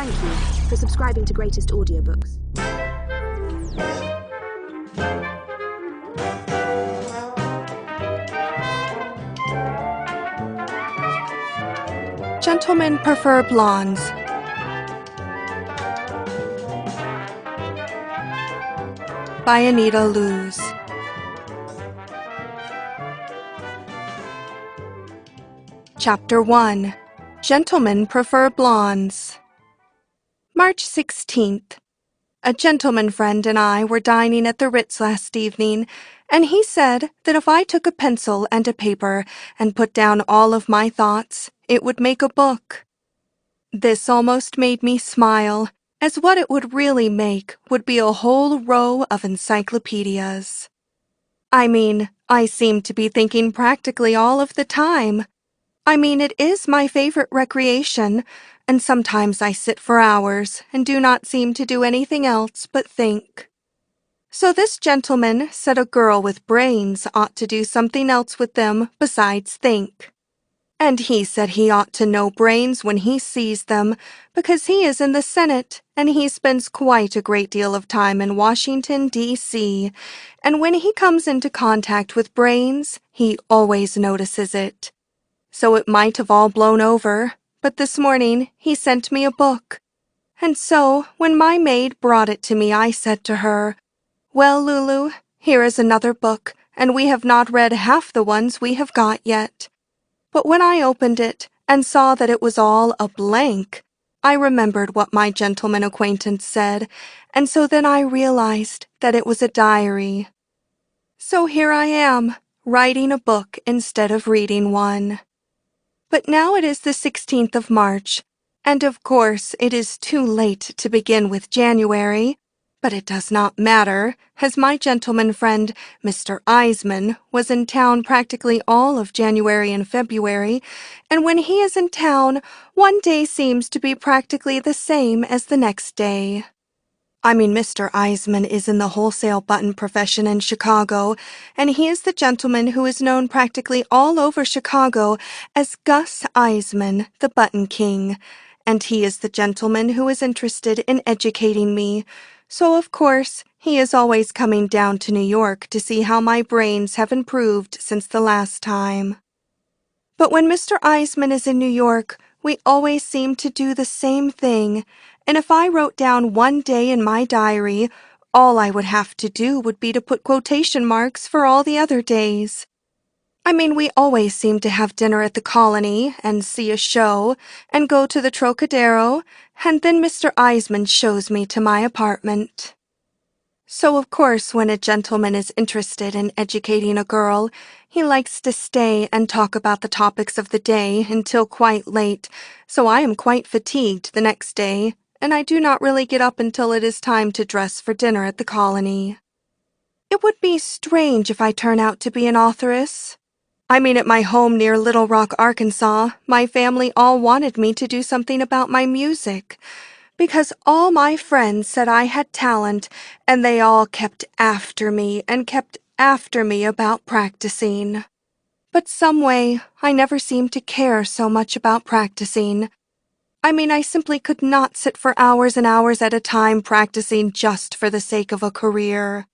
Thank you for subscribing to Greatest Audiobooks. Gentlemen Prefer Blondes by Anita Loos. Chapter 1. Gentlemen Prefer Blondes. March 16th. A gentleman friend and I were dining at the Ritz last evening, and he said that if I took a pencil and a paper and put down all of my thoughts, it would make a book. This almost made me smile, as what it would really make would be a whole row of encyclopedias. I mean, I seem to be thinking practically all of the time. It is my favorite recreation, and sometimes I sit for hours and do not seem to do anything else but think. So this gentleman said a girl with brains ought to do something else with them besides think. And he said he ought to know brains when he sees them, because he is in the Senate, and he spends quite a great deal of time in Washington, D.C., and when he comes into contact with brains, he always notices it. So it might have all blown over, but this morning he sent me a book. And so, when my maid brought it to me, I said to her, "Well, Lulu, here is another book, and we have not read half the ones we have got yet." But when I opened it and saw that it was all a blank, I remembered what my gentleman acquaintance said, and so then I realized that it was a diary. So here I am, writing a book instead of reading one. But now it is the 16th of March, and of course it is too late to begin with January. But it does not matter, as my gentleman friend, Mr. Eisman, was in town practically all of January and February, and when he is in town, one day seems to be practically the same as the next day. Mr. Eisman is in the wholesale button profession in Chicago, and he is the gentleman who is known practically all over Chicago as Gus Eisman, the Button King, and he is the gentleman who is interested in educating me. So, of course, he is always coming down to New York to see how my brains have improved since the last time. But when Mr. Eisman is in New York, we always seem to do the same thing, and if I wrote down one day in my diary, all I would have to do would be to put quotation marks for all the other days. We always seem to have dinner at the Colony, and see a show, and go to the Trocadero, and then Mr. Eisman shows me to my apartment. So, of course, when a gentleman is interested in educating a girl, he likes to stay and talk about the topics of the day until quite late, so I am quite fatigued the next day, and I do not really get up until it is time to dress for dinner at the Colony. It would be strange if I turn out to be an authoress. At my home near Little Rock, Arkansas, my family all wanted me to do something about my music, because all my friends said I had talent, and they all kept after me about practicing. But some way, I never seemed to care so much about practicing. I simply could not sit for hours and hours at a time practicing just for the sake of a career.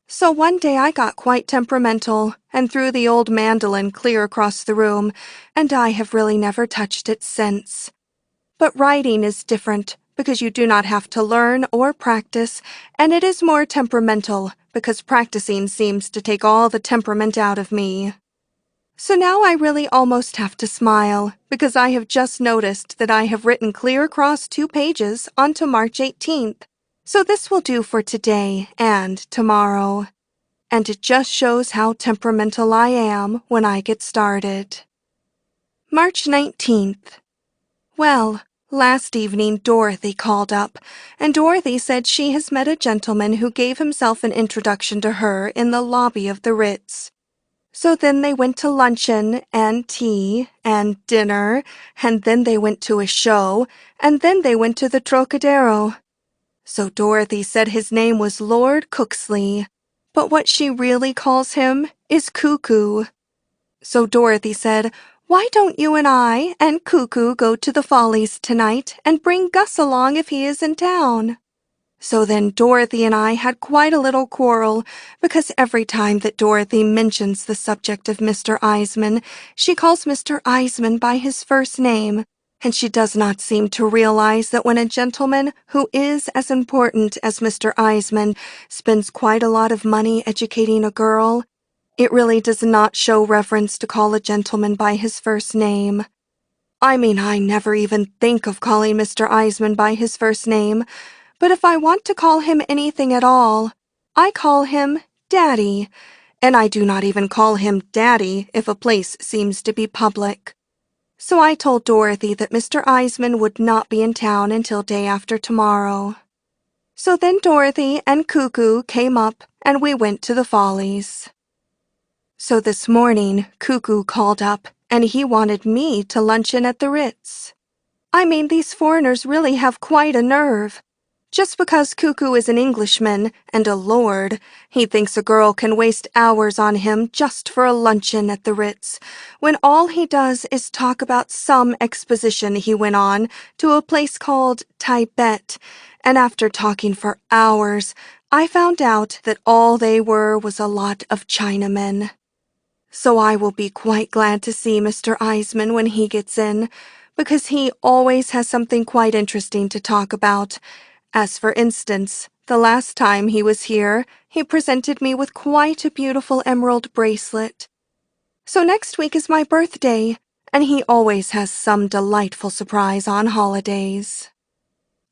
So one day I got quite temperamental and threw the old mandolin clear across the room, and I have really never touched it since. But writing is different because you do not have to learn or practice, and it is more temperamental because practicing seems to take all the temperament out of me. So now I really almost have to smile because I have just noticed that I have written clear across 2 pages onto March 18th. So this will do for today and tomorrow. And it just shows how temperamental I am when I get started. March 19th. Well, last evening Dorothy called up, and Dorothy said she has met a gentleman who gave himself an introduction to her in the lobby of the Ritz. So then they went to luncheon and tea and dinner, and then they went to a show, and then they went to the Trocadero. So Dorothy said his name was Lord Cooksley, but what she really calls him is Cuckoo. So Dorothy said, Why don't you and I and Cuckoo go to the Follies tonight and bring Gus along if he is in town?" So then Dorothy and I had quite a little quarrel, because every time that Dorothy mentions the subject of Mr. Eisman, she calls Mr. Eisman by his first name, and she does not seem to realize that when a gentleman who is as important as Mr. Eisman spends quite a lot of money educating a girl, it really does not show reverence to call a gentleman by his first name. I mean, I never even think of calling Mr. Eisman by his first name, but if I want to call him anything at all, I call him Daddy, and I do not even call him Daddy if a place seems to be public. So I told Dorothy that Mr. Eisman would not be in town until day after tomorrow. So then Dorothy and Cuckoo came up, and we went to the Follies. So this morning, Cuckoo called up, and he wanted me to luncheon at the Ritz. I mean, these foreigners really have quite a nerve. Just because Cuckoo is an Englishman and a lord, he thinks a girl can waste hours on him just for a luncheon at the Ritz, when all he does is talk about some exposition he went on to a place called Tibet, and after talking for hours, I found out that all they were was a lot of Chinamen. So I will be quite glad to see Mr. Eisman when he gets in, because he always has something quite interesting to talk about. As for instance, the last time he was here, he presented me with quite a beautiful emerald bracelet. So next week is my birthday, and he always has some delightful surprise on holidays.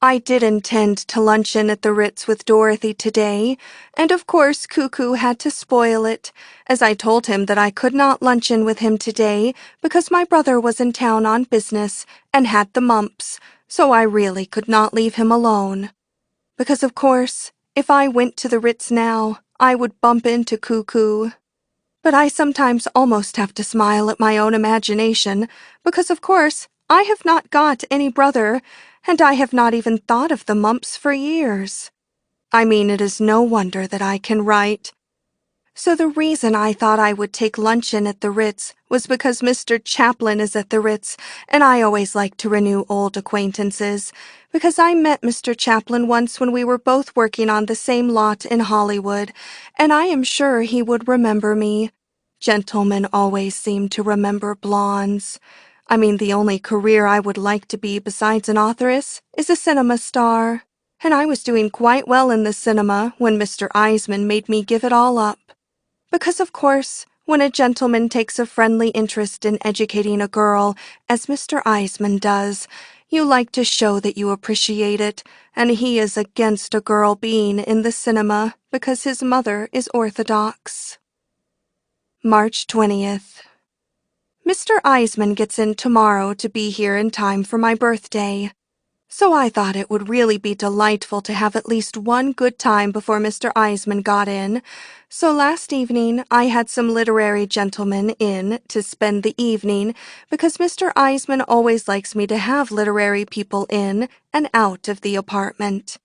I did intend to luncheon at the Ritz with Dorothy today, and of course Cuckoo had to spoil it, as I told him that I could not luncheon with him today because my brother was in town on business and had the mumps, so I really could not leave him alone. Because of course, if I went to the Ritz now, I would bump into Cuckoo. But I sometimes almost have to smile at my own imagination, because of course I have not got any brother, and I have not even thought of the mumps for years. I mean, it is no wonder that I can write. So the reason I thought I would take luncheon at the Ritz was because Mr. Chaplin is at the Ritz, and I always like to renew old acquaintances, because I met Mr. Chaplin once when we were both working on the same lot in Hollywood, and I am sure he would remember me. Gentlemen always seem to remember blondes. I mean, the only career I would like to be besides an authoress is a cinema star, and I was doing quite well in the cinema when Mr. Eisman made me give it all up. Because, of course, when a gentleman takes a friendly interest in educating a girl, as Mr. Eisman does, you like to show that you appreciate it, and he is against a girl being in the cinema because his mother is Orthodox. March 20th. Mr. Eisman gets in tomorrow to be here in time for my birthday. So I thought it would really be delightful to have at least one good time before Mr. Eisman got in. So last evening I had some literary gentlemen in to spend the evening, because Mr. Eisman always likes me to have literary people in and out of the apartment.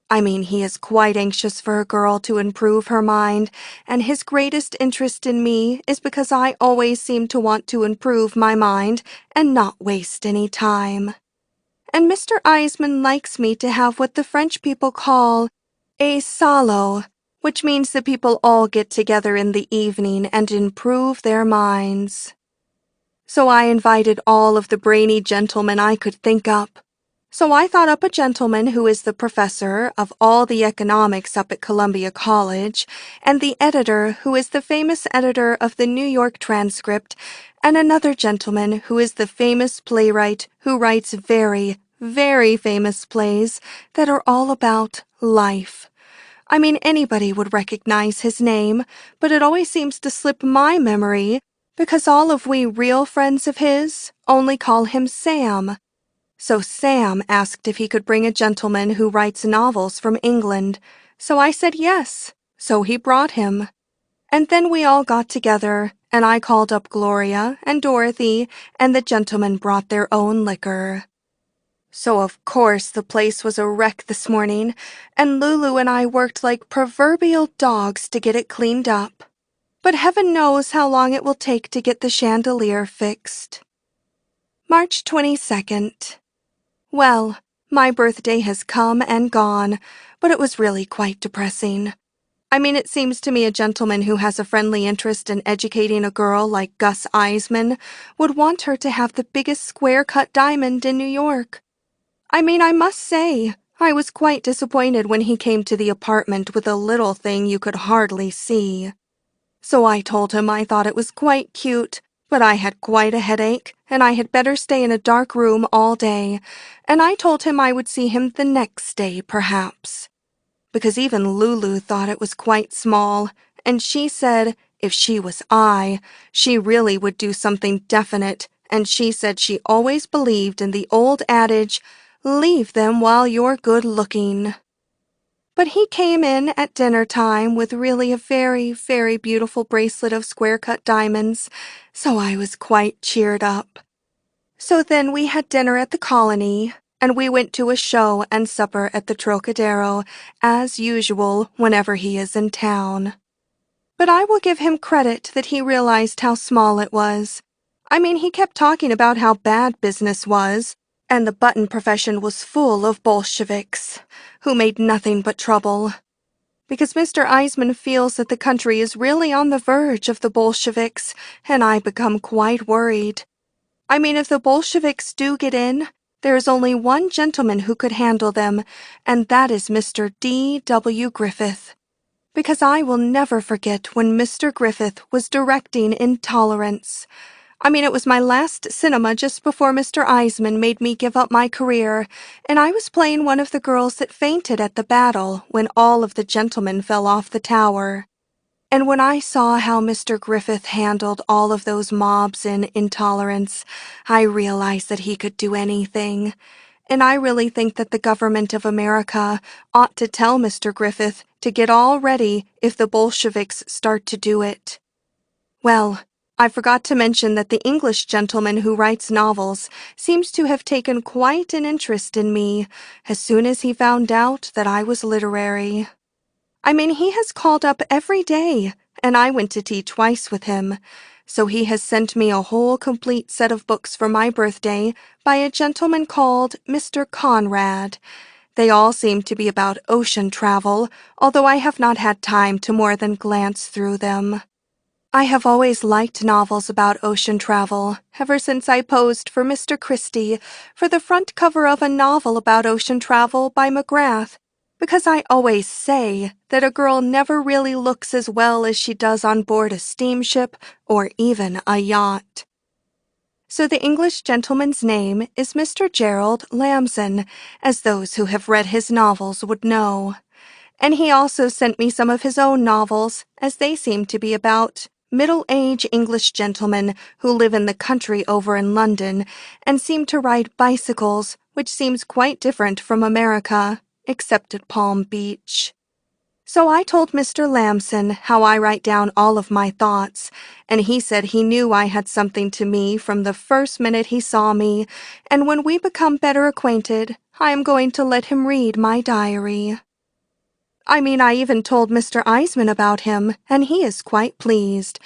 I mean, he is quite anxious for a girl to improve her mind, and his greatest interest in me is because I always seem to want to improve my mind and not waste any time. And Mr. Eisman likes me to have what the French people call a salo, which means that people all get together in the evening and improve their minds. So I invited all of the brainy gentlemen I could think up. So I thought up a gentleman who is the professor of all the economics up at Columbia College, and the editor who is the famous editor of the New York Transcript, and another gentleman who is the famous playwright who writes very, very famous plays that are all about life. I mean, anybody would recognize his name, but it always seems to slip my memory because all of we real friends of his only call him Sam. So Sam asked if he could bring a gentleman who writes novels from England, so I said yes, so he brought him. And then we all got together, and I called up Gloria and Dorothy, and the gentlemen brought their own liquor. So of course the place was a wreck this morning, and Lulu and I worked like proverbial dogs to get it cleaned up. but heaven knows how long it will take to get the chandelier fixed. March 22nd. Well, my birthday has come and gone, but it was really quite depressing. I mean, it seems to me a gentleman who has a friendly interest in educating a girl like Gus Eisman would want her to have the biggest square-cut diamond in New York. I mean, I must say, I was quite disappointed when he came to the apartment with a little thing you could hardly see. So I told him I thought it was quite cute, but I had quite a headache, and I had better stay in a dark room all day, and I told him I would see him the next day, perhaps. Because even Lulu thought it was quite small, and she said if she was I, she really would do something definite, and she said she always believed in the old adage, leave them while you're good-looking. But he came in at dinner time with really a very, very beautiful bracelet of square-cut diamonds, so I was quite cheered up. So then we had dinner at the Colony, and we went to a show and supper at the Trocadero, as usual whenever he is in town. But I will give him credit that he realized how small it was. I mean, he kept talking about how bad business was, and the button profession was full of Bolsheviks, who made nothing but trouble. Because Mr. Eisman feels that the country is really on the verge of the Bolsheviks, and I become quite worried. I mean, if the Bolsheviks do get in, there is only one gentleman who could handle them, and that is Mr. D.W. Griffith. Because I will never forget when Mr. Griffith was directing Intolerance. I mean, it was my last cinema just before Mr. Eisman made me give up my career, and I was playing one of the girls that fainted at the battle when all of the gentlemen fell off the tower. And when I saw how Mr. Griffith handled all of those mobs in Intolerance, I realized that he could do anything. And I really think that the government of America ought to tell Mr. Griffith to get all ready if the Bolsheviks start to do it. Well, I forgot to mention that the English gentleman who writes novels seems to have taken quite an interest in me as soon as he found out that I was literary. I mean, he has called up every day, and I went to tea twice with him, so he has sent me a whole complete set of books for my birthday by a gentleman called Mr. Conrad. They all seem to be about ocean travel, although I have not had time to more than glance through them. I have always liked novels about ocean travel, ever since I posed for Mr. Christie for the front cover of a novel about ocean travel by McGrath, because I always say that a girl never really looks as well as she does on board a steamship or even a yacht. So the English gentleman's name is Mr. Gerald Lamson, as those who have read his novels would know. And he also sent me some of his own novels, as they seem to be about middle-aged English gentlemen who live in the country over in London and seem to ride bicycles, which seems quite different from America, except at Palm Beach. So I told Mr. Lamson how I write down all of my thoughts, and he said he knew I had something to me from the first minute he saw me, and when we become better acquainted, I am going to let him read my diary. I mean, I even told Mr. Eisman about him, and he is quite pleased,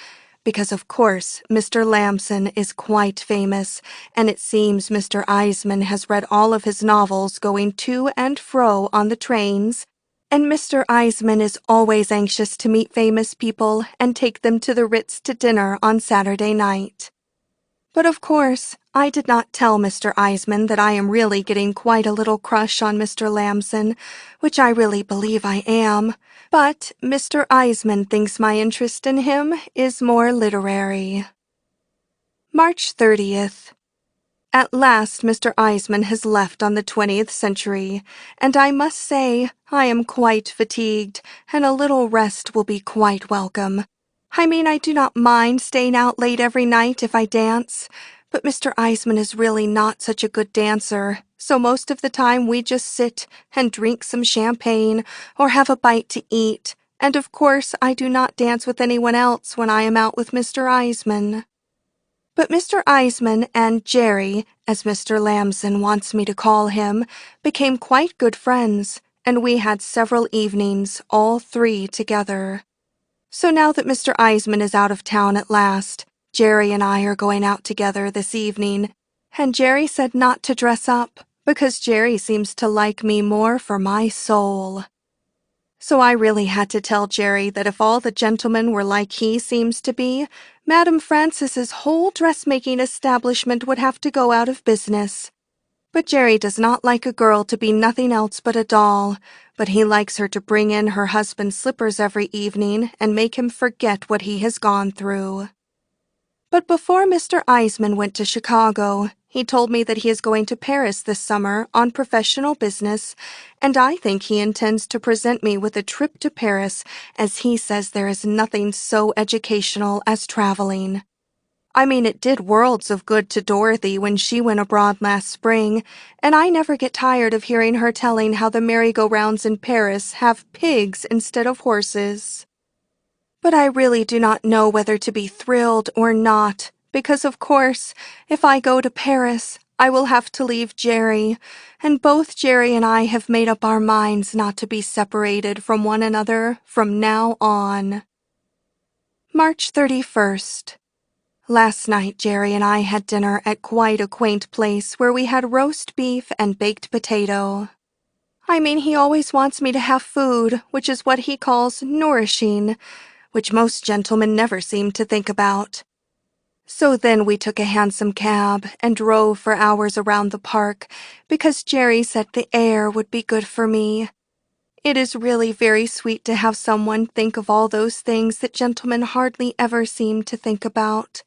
because of course Mr. Lamson is quite famous, and it seems Mr. Eisman has read all of his novels going to and fro on the trains, and Mr. Eisman is always anxious to meet famous people and take them to the Ritz to dinner on Saturday night. But of course, I did not tell Mr. Eisman that I am really getting quite a little crush on Mr. Lamson, which I really believe I am. But Mr. Eisman thinks my interest in him is more literary. March 30th. At last Mr. Eisman has left on the 20th century, and I must say I am quite fatigued, and a little rest will be quite welcome. I mean, I do not mind staying out late every night if I dance, but Mr. Eisman is really not such a good dancer, so most of the time we just sit and drink some champagne or have a bite to eat, and of course I do not dance with anyone else when I am out with Mr. Eisman. But Mr. Eisman and Jerry, as Mr. Lamson wants me to call him, became quite good friends, and we had several evenings, all three together. So now that Mr. Eisman is out of town at last, Jerry and I are going out together this evening, and Jerry said not to dress up, because Jerry seems to like me more for my soul. So I really had to tell Jerry that if all the gentlemen were like he seems to be, Madame Frances's whole dressmaking establishment would have to go out of business. But Jerry does not like a girl to be nothing else but a doll, but he likes her to bring in her husband's slippers every evening and make him forget what he has gone through. But before Mr. Eisman went to Chicago, he told me that he is going to Paris this summer on professional business, and I think he intends to present me with a trip to Paris, as he says there is nothing so educational as traveling. I mean, it did worlds of good to Dorothy when she went abroad last spring, and I never get tired of hearing her telling how the merry-go-rounds in Paris have pigs instead of horses. But I really do not know whether to be thrilled or not, because of course, if I go to Paris, I will have to leave Jerry, and both Jerry and I have made up our minds not to be separated from one another from now on. March 31st. Last night, Jerry and I had dinner at quite a quaint place where we had roast beef and baked potato. I mean, he always wants me to have food, which is what he calls nourishing, which most gentlemen never seem to think about. So then we took a hansom cab and drove for hours around the park because Jerry said the air would be good for me. It is really very sweet to have someone think of all those things that gentlemen hardly ever seem to think about.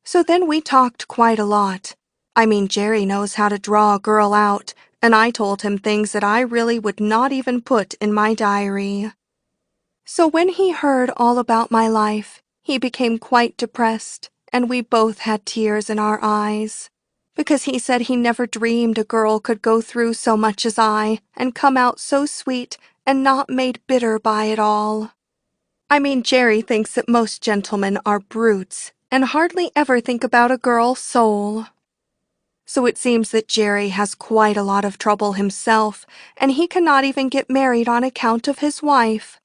So then we talked quite a lot. I mean, Jerry knows how to draw a girl out, and I told him things that I really would not even put in my diary. So when he heard all about my life, he became quite depressed, and we both had tears in our eyes, because he said he never dreamed a girl could go through so much as I and come out so sweet and not made bitter by it all. I mean, Jerry thinks that most gentlemen are brutes and hardly ever think about a girl's soul. So it seems that Jerry has quite a lot of trouble himself, and he cannot even get married on account of his wife.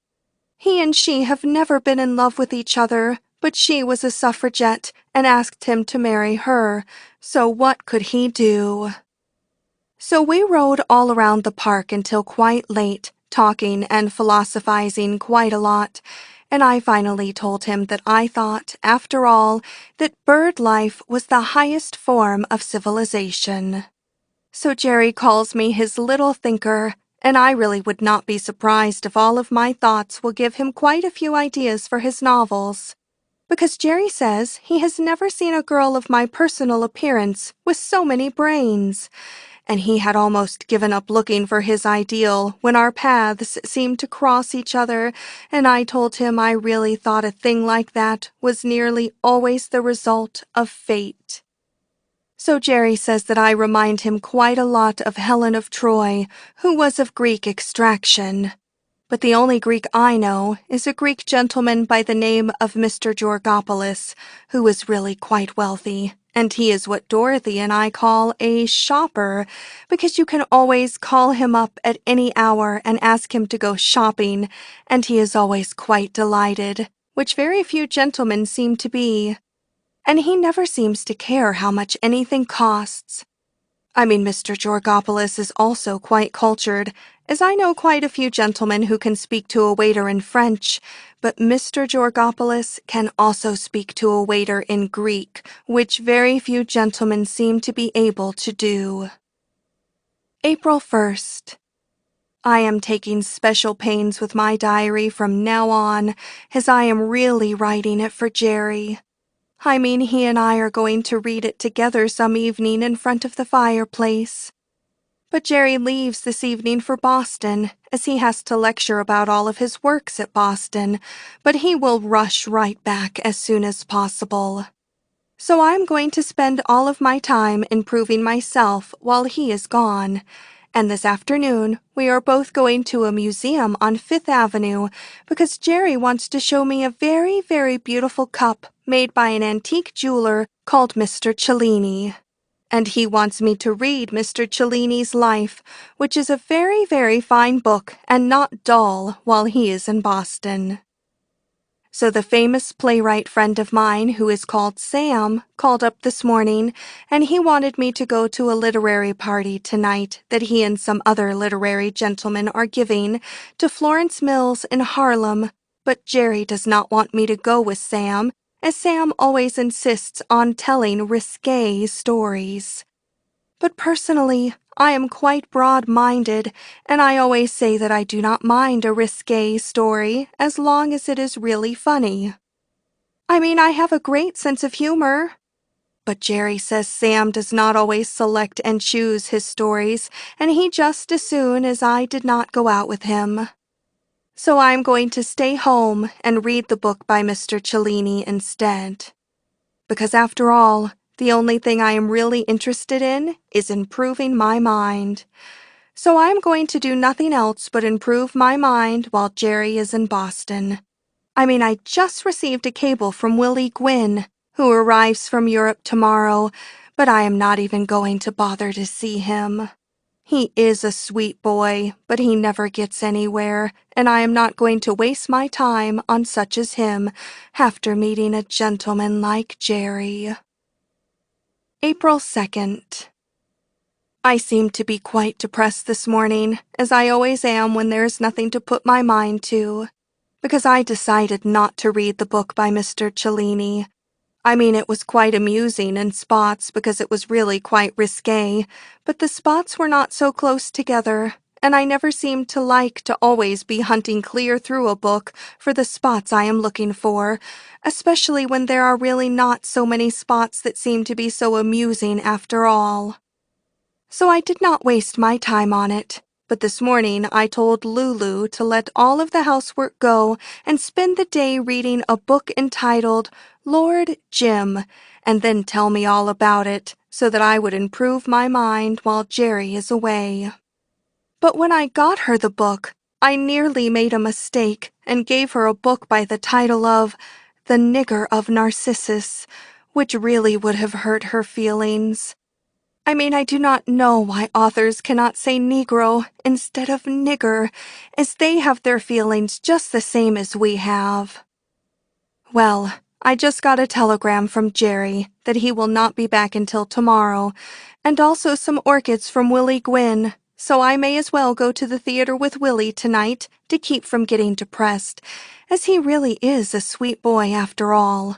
He and she have never been in love with each other, but she was a suffragette and asked him to marry her, so what could he do? So we rode all around the park until quite late, talking and philosophizing quite a lot, and I finally told him that I thought, after all, that bird life was the highest form of civilization. So Jerry calls me his little thinker, and I really would not be surprised if all of my thoughts will give him quite a few ideas for his novels, because Jerry says he has never seen a girl of my personal appearance with so many brains, and he had almost given up looking for his ideal when our paths seemed to cross each other, and I told him I really thought a thing like that was nearly always the result of fate. So Jerry says that I remind him quite a lot of Helen of Troy, who was of Greek extraction. But the only Greek I know is a Greek gentleman by the name of Mr. Georgopoulos, who is really quite wealthy, and he is what Dorothy and I call a shopper, because you can always call him up at any hour and ask him to go shopping, and he is always quite delighted, which very few gentlemen seem to be. And he never seems to care how much anything costs. I mean, Mr. Georgopoulos is also quite cultured, as I know quite a few gentlemen who can speak to a waiter in French, but Mr. Georgopoulos can also speak to a waiter in Greek, which very few gentlemen seem to be able to do. April 1st. I am taking special pains with my diary from now on, as I am really writing it for Jerry. I mean, he and I are going to read it together some evening in front of the fireplace. But Jerry leaves this evening for Boston, as he has to lecture about all of his works at Boston, but he will rush right back as soon as possible. So I'm going to spend all of my time improving myself while he is gone. And this afternoon, we are both going to a museum on Fifth Avenue because Jerry wants to show me a very, very beautiful cup made by an antique jeweler called Mr. Cellini. And he wants me to read Mr. Cellini's life, which is a very, very fine book and not dull while he is in Boston. So the famous playwright friend of mine, who is called Sam, called up this morning, and he wanted me to go to a literary party tonight that he and some other literary gentlemen are giving to Florence Mills in Harlem. But Jerry does not want me to go with Sam, as Sam always insists on telling risque stories. But personally, I am quite broad-minded, and I always say that I do not mind a risque story as long as it is really funny. I mean, I have a great sense of humor. But Jerry says Sam does not always select and choose his stories, and he just as soon as I did not go out with him. So I'm going to stay home and read the book by Mr. Cellini instead. Because after all, the only thing I am really interested in is improving my mind. So I'm going to do nothing else but improve my mind while Jerry is in Boston. I mean, I just received a cable from Willie Gwynn, who arrives from Europe tomorrow, but I am not even going to bother to see him. He is a sweet boy, but he never gets anywhere, and I am not going to waste my time on such as him after meeting a gentleman like Jerry. April 2nd. I seem to be quite depressed this morning, as I always am when there is nothing to put my mind to, because I decided not to read the book by Mr. Cellini. I mean, it was quite amusing in spots because it was really quite risque, but the spots were not so close together, and I never seem to like to always be hunting clear through a book for the spots I am looking for, especially when there are really not so many spots that seem to be so amusing after all. So I did not waste my time on it. But this morning I told Lulu to let all of the housework go and spend the day reading a book entitled Lord Jim, and then tell me all about it, so that I would improve my mind while Jerry is away. But when I got her the book, I nearly made a mistake and gave her a book by the title of The Nigger of Narcissus, which really would have hurt her feelings. I mean, I do not know why authors cannot say Negro instead of nigger, as they have their feelings just the same as we have. Well, I just got a telegram from Jerry that he will not be back until tomorrow, and also some orchids from Willie Gwynn, so I may as well go to the theater with Willie tonight to keep from getting depressed, as he really is a sweet boy after all.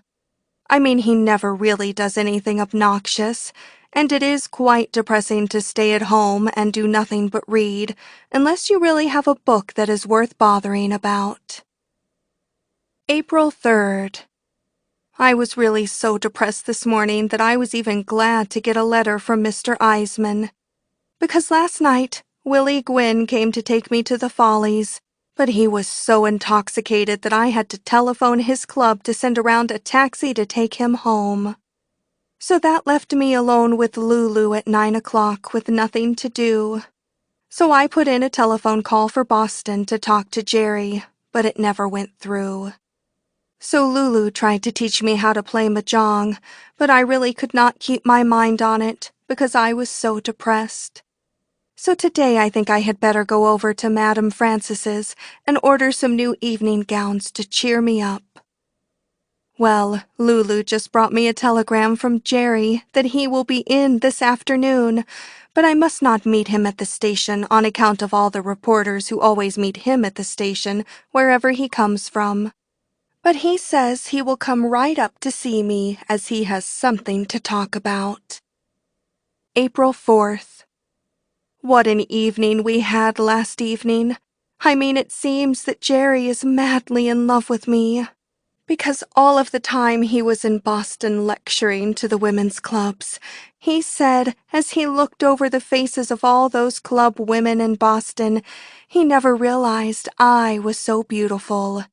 I mean, he never really does anything obnoxious, and it is quite depressing to stay at home and do nothing but read, unless you really have a book that is worth bothering about. April 3rd. I was really so depressed this morning that I was even glad to get a letter from Mr. Eisman, because last night Willie Gwynn came to take me to the Follies, but he was so intoxicated that I had to telephone his club to send around a taxi to take him home. So that left me alone with Lulu at 9 o'clock with nothing to do. So I put in a telephone call for Boston to talk to Jerry, but it never went through. So Lulu tried to teach me how to play mahjong, but I really could not keep my mind on it because I was so depressed. So today I think I had better go over to Madame Francis's and order some new evening gowns to cheer me up. Well, Lulu just brought me a telegram from Jerry that he will be in this afternoon, but I must not meet him at the station on account of all the reporters who always meet him at the station wherever he comes from. But he says he will come right up to see me as he has something to talk about. April 4th. What an evening we had last evening. I mean, it seems that Jerry is madly in love with me, because all of the time he was in Boston lecturing to the women's clubs, he said, as he looked over the faces of all those club women in Boston, he never realized I was so beautiful.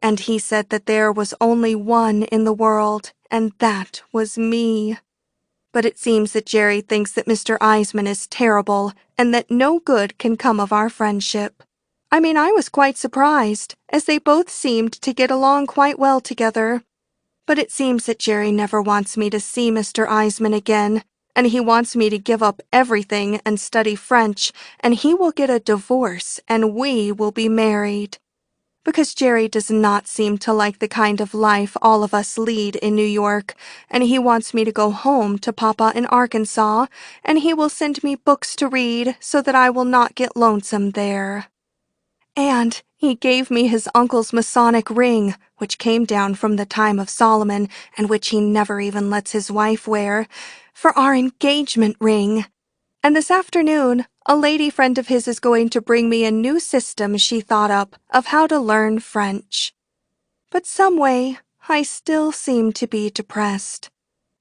And he said that there was only one in the world, and that was me. But it seems that Jerry thinks that Mr. Eisman is terrible, and that no good can come of our friendship. I mean, I was quite surprised, as they both seemed to get along quite well together. But it seems that Jerry never wants me to see Mr. Eisman again, and he wants me to give up everything and study French, and he will get a divorce, and we will be married. because Jerry does not seem to like the kind of life all of us lead in New York, and he wants me to go home to Papa in Arkansas, and he will send me books to read so that I will not get lonesome there. And he gave me his uncle's Masonic ring, which came down from the time of Solomon, and which he never even lets his wife wear, for our engagement ring. And this afternoon, a lady friend of his is going to bring me a new system she thought up of how to learn French. But some way, I still seem to be depressed.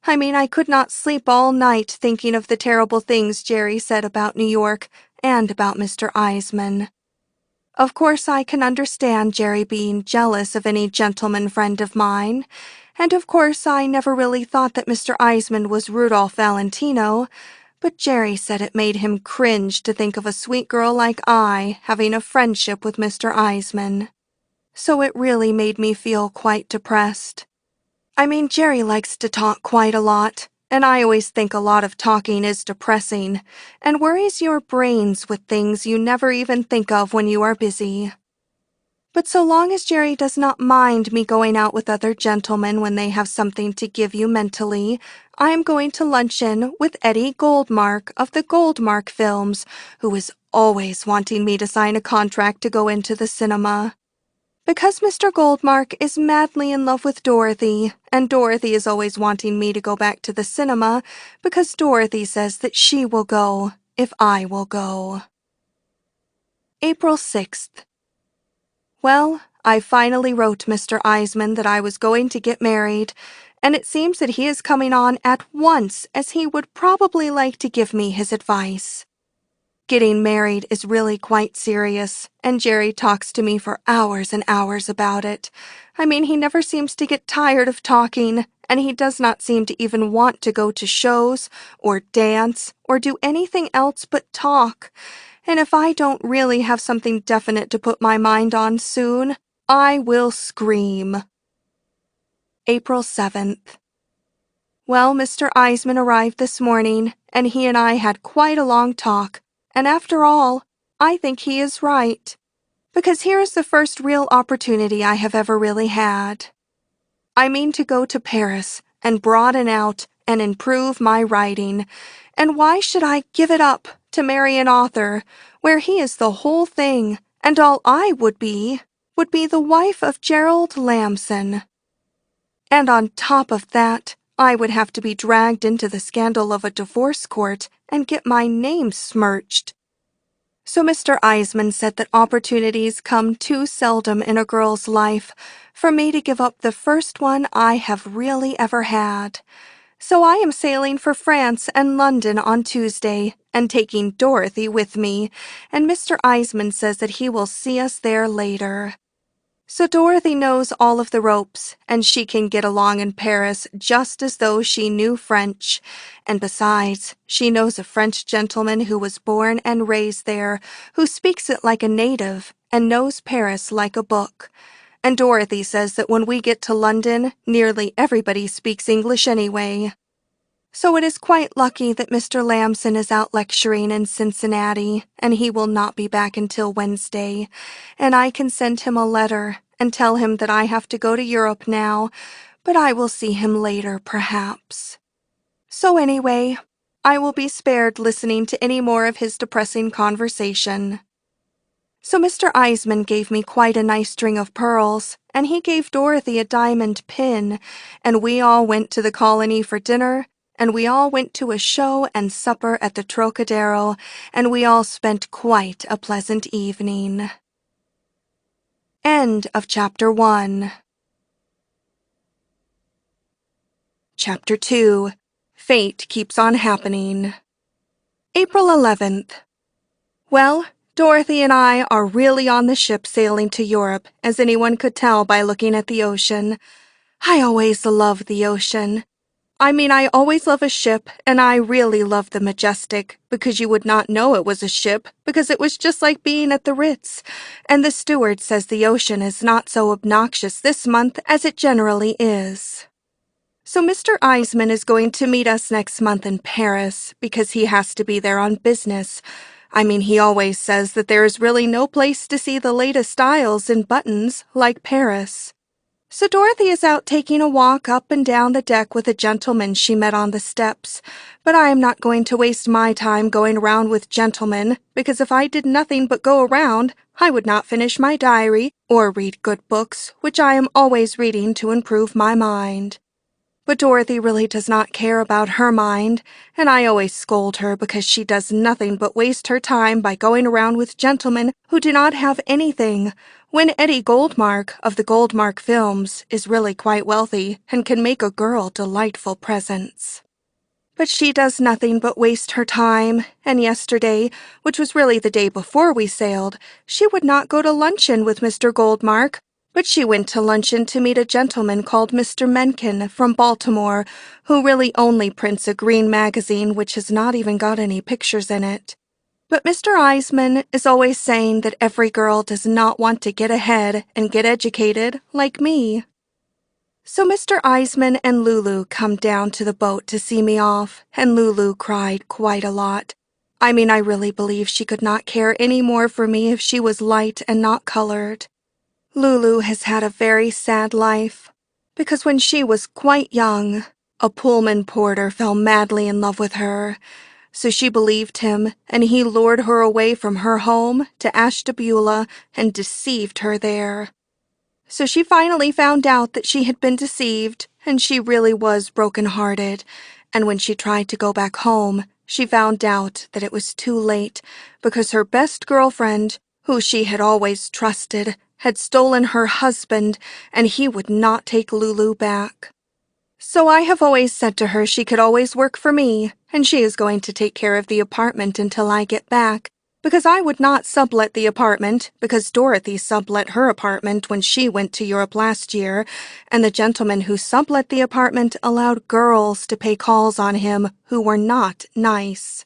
I mean, I could not sleep all night thinking of the terrible things Jerry said about New York and about Mr. Eisman. Of course, I can understand Jerry being jealous of any gentleman friend of mine, and of course I never really thought that Mr. Eisman was Rudolph Valentino, but Jerry said it made him cringe to think of a sweet girl like I having a friendship with Mr. Eisman. So it really made me feel quite depressed. I mean, Jerry likes to talk quite a lot, and I always think a lot of talking is depressing, and worries your brains with things you never even think of when you are busy. But so long as Jerry does not mind me going out with other gentlemen when they have something to give you mentally, I am going to luncheon with Eddie Goldmark of the Goldmark films, who is always wanting me to sign a contract to go into the cinema. Because Mr. Goldmark is madly in love with Dorothy, and Dorothy is always wanting me to go back to the cinema because Dorothy says that she will go if I will go. April 6th. Well, I finally wrote Mr. Eisman that I was going to get married, and it seems that he is coming on at once as he would probably like to give me his advice. Getting married is really quite serious, and Jerry talks to me for hours and hours about it. I mean, he never seems to get tired of talking, and he does not seem to even want to go to shows, or dance, or do anything else but talk. And if I don't really have something definite to put my mind on soon, I will scream. April 7th. Well, Mr. Eisman arrived this morning, and he and I had quite a long talk. And after all, I think he is right, because here is the first real opportunity I have ever really had. I mean to go to Paris and broaden out and improve my writing, and why should I give it up to marry an author where he is the whole thing, and all I would be the wife of Gerald Lamson. And on top of that, I would have to be dragged into the scandal of a divorce court and get my name smirched. So Mr. Eisman said that opportunities come too seldom in a girl's life for me to give up the first one I have really ever had. So I am sailing for France and London on Tuesday and taking Dorothy with me, and Mr. Eisman says that he will see us there later. So Dorothy knows all of the ropes, and she can get along in Paris just as though she knew French. And besides, she knows a French gentleman who was born and raised there, who speaks it like a native, and knows Paris like a book. And Dorothy says that when we get to London, nearly everybody speaks English anyway. So it is quite lucky that Mr. Lamson is out lecturing in Cincinnati, and he will not be back until Wednesday, and I can send him a letter and tell him that I have to go to Europe now, but I will see him later, perhaps. So anyway, I will be spared listening to any more of his depressing conversation. So Mr. Eisman gave me quite a nice string of pearls, and he gave Dorothy a diamond pin, and we all went to the Colony for dinner, and we all went to a show and supper at the Trocadero, and we all spent quite a pleasant evening. End of Chapter 1. Chapter 2. Fate Keeps on Happening. April 11th. Well, Dorothy and I are really on the ship sailing to Europe, as anyone could tell by looking at the ocean. I always love the ocean. I always love a ship, and I really love the Majestic, because you would not know it was a ship, because it was just like being at the Ritz. And the steward says the ocean is not so obnoxious this month as it generally is. So Mr. Eisman is going to meet us next month in Paris, because he has to be there on business. He always says that there is really no place to see the latest styles in buttons like Paris. So Dorothy is out taking a walk up and down the deck with a gentleman she met on the steps. But I am not going to waste my time going around with gentlemen, because if I did nothing but go around, I would not finish my diary or read good books, which I am always reading to improve my mind. But Dorothy really does not care about her mind, and I always scold her because she does nothing but waste her time by going around with gentlemen who do not have anything, when Eddie Goldmark of the Goldmark films is really quite wealthy and can make a girl delightful presents. But she does nothing but waste her time, and yesterday, which was really the day before we sailed, she would not go to luncheon with Mr. Goldmark, but she went to luncheon to meet a gentleman called Mr. Mencken from Baltimore, who really only prints a green magazine which has not even got any pictures in it. But Mr. Eisman is always saying that every girl does not want to get ahead and get educated like me. So Mr. Eisman and Lulu come down to the boat to see me off, and Lulu cried quite a lot. I really believe she could not care any more for me if she was light and not colored. Lulu has had a very sad life, because when she was quite young, a Pullman porter fell madly in love with her. So she believed him, and he lured her away from her home to Ashtabula and deceived her there. So she finally found out that she had been deceived, and she really was broken-hearted, and when she tried to go back home, she found out that it was too late, because her best girlfriend, who she had always trusted, had stolen her husband, and he would not take Lulu back. So I have always said to her she could always work for me, and she is going to take care of the apartment until I get back, because I would not sublet the apartment, because Dorothy sublet her apartment when she went to Europe last year, and the gentleman who sublet the apartment allowed girls to pay calls on him who were not nice.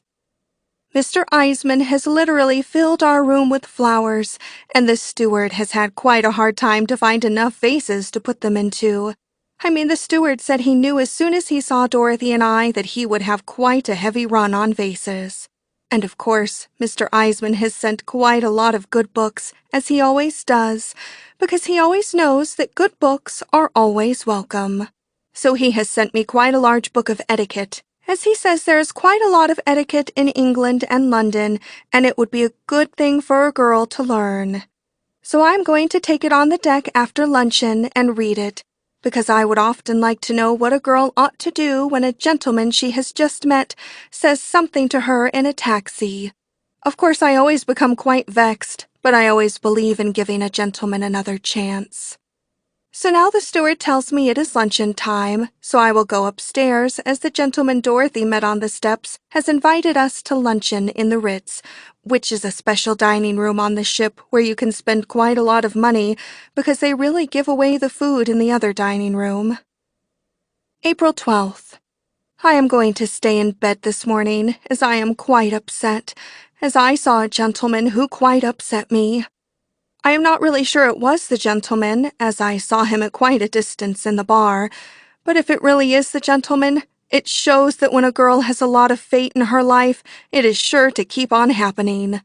Mr. Eisman has literally filled our room with flowers, and the steward has had quite a hard time to find enough vases to put them into. The steward said he knew as soon as he saw Dorothy and I that he would have quite a heavy run on vases. And of course, Mr. Eisman has sent quite a lot of good books, as he always does, because he always knows that good books are always welcome. So he has sent me quite a large book of etiquette, as he says there is quite a lot of etiquette in England and London, and it would be a good thing for a girl to learn. So I'm going to take it on the deck after luncheon and read it, because I would often like to know what a girl ought to do when a gentleman she has just met says something to her in a taxi. Of course, I always become quite vexed, but I always believe in giving a gentleman another chance. So now the steward tells me it is luncheon time, so I will go upstairs, as the gentleman Dorothy met on the steps has invited us to luncheon in the Ritz, which is a special dining room on the ship where you can spend quite a lot of money because they really give away the food in the other dining room. April 12th. I am going to stay in bed this morning, as I am quite upset, as I saw a gentleman who quite upset me. I am not really sure it was the gentleman, as I saw him at quite a distance in the bar, but if it really is the gentleman, it shows that when a girl has a lot of fate in her life, it is sure to keep on happening.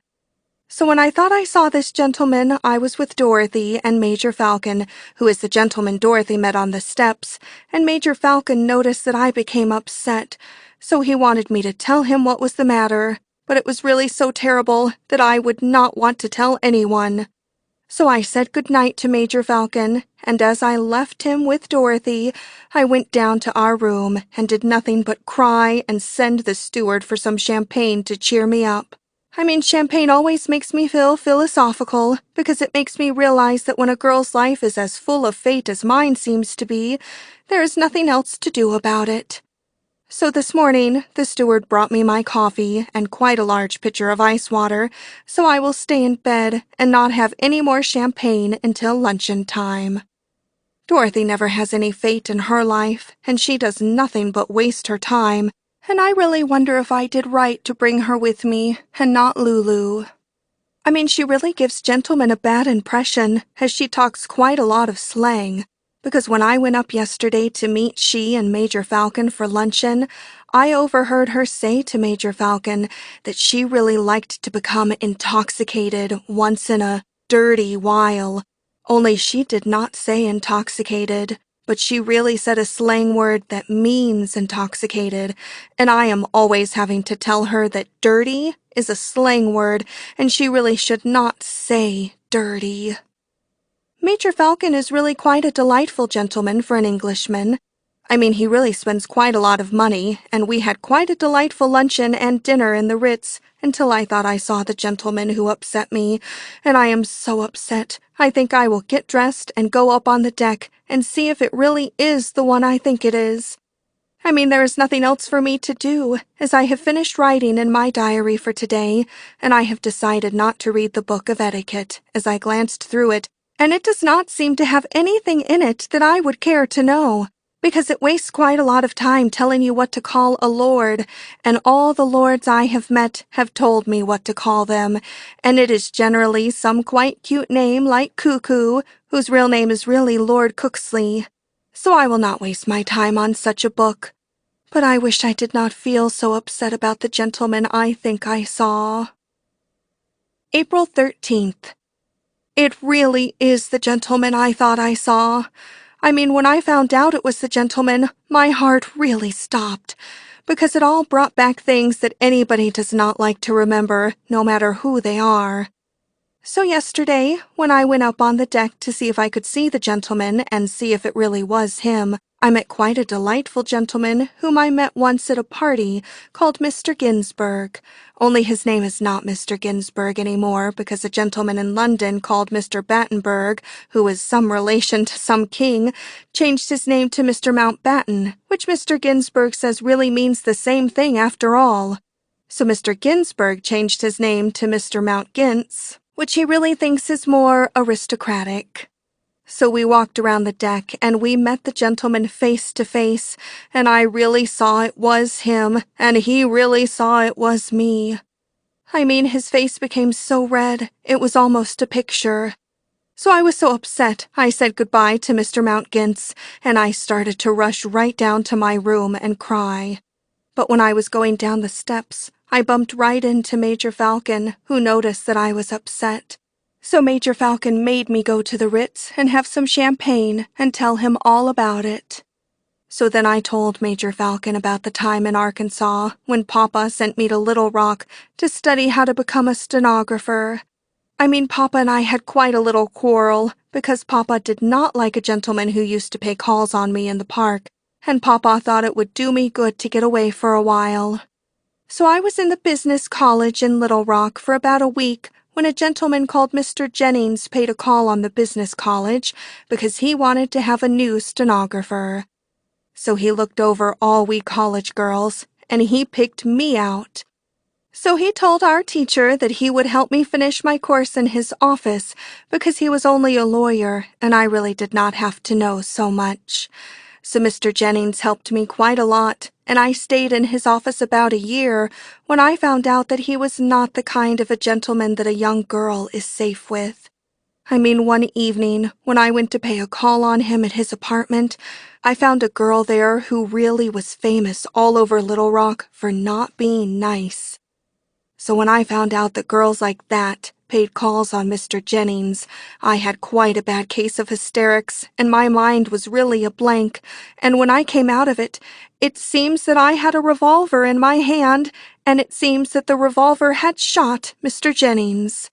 So when I thought I saw this gentleman, I was with Dorothy and Major Falcon, who is the gentleman Dorothy met on the steps, and Major Falcon noticed that I became upset, so he wanted me to tell him what was the matter, but it was really so terrible that I would not want to tell anyone. So I said good night to Major Falcon, and as I left him with Dorothy, I went down to our room and did nothing but cry and send the steward for some champagne to cheer me up. Champagne always makes me feel philosophical, because it makes me realize that when a girl's life is as full of fate as mine seems to be, there is nothing else to do about it. So this morning, the steward brought me my coffee and quite a large pitcher of ice water, so I will stay in bed and not have any more champagne until luncheon time. Dorothy never has any fate in her life, and she does nothing but waste her time, and I really wonder if I did right to bring her with me and not Lulu. She really gives gentlemen a bad impression, as she talks quite a lot of slang. because when I went up yesterday to meet she and Major Falcon for luncheon, I overheard her say to Major Falcon that she really liked to become intoxicated once in a dirty while. Only she did not say intoxicated, but she really said a slang word that means intoxicated, and I am always having to tell her that dirty is a slang word, and she really should not say dirty. Major Falcon is really quite a delightful gentleman for an Englishman. I mean, he really spends quite a lot of money, and we had quite a delightful luncheon and dinner in the Ritz until I thought I saw the gentleman who upset me, and I am so upset. I think I will get dressed and go up on the deck and see if it really is the one I think it is. I mean, there is nothing else for me to do, as I have finished writing in my diary for today, and I have decided not to read the book of etiquette as I glanced through it, and it does not seem to have anything in it that I would care to know, because it wastes quite a lot of time telling you what to call a lord, and all the lords I have met have told me what to call them, and it is generally some quite cute name like Cuckoo, whose real name is really Lord Cooksley. So I will not waste my time on such a book. But I wish I did not feel so upset about the gentleman I think I saw. April 13th. It really is the gentleman I thought I saw. I mean, when I found out it was the gentleman, my heart really stopped, because it all brought back things that anybody does not like to remember, no matter who they are. So yesterday, when I went up on the deck to see if I could see the gentleman and see if it really was him, I met quite a delightful gentleman whom I met once at a party called Mr. Ginsberg, only his name is not Mr. Ginsberg anymore because a gentleman in London called Mr. Battenberg, who is some relation to some king, changed his name to Mr. Mountbatten, which Mr. Ginsberg says really means the same thing after all. So Mr. Ginsberg changed his name to Mr. Mountgins, which he really thinks is more aristocratic. So we walked around the deck, and we met the gentleman face to face, and I really saw it was him, and he really saw it was me. I mean, his face became so red, it was almost a picture. So I was so upset, I said goodbye to Mr. Mountgins, and I started to rush right down to my room and cry. But when I was going down the steps, I bumped right into Major Falcon, who noticed that I was upset. So Major Falcon made me go to the Ritz and have some champagne and tell him all about it. So then I told Major Falcon about the time in Arkansas when Papa sent me to Little Rock to study how to become a stenographer. I mean, Papa and I had quite a little quarrel because Papa did not like a gentleman who used to pay calls on me in the park, and Papa thought it would do me good to get away for a while. So I was in the business college in Little Rock for about a week when a gentleman called Mr. Jennings paid a call on the business college because he wanted to have a new stenographer. So he looked over all we college girls, and he picked me out. So he told our teacher that he would help me finish my course in his office because he was only a lawyer and I really did not have to know so much. So Mr. Jennings helped me quite a lot, and I stayed in his office about a year when I found out that he was not the kind of a gentleman that a young girl is safe with. I mean, one evening, when I went to pay a call on him at his apartment, I found a girl there who really was famous all over Little Rock for not being nice. So when I found out that girls like that paid calls on Mr. Jennings, I had quite a bad case of hysterics, and my mind was really a blank, and when I came out of it, it seems that I had a revolver in my hand, and it seems that the revolver had shot Mr. Jennings.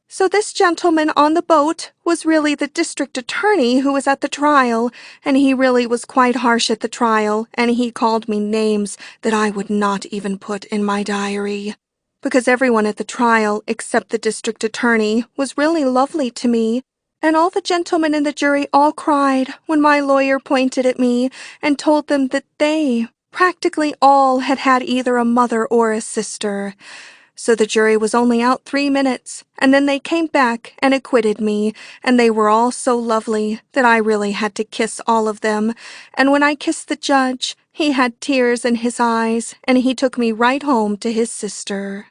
So this gentleman on the boat was really the district attorney who was at the trial, and he really was quite harsh at the trial, and he called me names that I would not even put in my diary. Because everyone at the trial, except the district attorney, was really lovely to me, and all the gentlemen in the jury all cried when my lawyer pointed at me and told them that they, practically all, had had either a mother or a sister. So the jury was only out 3 minutes, and then they came back and acquitted me, and they were all so lovely that I really had to kiss all of them, and when I kissed the judge, he had tears in his eyes, and he took me right home to his sister.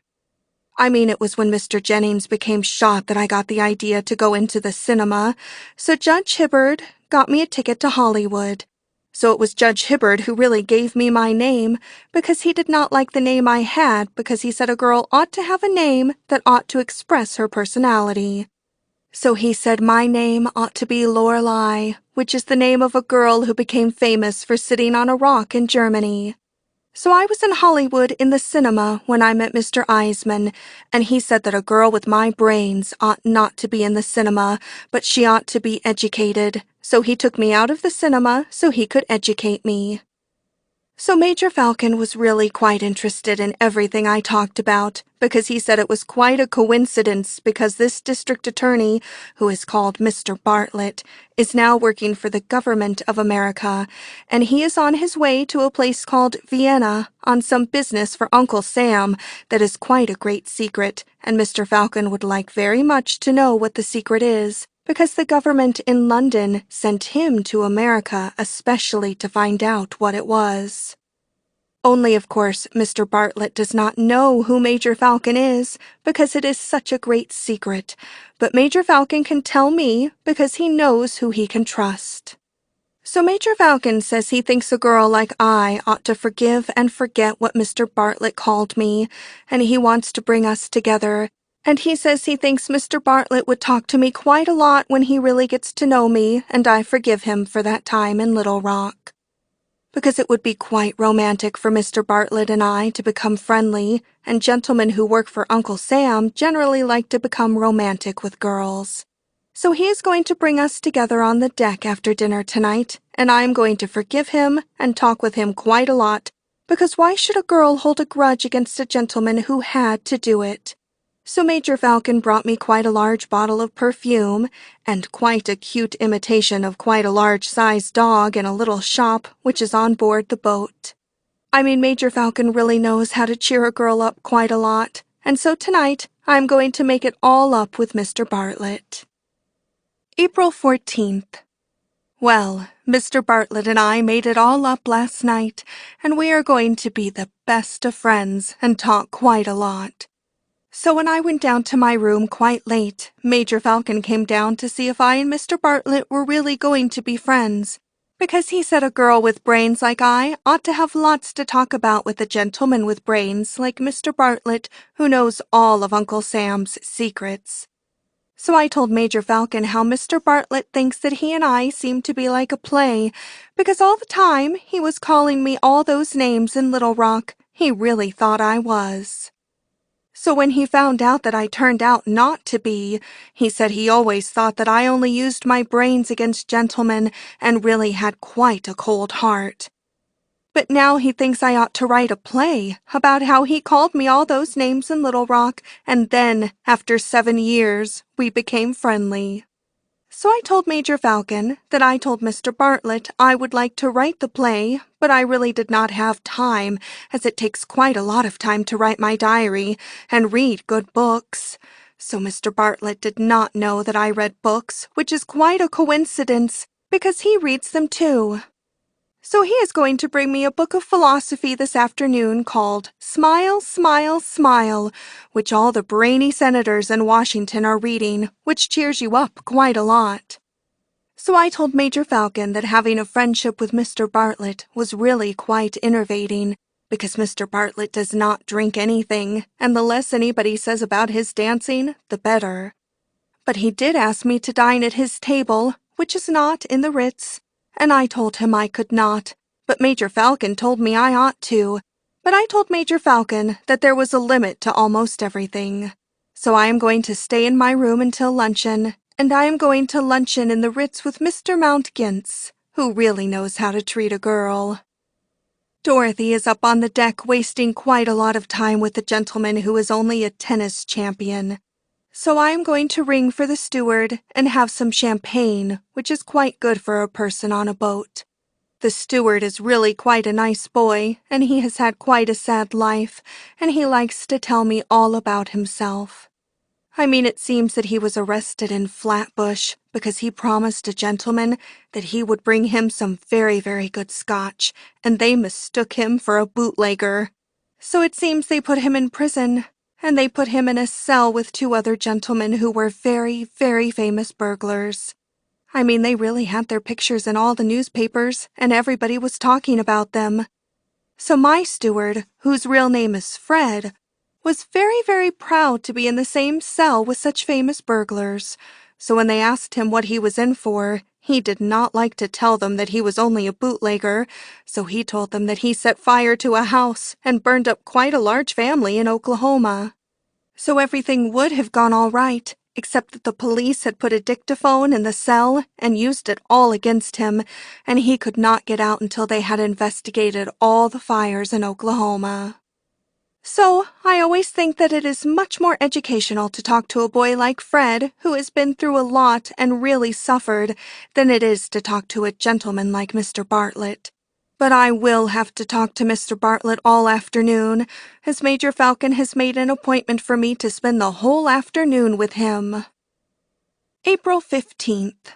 I mean, it was when Mr. Jennings became shot that I got the idea to go into the cinema, so Judge Hibbard got me a ticket to Hollywood. So it was Judge Hibbard who really gave me my name, because he did not like the name I had, because he said a girl ought to have a name that ought to express her personality. So he said my name ought to be Lorelei, which is the name of a girl who became famous for sitting on a rock in Germany. So I was in Hollywood in the cinema when I met Mr. Eisman, and he said that a girl with my brains ought not to be in the cinema, but she ought to be educated. So he took me out of the cinema so he could educate me. So Major Falcon was really quite interested in everything I talked about, because he said it was quite a coincidence because this district attorney, who is called Mr. Bartlett, is now working for the government of America, and he is on his way to a place called Vienna on some business for Uncle Sam that is quite a great secret, and Mr. Falcon would like very much to know what the secret is, because the government in London sent him to America especially to find out what it was. Only, of course, Mr. Bartlett does not know who Major Falcon is, because it is such a great secret, but Major Falcon can tell me because he knows who he can trust. So Major Falcon says he thinks a girl like I ought to forgive and forget what Mr. Bartlett called me, and he wants to bring us together, and he says he thinks Mr. Bartlett would talk to me quite a lot when he really gets to know me, and I forgive him for that time in Little Rock. Because it would be quite romantic for Mr. Bartlett and I to become friendly, and gentlemen who work for Uncle Sam generally like to become romantic with girls. So he is going to bring us together on the deck after dinner tonight, and I am going to forgive him and talk with him quite a lot, because why should a girl hold a grudge against a gentleman who had to do it? So Major Falcon brought me quite a large bottle of perfume, and quite a cute imitation of quite a large-sized dog in a little shop which is on board the boat. I mean, Major Falcon really knows how to cheer a girl up quite a lot, and so tonight I'm going to make it all up with Mr. Bartlett. April 14th. Well, Mr. Bartlett and I made it all up last night, and we are going to be the best of friends and talk quite a lot. So when I went down to my room quite late, Major Falcon came down to see if I and Mr. Bartlett were really going to be friends, because he said a girl with brains like I ought to have lots to talk about with a gentleman with brains like Mr. Bartlett, who knows all of Uncle Sam's secrets. So I told Major Falcon how Mr. Bartlett thinks that he and I seem to be like a play, because all the time he was calling me all those names in Little Rock, he really thought I was. So when he found out that I turned out not to be, he said he always thought that I only used my brains against gentlemen and really had quite a cold heart. But now he thinks I ought to write a play about how he called me all those names in Little Rock, and then, after 7 years, we became friendly. So I told Major Falcon that I told Mr. Bartlett I would like to write the play, but I really did not have time, as it takes quite a lot of time to write my diary and read good books. So Mr. Bartlett did not know that I read books, which is quite a coincidence, because he reads them too. So he is going to bring me a book of philosophy this afternoon called Smile, Smile, Smile, which all the brainy senators in Washington are reading, which cheers you up quite a lot. So I told Major Falcon that having a friendship with Mr. Bartlett was really quite enervating, because Mr. Bartlett does not drink anything, and the less anybody says about his dancing, the better. But he did ask me to dine at his table, which is not in the Ritz, and I told him I could not, but Major Falcon told me I ought to. But I told Major Falcon that there was a limit to almost everything. So I am going to stay in my room until luncheon, and I am going to luncheon in the Ritz with Mr. Mountgins, who really knows how to treat a girl. Dorothy is up on the deck wasting quite a lot of time with the gentleman who is only a tennis champion. So I am going to ring for the steward and have some champagne, which is quite good for a person on a boat. The steward is really quite a nice boy, and he has had quite a sad life, and he likes to tell me all about himself. I mean, it seems that he was arrested in Flatbush because he promised a gentleman that he would bring him some very, very good scotch, and they mistook him for a bootlegger. So it seems they put him in prison, and they put him in a cell with 2 other gentlemen who were very, very famous burglars. I mean, they really had their pictures in all the newspapers, and everybody was talking about them. So my steward, whose real name is Fred, was very, very proud to be in the same cell with such famous burglars. So when they asked him what he was in for, he did not like to tell them that he was only a bootlegger, so he told them that he set fire to a house and burned up quite a large family in Oklahoma. So everything would have gone all right, except that the police had put a dictaphone in the cell and used it all against him, and he could not get out until they had investigated all the fires in Oklahoma. So, I always think that it is much more educational to talk to a boy like Fred, who has been through a lot and really suffered, than it is to talk to a gentleman like Mr. Bartlett. But I will have to talk to Mr. Bartlett all afternoon, as Major Falcon has made an appointment for me to spend the whole afternoon with him. April 15th.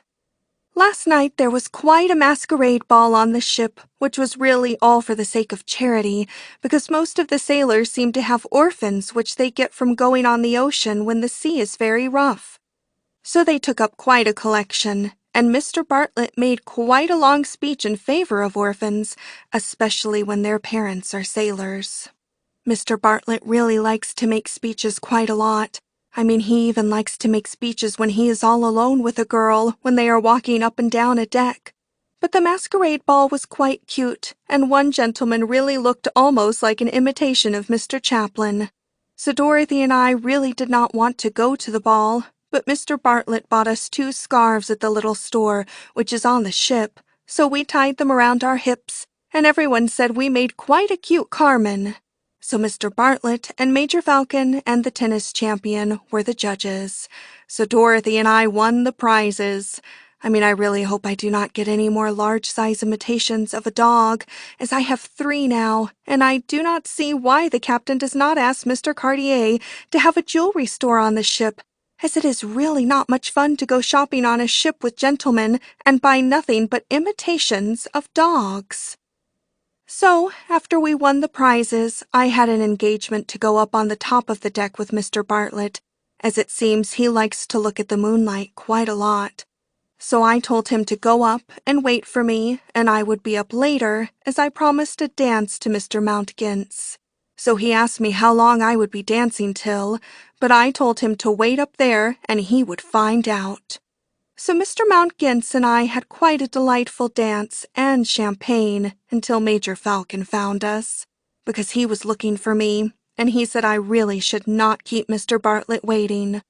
Last night there was quite a masquerade ball on the ship, which was really all for the sake of charity, because most of the sailors seem to have orphans which they get from going on the ocean when the sea is very rough. So they took up quite a collection, and Mr. Bartlett made quite a long speech in favor of orphans, especially when their parents are sailors. Mr. Bartlett really likes to make speeches quite a lot. I mean, he even likes to make speeches when he is all alone with a girl when they are walking up and down a deck. But the masquerade ball was quite cute, and one gentleman really looked almost like an imitation of Mr. Chaplin. So Dorothy and I really did not want to go to the ball, but Mr. Bartlett bought us 2 scarves at the little store, which is on the ship, so we tied them around our hips, and everyone said we made quite a cute Carmen. So Mr. Bartlett and Major Falcon and the tennis champion were the judges. So Dorothy and I won the prizes. I mean, I really hope I do not get any more large-size imitations of a dog, as I have 3 now, and I do not see why the captain does not ask Mr. Cartier to have a jewelry store on the ship, as it is really not much fun to go shopping on a ship with gentlemen and buy nothing but imitations of dogs. So, after we won the prizes, I had an engagement to go up on the top of the deck with Mr. Bartlett, as it seems he likes to look at the moonlight quite a lot. So I told him to go up and wait for me, and I would be up later, as I promised a dance to Mr. Mountgins. So he asked me how long I would be dancing till, but I told him to wait up there and he would find out. So Mr. Mountgins and I had quite a delightful dance and champagne until Major Falcon found us, because he was looking for me, and he said I really should not keep Mr. Bartlett waiting.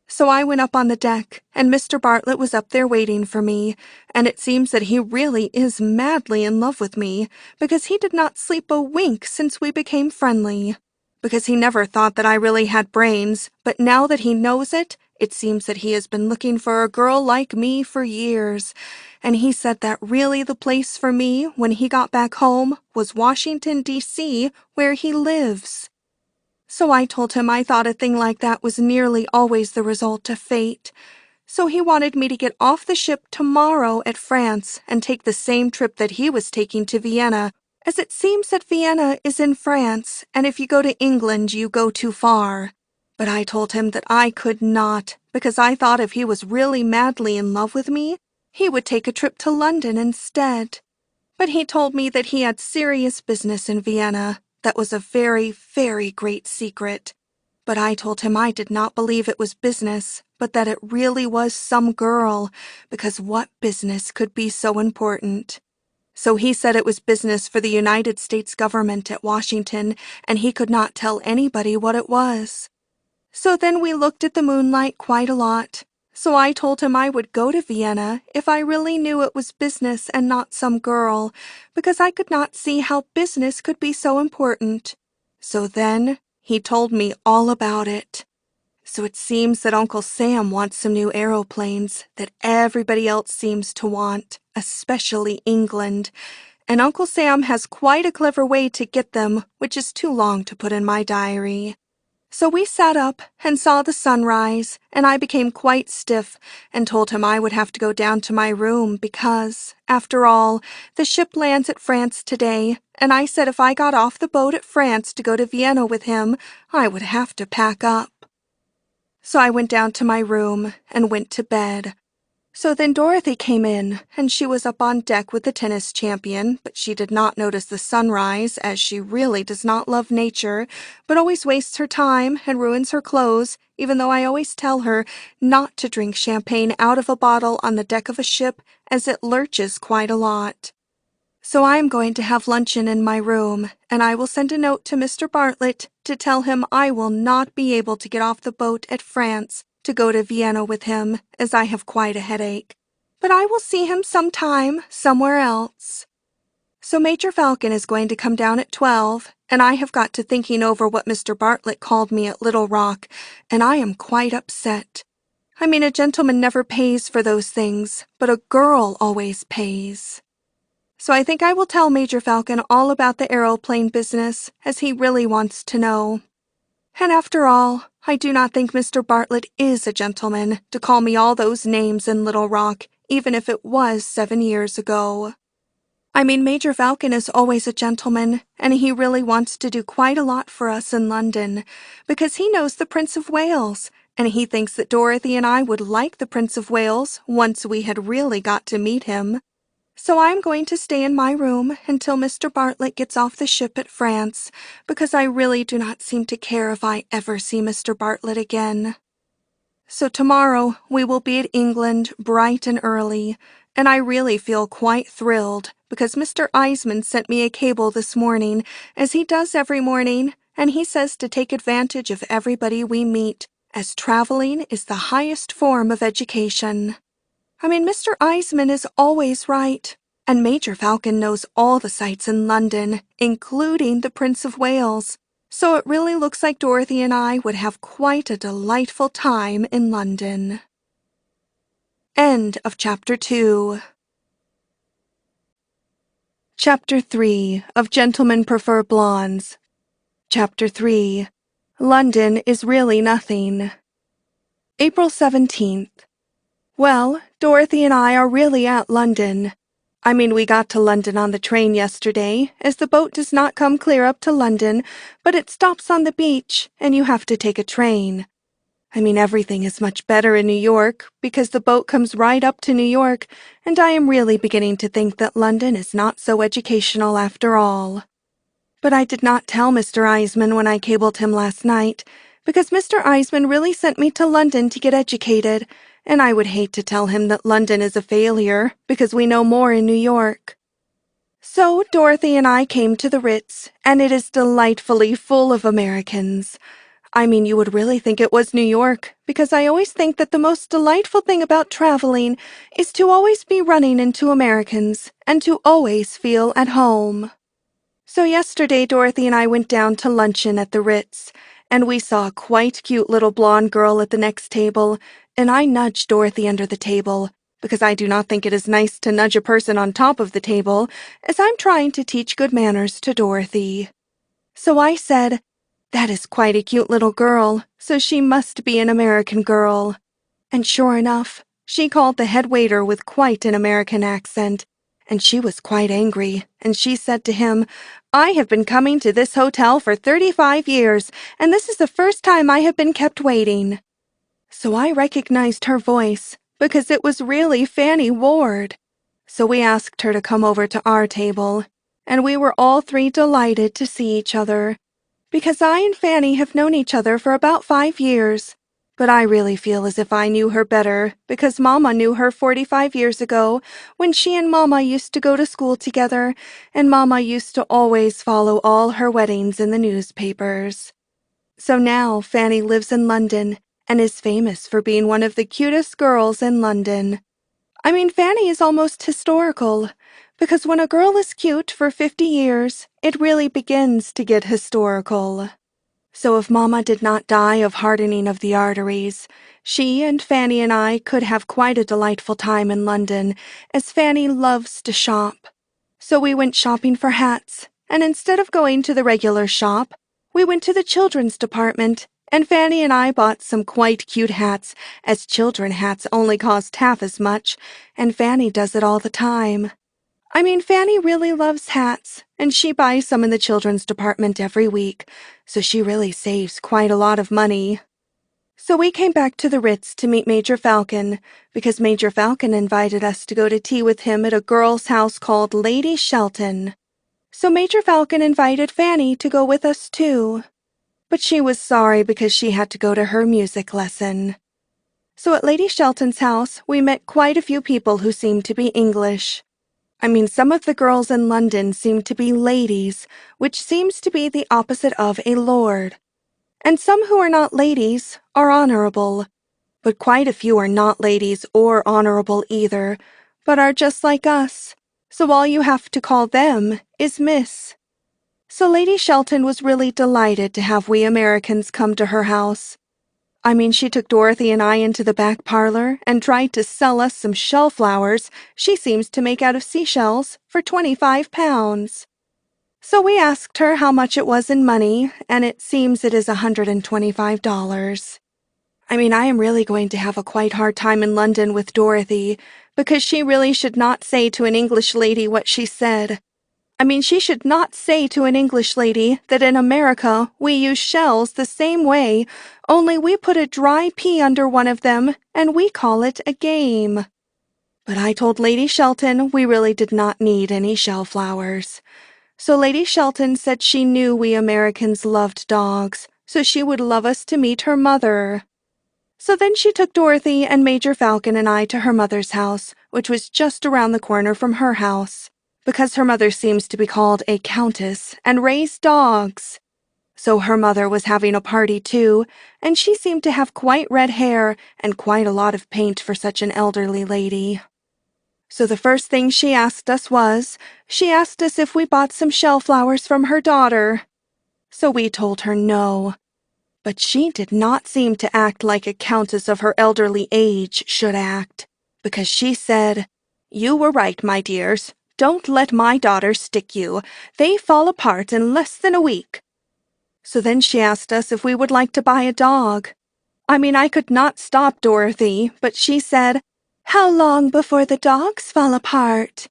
So I went up on the deck, and Mr. Bartlett was up there waiting for me, and it seems that he really is madly in love with me, because he did not sleep a wink since we became friendly. Because he never thought that I really had brains, but now that he knows it, it seems that he has been looking for a girl like me for years, and he said that really the place for me when he got back home was Washington, D.C., where he lives. So I told him I thought a thing like that was nearly always the result of fate. So he wanted me to get off the ship tomorrow at France and take the same trip that he was taking to Vienna, as it seems that Vienna is in France, and if you go to England you go too far. But I told him that I could not, because I thought if he was really madly in love with me, he would take a trip to London instead. But he told me that he had serious business in Vienna, that was a very, very great secret. But I told him I did not believe it was business, but that it really was some girl, because what business could be so important? So he said it was business for the United States government at Washington, and he could not tell anybody what it was. So then we looked at the moonlight quite a lot. So I told him I would go to Vienna if I really knew it was business and not some girl, because I could not see how business could be so important. So then he told me all about it. So it seems that Uncle Sam wants some new aeroplanes that everybody else seems to want, especially England, and Uncle Sam has quite a clever way to get them, which is too long to put in my diary. So we sat up and saw the sunrise, and I became quite stiff and told him I would have to go down to my room because, after all, the ship lands at France today, and I said if I got off the boat at France to go to Vienna with him, I would have to pack up. So I went down to my room and went to bed. So then Dorothy came in, and she was up on deck with the tennis champion, but she did not notice the sunrise, as she really does not love nature, but always wastes her time and ruins her clothes, even though I always tell her not to drink champagne out of a bottle on the deck of a ship, as it lurches quite a lot. So I am going to have luncheon in my room, and I will send a note to Mr. Bartlett to tell him I will not be able to get off the boat at France to go to Vienna with him, as I have quite a headache. But I will see him sometime, somewhere else. So Major Falcon is going to come down at 12, and I have got to thinking over what Mr. Bartlett called me at Little Rock, and I am quite upset. I mean, a gentleman never pays for those things, but a girl always pays. So I think I will tell Major Falcon all about the aeroplane business, as he really wants to know. And after all, I do not think Mr. Bartlett is a gentleman to call me all those names in Little Rock, even if it was 7 years ago. I mean, Major Falcon is always a gentleman, and he really wants to do quite a lot for us in London, because he knows the Prince of Wales, and he thinks that Dorothy and I would like the Prince of Wales once we had really got to meet him. So I'm going to stay in my room until Mr. Bartlett gets off the ship at France, because I really do not seem to care if I ever see Mr. Bartlett again. So tomorrow we will be at England bright and early, and I really feel quite thrilled, because Mr. Eisman sent me a cable this morning, as he does every morning, and he says to take advantage of everybody we meet, as traveling is the highest form of education. I mean, Mr. Eisman is always right, and Major Falcon knows all the sights in London, including the Prince of Wales, so it really looks like Dorothy and I would have quite a delightful time in London. End of Chapter 2. Chapter 3 of Gentlemen Prefer Blondes. Chapter 3. London is really nothing. April 17th. Well, Dorothy and I are really at London. I mean, we got to London on the train yesterday, as the boat does not come clear up to London, but it stops on the beach, and you have to take a train. I mean, everything is much better in New York, because the boat comes right up to New York, and I am really beginning to think that London is not so educational after all. But I did not tell Mr. Eisman when I cabled him last night, because Mr. Eisman really sent me to London to get educated, and I would hate to tell him that London is a failure, because we know more in New York. So Dorothy and I came to the Ritz, and it is delightfully full of Americans. I mean, you would really think it was New York, because I always think that the most delightful thing about traveling is to always be running into Americans, and to always feel at home. So yesterday Dorothy and I went down to luncheon at the Ritz, and we saw a quite cute little blonde girl at the next table, and I nudged Dorothy under the table, because I do not think it is nice to nudge a person on top of the table, as I'm trying to teach good manners to Dorothy. So I said, "That is quite a cute little girl, so she must be an American girl." And sure enough, she called the head waiter with quite an American accent, and she was quite angry, and she said to him, "I have been coming to this hotel for 35 years, and this is the first time I have been kept waiting." So I recognized her voice, because it was really Fanny Ward. So we asked her to come over to our table, and we were all three delighted to see each other, because I and Fanny have known each other for about 5 years. But I really feel as if I knew her better, because Mama knew her 45 years ago, when she and Mama used to go to school together, and Mama used to always follow all her weddings in the newspapers. So now Fanny lives in London, and is famous for being one of the cutest girls in London. I mean, Fanny is almost historical, because when a girl is cute for 50 years, it really begins to get historical. So if Mama did not die of hardening of the arteries, she and Fanny and I could have quite a delightful time in London, as Fanny loves to shop. So we went shopping for hats, and instead of going to the regular shop, we went to the children's department, And Fanny and I bought some quite cute hats, as children hats only cost half as much, and Fanny does it all the time. I mean, Fanny really loves hats, and she buys some in the children's department every week, so she really saves quite a lot of money. So we came back to the Ritz to meet Major Falcon, because Major Falcon invited us to go to tea with him at a girl's house called Lady Shelton. So Major Falcon invited Fanny to go with us too. But she was sorry because she had to go to her music lesson. So at Lady Shelton's house, we met quite a few people who seemed to be English. I mean, some of the girls in London seemed to be ladies, which seems to be the opposite of a lord. And some who are not ladies are honorable. But quite a few are not ladies or honorable either, but are just like us. So all you have to call them is Miss. So Lady Shelton was really delighted to have we Americans come to her house. I mean, she took Dorothy and I into the back parlor and tried to sell us some shell flowers she seems to make out of seashells for 25 pounds. So we asked her how much it was in money, and it seems it is $125. I mean, I am really going to have a quite hard time in London with Dorothy, because she really should not say to an English lady what she said. I mean, she should not say to an English lady that in America we use shells the same way, only we put a dry pea under one of them, and we call it a game. But I told Lady Shelton we really did not need any shell flowers. So Lady Shelton said she knew we Americans loved dogs, so she would love us to meet her mother. So then she took Dorothy and Major Falcon and I to her mother's house, which was just around the corner from her house, because her mother seems to be called a countess and raised dogs. So her mother was having a party too, and she seemed to have quite red hair and quite a lot of paint for such an elderly lady. So the first thing she asked us was, she asked us if we bought some shell flowers from her daughter. So we told her no. But she did not seem to act like a countess of her elderly age should act, because she said, "You were right, my dears. Don't let my daughters stick you. They fall apart in less than a week." So then she asked us if we would like to buy a dog. I mean, I could not stop Dorothy, but she said, "How long before the dogs fall apart?"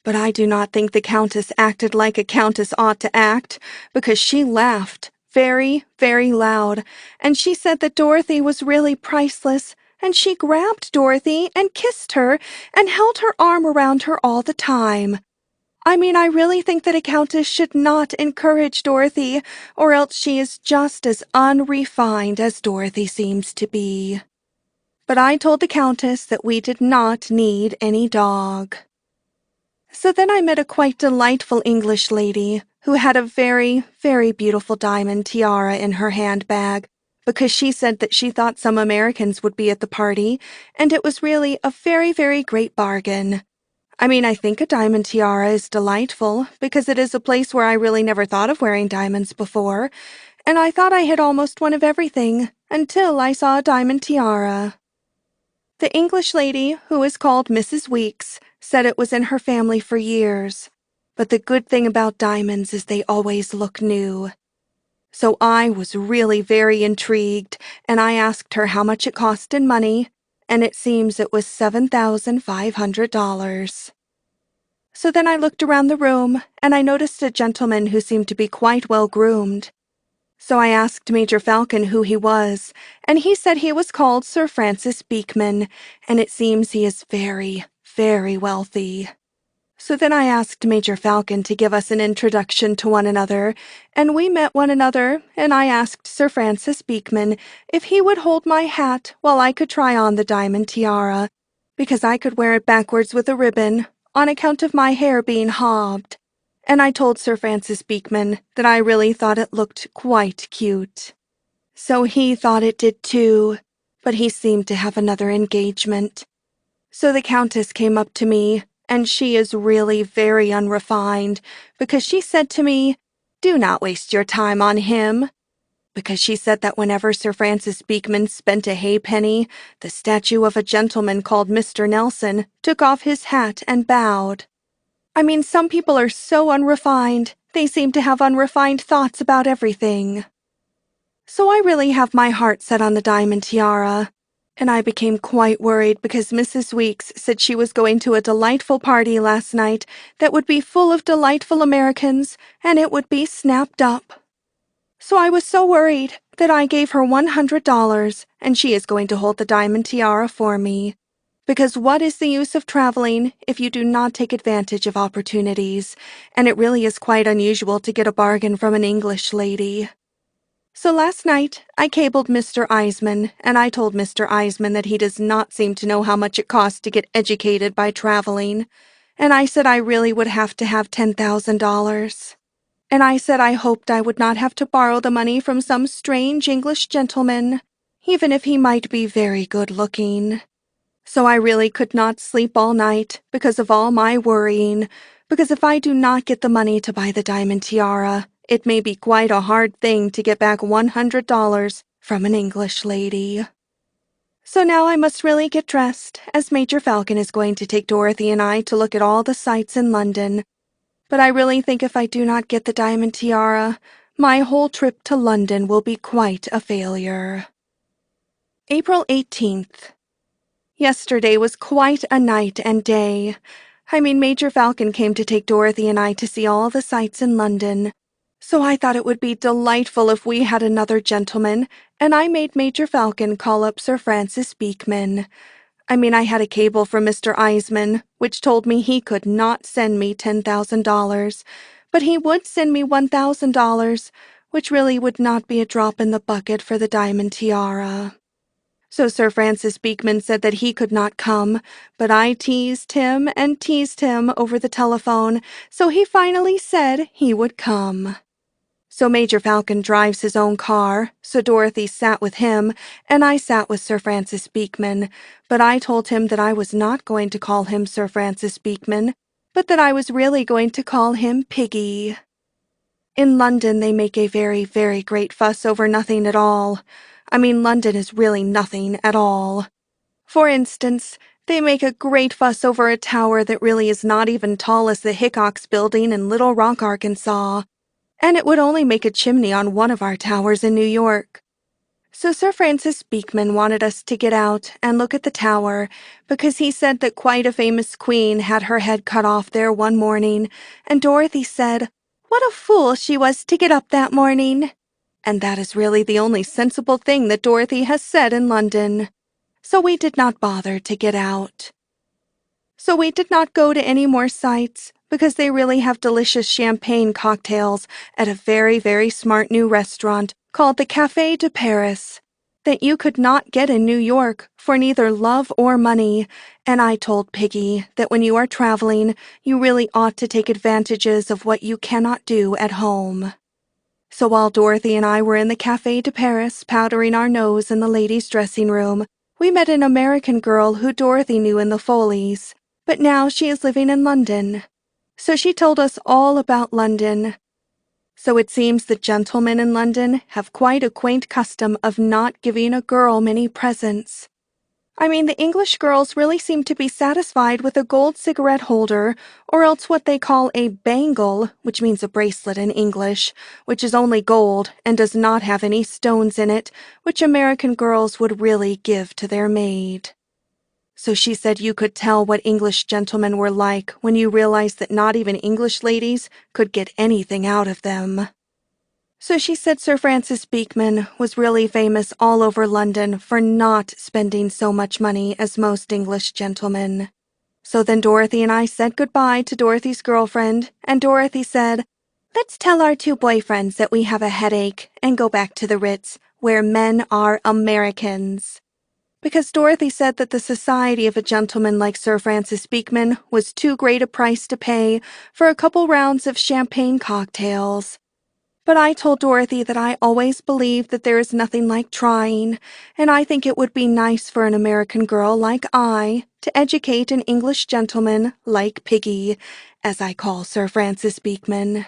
But I do not think the countess acted like a countess ought to act, because she laughed very, very loud, and she said that Dorothy was really priceless, and she grabbed Dorothy and kissed her and held her arm around her all the time. I mean, I really think that a countess should not encourage Dorothy, or else she is just as unrefined as Dorothy seems to be. But I told the countess that we did not need any dog. So then I met a quite delightful English lady who had a very, very beautiful diamond tiara in her handbag, because she said that she thought some Americans would be at the party, and it was really a very, very great bargain. I mean, I think a diamond tiara is delightful, because it is a place where I really never thought of wearing diamonds before, and I thought I had almost one of everything, until I saw a diamond tiara. The English lady, who is called Mrs. Weeks, said it was in her family for years. But the good thing about diamonds is they always look new. So I was really very intrigued, and I asked her how much it cost in money, and it seems it was $7,500. So then I looked around the room, and I noticed a gentleman who seemed to be quite well groomed. So I asked Major Falcon who he was, and he said he was called Sir Francis Beekman, and it seems he is very, very wealthy. So then I asked Major Falcon to give us an introduction to one another, and we met one another, and I asked Sir Francis Beekman if he would hold my hat while I could try on the diamond tiara, because I could wear it backwards with a ribbon, on account of my hair being hobbed. And I told Sir Francis Beekman that I really thought it looked quite cute. So he thought it did too, but he seemed to have another engagement. So the Countess came up to me, and she is really very unrefined, because she said to me, "Do not waste your time on him," because she said that whenever Sir Francis Beekman spent a halfpenny, the statue of a gentleman called Mr. Nelson took off his hat and bowed. I mean, some people are so unrefined, they seem to have unrefined thoughts about everything. So I really have my heart set on the diamond tiara. And I became quite worried because Mrs. Weeks said she was going to a delightful party last night that would be full of delightful Americans, and it would be snapped up. So I was so worried that I gave her $100, and she is going to hold the diamond tiara for me. Because what is the use of traveling if you do not take advantage of opportunities? And it really is quite unusual to get a bargain from an English lady. So last night, I cabled Mr. Eisman, and I told Mr. Eisman that he does not seem to know how much it costs to get educated by traveling. And I said I really would have to have $10,000. And I said I hoped I would not have to borrow the money from some strange English gentleman, even if he might be very good-looking. So I really could not sleep all night because of all my worrying, because if I do not get the money to buy the diamond tiara, it may be quite a hard thing to get back $100 from an English lady. So now I must really get dressed, as Major Falcon is going to take Dorothy and I to look at all the sights in London. But I really think if I do not get the diamond tiara, my whole trip to London will be quite a failure. April 18th. Yesterday was quite a night and day. Major Falcon came to take Dorothy and I to see all the sights in London. So I thought it would be delightful if we had another gentleman, and I made Major Falcon call up Sir Francis Beekman. I had a cable from Mr. Eisman, which told me he could not send me $10,000, but he would send me $1,000, which really would not be a drop in the bucket for the diamond tiara. So Sir Francis Beekman said that he could not come, but I teased him and teased him over the telephone, so he finally said he would come. So Major Falcon drives his own car, so Dorothy sat with him, and I sat with Sir Francis Beekman, but I told him that I was not going to call him Sir Francis Beekman, but that I was really going to call him Piggy. In London, they make a very, very great fuss over nothing at all. London is really nothing at all. For instance, they make a great fuss over a tower that really is not even tall as the Hickox Building in Little Rock, Arkansas, and it would only make a chimney on one of our towers in New York. So Sir Francis Beekman wanted us to get out and look at the tower because he said that quite a famous queen had her head cut off there one morning, and Dorothy said, "What a fool she was to get up that morning." And that is really the only sensible thing that Dorothy has said in London. So we did not bother to get out. So we did not go to any more sights, because they really have delicious champagne cocktails at a very, very smart new restaurant called the Café de Paris, that you could not get in New York for neither love or money, and I told Piggy that when you are traveling, you really ought to take advantages of what you cannot do at home. So while Dorothy and I were in the Café de Paris powdering our nose in the ladies' dressing room, we met an American girl who Dorothy knew in the Foleys, but now she is living in London. So she told us all about London. So it seems the gentlemen in London have quite a quaint custom of not giving a girl many presents. The English girls really seem to be satisfied with a gold cigarette holder, or else what they call a bangle, which means a bracelet in English, which is only gold and does not have any stones in it, which American girls would really give to their maid. So she said you could tell what English gentlemen were like when you realized that not even English ladies could get anything out of them. So she said Sir Francis Beekman was really famous all over London for not spending so much money as most English gentlemen. So then Dorothy and I said goodbye to Dorothy's girlfriend, and Dorothy said, "Let's tell our two boyfriends that we have a headache and go back to the Ritz, where men are Americans." Because Dorothy said that the society of a gentleman like Sir Francis Beekman was too great a price to pay for a couple rounds of champagne cocktails. But I told Dorothy that I always believe that there is nothing like trying, and I think it would be nice for an American girl like I to educate an English gentleman like Piggy, as I call Sir Francis Beekman.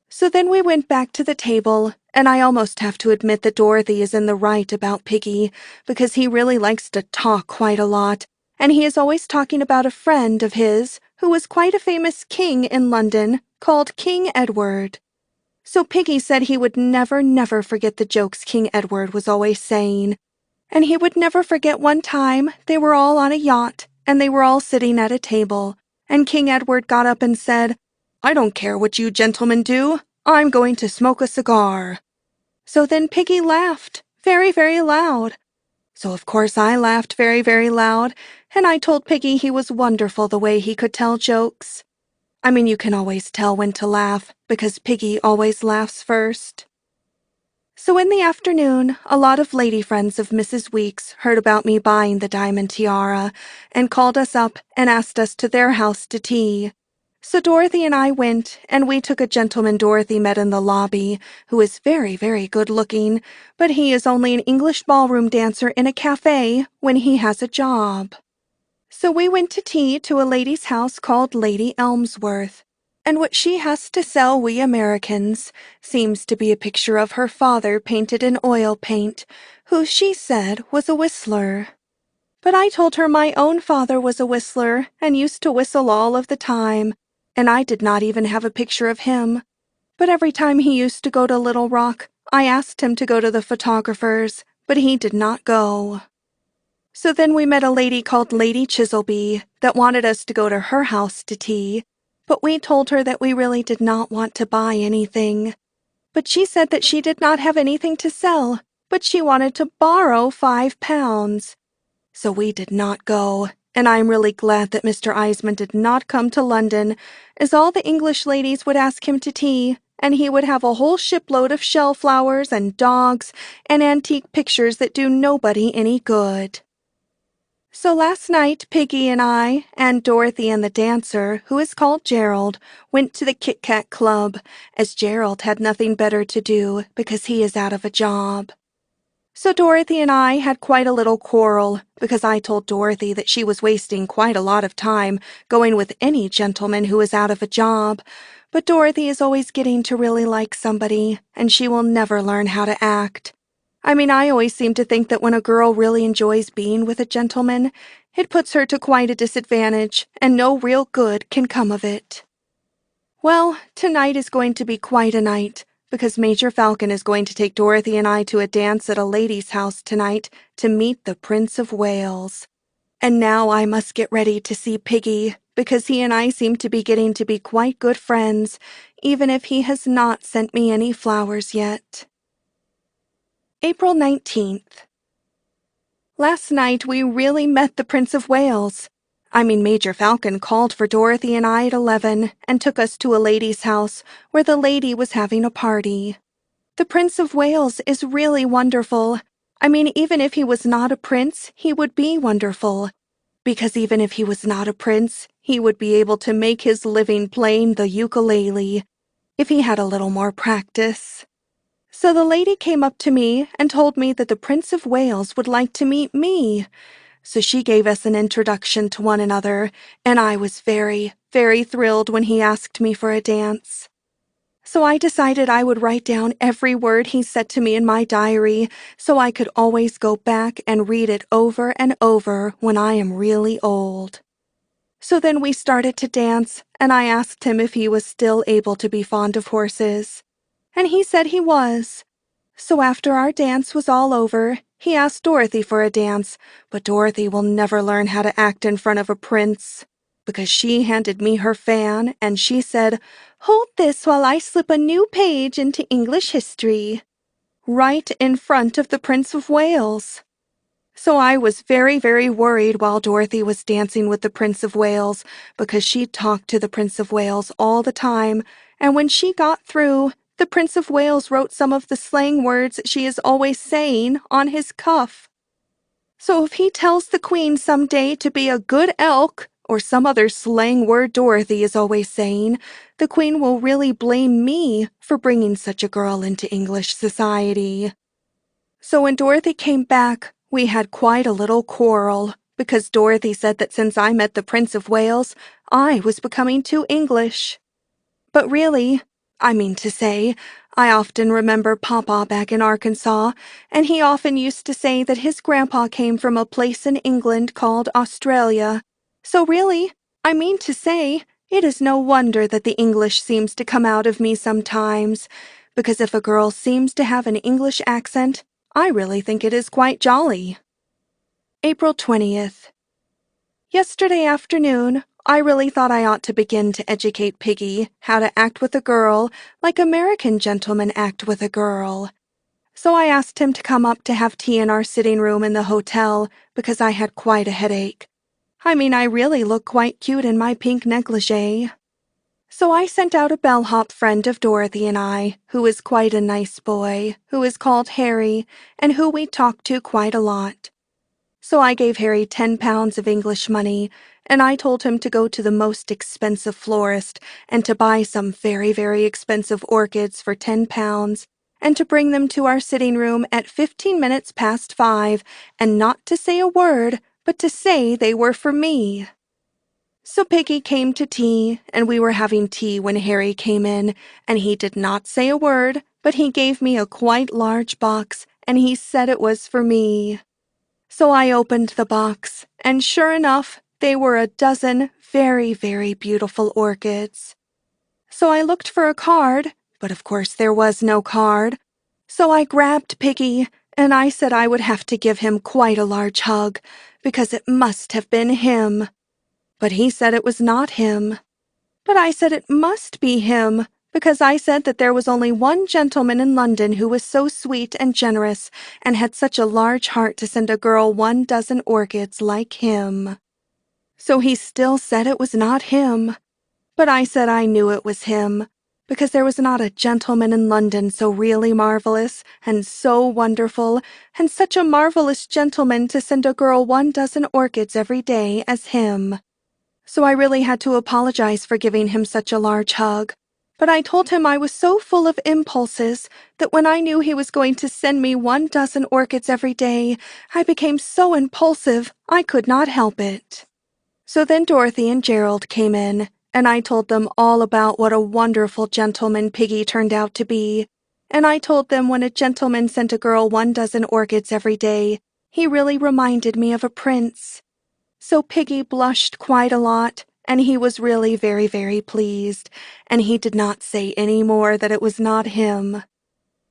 So then we went back to the table, and I almost have to admit that Dorothy is in the right about Piggy, because he really likes to talk quite a lot, and he is always talking about a friend of his who was quite a famous king in London called King Edward. So Piggy said he would never, never forget the jokes King Edward was always saying. And he would never forget one time they were all on a yacht, and they were all sitting at a table, and King Edward got up and said, "I don't care what you gentlemen do. I'm going to smoke a cigar." So then Piggy laughed, very, very loud. So of course I laughed very, very loud, and I told Piggy he was wonderful the way he could tell jokes. I mean, you can always tell when to laugh, because Piggy always laughs first. So in the afternoon, a lot of lady friends of Mrs. Weeks heard about me buying the diamond tiara, and called us up and asked us to their house to tea. So Dorothy and I went, and we took a gentleman Dorothy met in the lobby, who is very, very good-looking, but he is only an English ballroom dancer in a cafe when he has a job. So we went to tea to a lady's house called Lady Elmsworth, and what she has to sell we Americans seems to be a picture of her father painted in oil paint, who she said was a whistler. But I told her my own father was a whistler and used to whistle all of the time, and I did not even have a picture of him. But every time he used to go to Little Rock, I asked him to go to the photographer's, but he did not go. So then we met a lady called Lady Chiselby that wanted us to go to her house to tea, but we told her that we really did not want to buy anything. But she said that she did not have anything to sell, but she wanted to borrow £5. So we did not go, and I'm really glad that Mr. Eisman did not come to London, as all the English ladies would ask him to tea, and he would have a whole shipload of shell flowers and dogs and antique pictures that do nobody any good. So last night, Piggy and I, and Dorothy and the dancer, who is called Gerald, went to the Kit Kat Club, as Gerald had nothing better to do because he is out of a job. So Dorothy and I had quite a little quarrel, because I told Dorothy that she was wasting quite a lot of time going with any gentleman who is out of a job, but Dorothy is always getting to really like somebody, and she will never learn how to act. I mean, I always seem to think that when a girl really enjoys being with a gentleman, it puts her to quite a disadvantage, and no real good can come of it. Well, tonight is going to be quite a night, because Major Falcon is going to take Dorothy and I to a dance at a lady's house tonight to meet the Prince of Wales. And now I must get ready to see Piggy, because he and I seem to be getting to be quite good friends, even if he has not sent me any flowers yet. April 19th. Last night we really met the Prince of Wales. Major Falcon called for Dorothy and I at 11 and took us to a lady's house where the lady was having a party. The Prince of Wales is really wonderful. Even if he was not a prince, he would be wonderful. Because even if he was not a prince, he would be able to make his living playing the ukulele, if he had a little more practice. So the lady came up to me and told me that the Prince of Wales would like to meet me. So she gave us an introduction to one another, and I was very, very thrilled when he asked me for a dance. So I decided I would write down every word he said to me in my diary, so I could always go back and read it over and over when I am really old. So then we started to dance, and I asked him if he was still able to be fond of horses. And he said he was. So after our dance was all over, he asked Dorothy for a dance, but Dorothy will never learn how to act in front of a prince, because she handed me her fan and she said, "Hold this while I slip a new page into English history," right in front of the Prince of Wales. So I was very, very worried while Dorothy was dancing with the Prince of Wales, because she talked to the Prince of Wales all the time, and when she got through, the Prince of Wales wrote some of the slang words she is always saying on his cuff. So if he tells the Queen someday to be a good elk, or some other slang word Dorothy is always saying, the Queen will really blame me for bringing such a girl into English society. So when Dorothy came back, we had quite a little quarrel, because Dorothy said that since I met the Prince of Wales, I was becoming too English. But really, I often remember Papa back in Arkansas, and he often used to say that his grandpa came from a place in England called Australia. So really, It is no wonder that the English seems to come out of me sometimes, because if a girl seems to have an English accent, I really think it is quite jolly. April 20th. Yesterday afternoon, I really thought I ought to begin to educate Piggy how to act with a girl like American gentlemen act with a girl. So I asked him to come up to have tea in our sitting room in the hotel because I had quite a headache. I mean, I really look quite cute in my pink negligee. So I sent out a bellhop friend of Dorothy and I, who is quite a nice boy, who is called Harry, and who we talk to quite a lot. So I gave Harry 10 pounds of English money, and I told him to go to the most expensive florist and to buy some very, very expensive orchids for 10 pounds, and to bring them to our sitting room at 15 minutes past 5, and not to say a word, but to say they were for me. So Piggy came to tea, and we were having tea when Harry came in, and he did not say a word, but he gave me a quite large box, and he said it was for me. So I opened the box, and sure enough, they were a dozen very, very beautiful orchids. So I looked for a card, but of course there was no card. So I grabbed Piggy, and I said I would have to give him quite a large hug, because it must have been him. But he said it was not him. But I said it must be him, because I said that there was only one gentleman in London who was so sweet and generous and had such a large heart to send a girl 12 orchids like him. So he still said it was not him. But I said I knew it was him, because there was not a gentleman in London so really marvelous and so wonderful, and such a marvelous gentleman to send a girl 12 orchids every day as him. So I really had to apologize for giving him such a large hug. But I told him I was so full of impulses that when I knew he was going to send me 12 orchids every day, I became so impulsive I could not help it. So then Dorothy and Gerald came in, and I told them all about what a wonderful gentleman Piggy turned out to be. And I told them when a gentleman sent a girl 12 orchids every day, he really reminded me of a prince. So Piggy blushed quite a lot, and he was really very, very pleased, and he did not say any more that it was not him.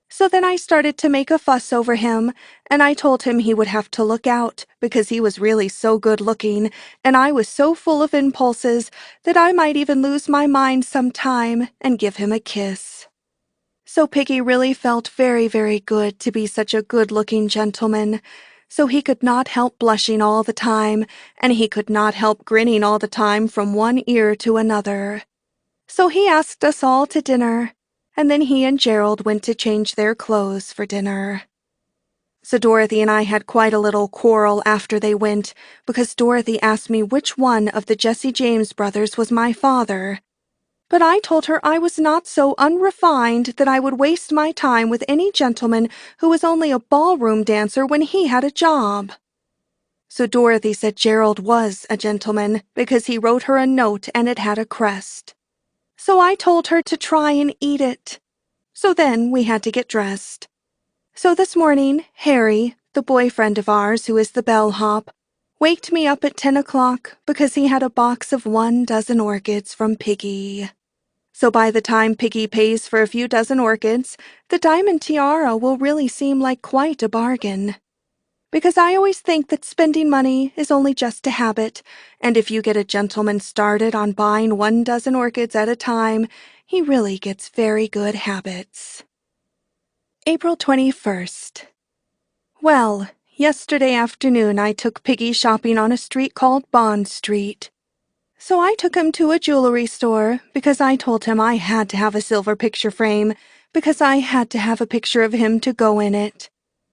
So then I started to make a fuss over him, and I told him he would have to look out, because he was really so good-looking, and I was so full of impulses that I might even lose my mind sometime and give him a kiss. So Piggy really felt very, very good to be such a good-looking gentleman. So he could not help blushing all the time, and he could not help grinning all the time from one ear to another. So he asked us all to dinner, and then he and Gerald went to change their clothes for dinner. So Dorothy and I had quite a little quarrel after they went, because Dorothy asked me which one of the Jesse James brothers was my father. But I told her I was not so unrefined that I would waste my time with any gentleman who was only a ballroom dancer when he had a job. So Dorothy said Gerald was a gentleman because he wrote her a note and it had a crest. So I told her to try and eat it. So then we had to get dressed. So this morning, Harry, the boyfriend of ours who is the bellhop, waked me up at 10 o'clock because he had a box of 12 orchids from Piggy. So by the time Piggy pays for a few dozen orchids, the diamond tiara will really seem like quite a bargain. Because I always think that spending money is only just a habit, and if you get a gentleman started on buying 12 orchids at a time, he really gets very good habits. April 21st. Well, yesterday afternoon I took Piggy shopping on a street called Bond Street. So I took him to a jewelry store because I told him I had to have a silver picture frame because I had to have a picture of him to go in it.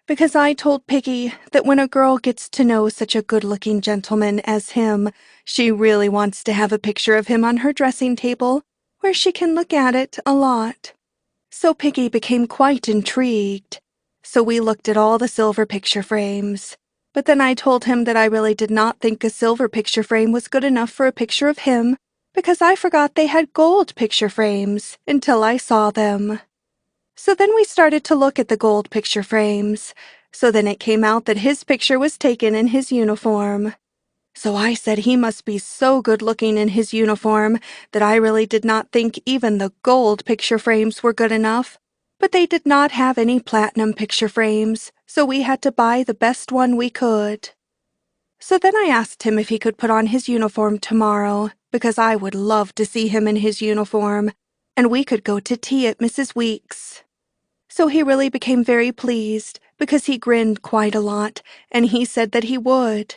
Because I told Piggy that when a girl gets to know such a good-looking gentleman as him, she really wants to have a picture of him on her dressing table where she can look at it a lot. So Piggy became quite intrigued. So we looked at all the silver picture frames. But then I told him that I really did not think a silver picture frame was good enough for a picture of him, because I forgot they had gold picture frames until I saw them. So then we started to look at the gold picture frames. So then it came out that his picture was taken in his uniform. So I said he must be so good-looking in his uniform that I really did not think even the gold picture frames were good enough. But they did not have any platinum picture frames, so we had to buy the best one we could. So then I asked him if he could put on his uniform tomorrow, because I would love to see him in his uniform, and we could go to tea at Mrs. Weeks'. So he really became very pleased, because he grinned quite a lot, and he said that he would.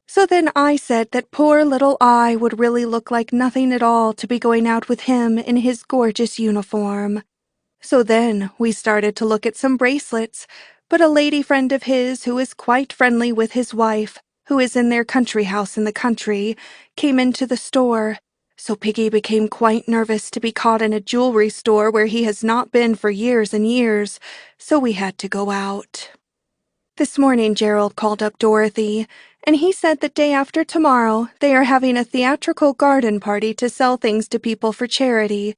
So then I said that poor little I would really look like nothing at all to be going out with him in his gorgeous uniform. So then we started to look at some bracelets, but a lady friend of his who is quite friendly with his wife, who is in their country house in the country, came into the store. So Piggy became quite nervous to be caught in a jewelry store where he has not been for years and years, so we had to go out. This morning Gerald called up Dorothy, and he said that day after tomorrow they are having a theatrical garden party to sell things to people for charity.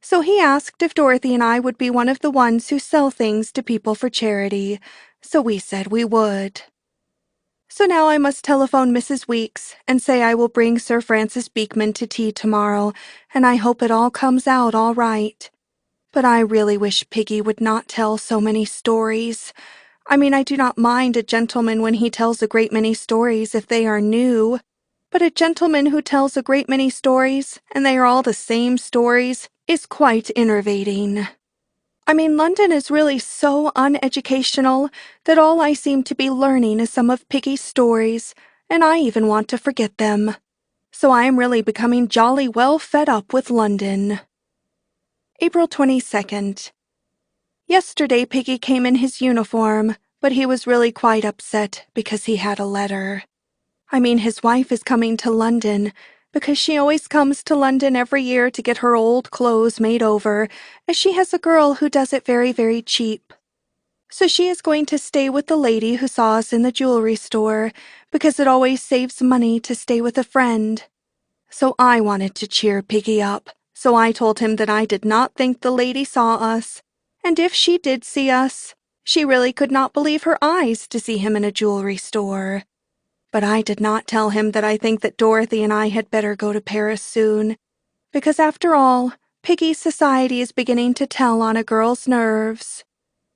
So he asked if Dorothy and I would be one of the ones who sell things to people for charity. So we said we would. So now I must telephone Mrs. Weeks and say I will bring Sir Francis Beekman to tea tomorrow, and I hope it all comes out all right. But I really wish Piggy would not tell so many stories. I mean, I do not mind a gentleman when he tells a great many stories if they are new, but a gentleman who tells a great many stories, and they are all the same stories, is quite enervating. I mean, London is really so uneducational that all I seem to be learning is some of Piggy's stories, and I even want to forget them. So I am really becoming jolly well fed up with London. April 22nd. Yesterday Piggy came in his uniform, but he was really quite upset because he had a letter. I mean, his wife is coming to London, because she always comes to London every year to get her old clothes made over, as she has a girl who does it very, very cheap. So she is going to stay with the lady who saw us in the jewelry store, because it always saves money to stay with a friend. So I wanted to cheer Piggy up, so I told him that I did not think the lady saw us, and if she did see us, she really could not believe her eyes to see him in a jewelry store. But I did not tell him that I think that Dorothy and I had better go to Paris soon, because after all, Piggy's society is beginning to tell on a girl's nerves.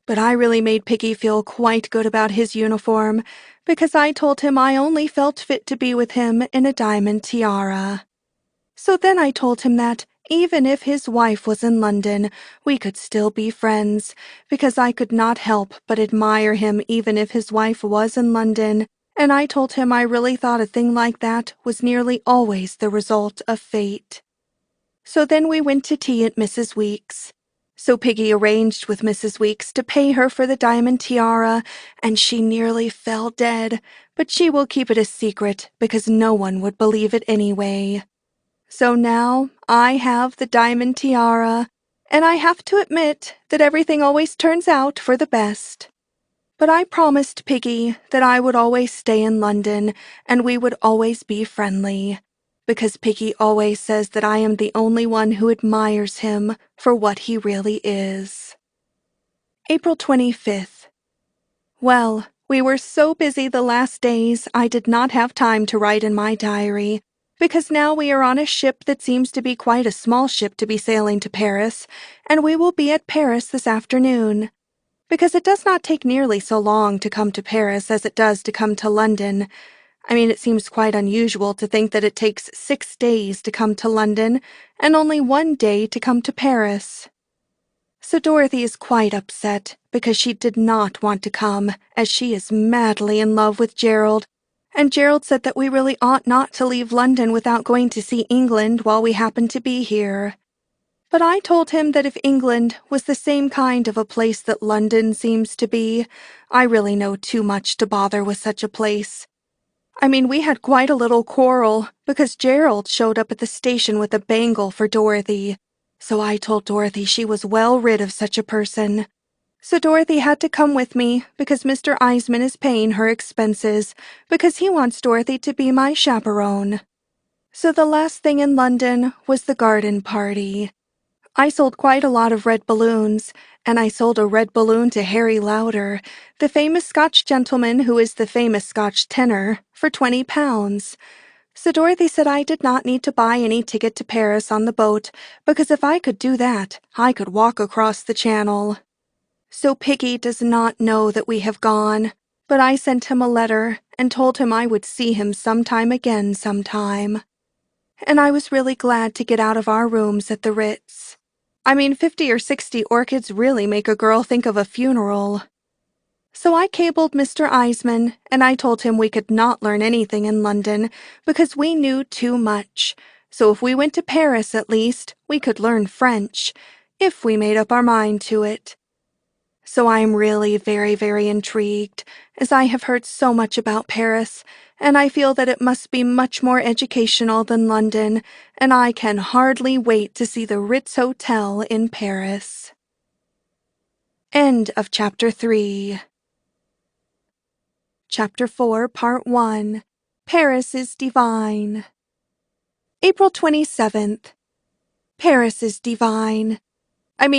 But I really made Piggy feel quite good about his uniform, because I told him I only felt fit to be with him in a diamond tiara. So then I told him that, even if his wife was in London, we could still be friends, because I could not help but admire him even if his wife was in London, and I told him I really thought a thing like that was nearly always the result of fate. So then we went to tea at Mrs. Weeks'. So Piggy arranged with Mrs. Weeks to pay her for the diamond tiara, and she nearly fell dead, but she will keep it a secret because no one would believe it anyway. So now I have the diamond tiara, and I have to admit that everything always turns out for the best. But I promised Piggy that I would always stay in London, and we would always be friendly, because Piggy always says that I am the only one who admires him for what he really is. April 25th. Well, we were so busy the last days I did not have time to write in my diary, because now we are on a ship that seems to be quite a small ship to be sailing to Paris, and we will be at Paris this afternoon. Because it does not take nearly so long to come to Paris as it does to come to London. I mean, it seems quite unusual to think that it takes 6 days to come to London, and only 1 day to come to Paris. So Dorothy is quite upset because she did not want to come, as she is madly in love with Gerald, and Gerald said that we really ought not to leave London without going to see England while we happen to be here. But I told him that if England was the same kind of a place that London seems to be, I really know too much to bother with such a place. I mean, we had quite a little quarrel, because Gerald showed up at the station with a bangle for Dorothy. So I told Dorothy she was well rid of such a person. So Dorothy had to come with me, because Mr. Eisman is paying her expenses, because he wants Dorothy to be my chaperone. So the last thing in London was the garden party. I sold quite a lot of red balloons, and I sold a red balloon to Harry Lauder, the famous Scotch gentleman who is the famous Scotch tenor, for £20. So Dorothy said I did not need to buy any ticket to Paris on the boat, because if I could do that, I could walk across the channel. So Piggy does not know that we have gone, but I sent him a letter and told him I would see him sometime again sometime. And I was really glad to get out of our rooms at the Ritz. 50 or 60 orchids really make a girl think of a funeral. So I cabled Mr. Eisman, and I told him we could not learn anything in London because we knew too much. So if we went to Paris, at least, we could learn French, if we made up our mind to it. So I am really very, very intrigued, as I have heard so much about Paris, and I feel that it must be much more educational than London, and I can hardly wait to see the Ritz Hotel in Paris. End of Chapter 3. Chapter 4, Part 1. Paris is Divine. April 27th. Paris is divine.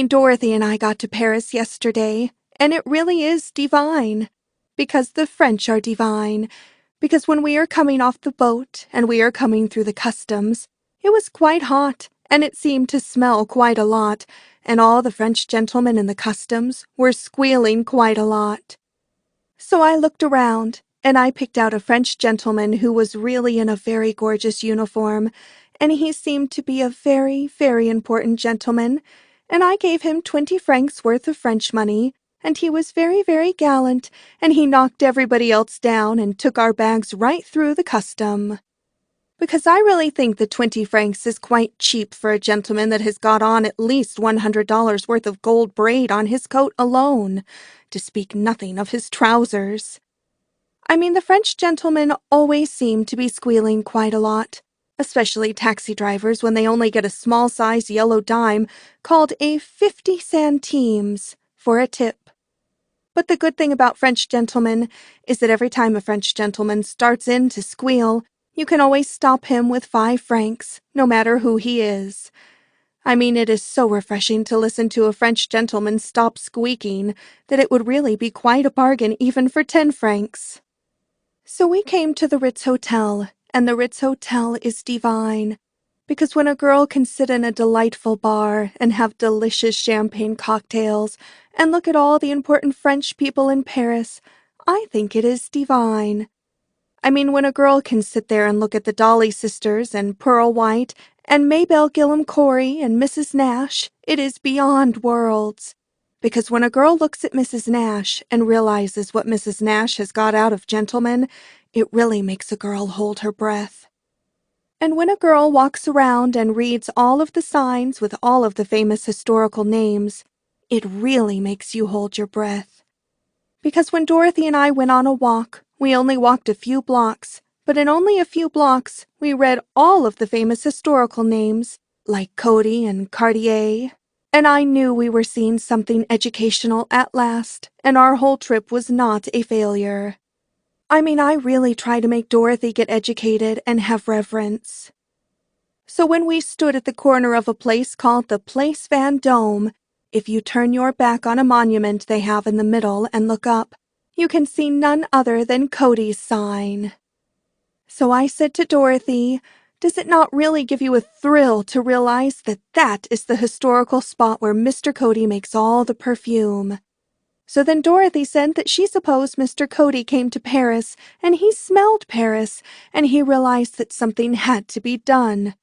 Dorothy and I got to Paris yesterday, and it really is divine. Because the French are divine. Because when we are coming off the boat, and we are coming through the customs, it was quite hot, and it seemed to smell quite a lot, and all the French gentlemen in the customs were squealing quite a lot. So I looked around, and I picked out a French gentleman who was really in a very gorgeous uniform, and he seemed to be a very, very important gentleman, and I gave him 20 francs worth of French money, and he was very, very gallant, and he knocked everybody else down and took our bags right through the custom. Because I really think that 20 francs is quite cheap for a gentleman that has got on at least $100 worth of gold braid on his coat alone, to speak nothing of his trousers. The French gentlemen always seem to be squealing quite a lot, especially taxi drivers when they only get a small-size yellow dime called a 50 centimes for a tip. But the good thing about French gentlemen is that every time a French gentleman starts in to squeal, you can always stop him with 5 francs, no matter who he is. It is so refreshing to listen to a French gentleman stop squeaking that it would really be quite a bargain even for 10 francs. So we came to the Ritz Hotel, and the Ritz Hotel is divine, because when a girl can sit in a delightful bar and have delicious champagne cocktails and look at all the important French people in Paris, I think it is divine. When a girl can sit there and look at the Dolly sisters and Pearl White and Maybelle Gillum Corey and Mrs. Nash, it is beyond worlds. Because when a girl looks at Mrs. Nash and realizes what Mrs. Nash has got out of gentlemen, it really makes a girl hold her breath. And when a girl walks around and reads all of the signs with all of the famous historical names, it really makes you hold your breath. Because when Dorothy and I went on a walk, we only walked a few blocks, but in only a few blocks, we read all of the famous historical names, like Cody and Cartier, and I knew we were seeing something educational at last, and our whole trip was not a failure. I really try to make Dorothy get educated and have reverence. So when we stood at the corner of a place called the Place Vendôme, if you turn your back on a monument they have in the middle and look up, you can see none other than Cody's sign. So I said to Dorothy, does it not really give you a thrill to realize that that is the historical spot where Mr. Cody makes all the perfume? So then Dorothy said that she supposed Mr. Cody came to Paris, and he smelled Paris, and he realized that something had to be done.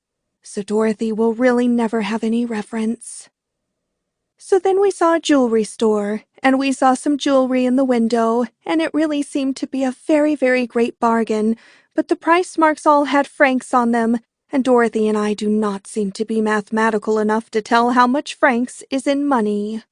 So Dorothy will really never have any reverence. So then we saw a jewelry store, and we saw some jewelry in the window, and it really seemed to be a very, very great bargain, but the price marks all had francs on them, and Dorothy and I do not seem to be mathematical enough to tell how much francs is in money.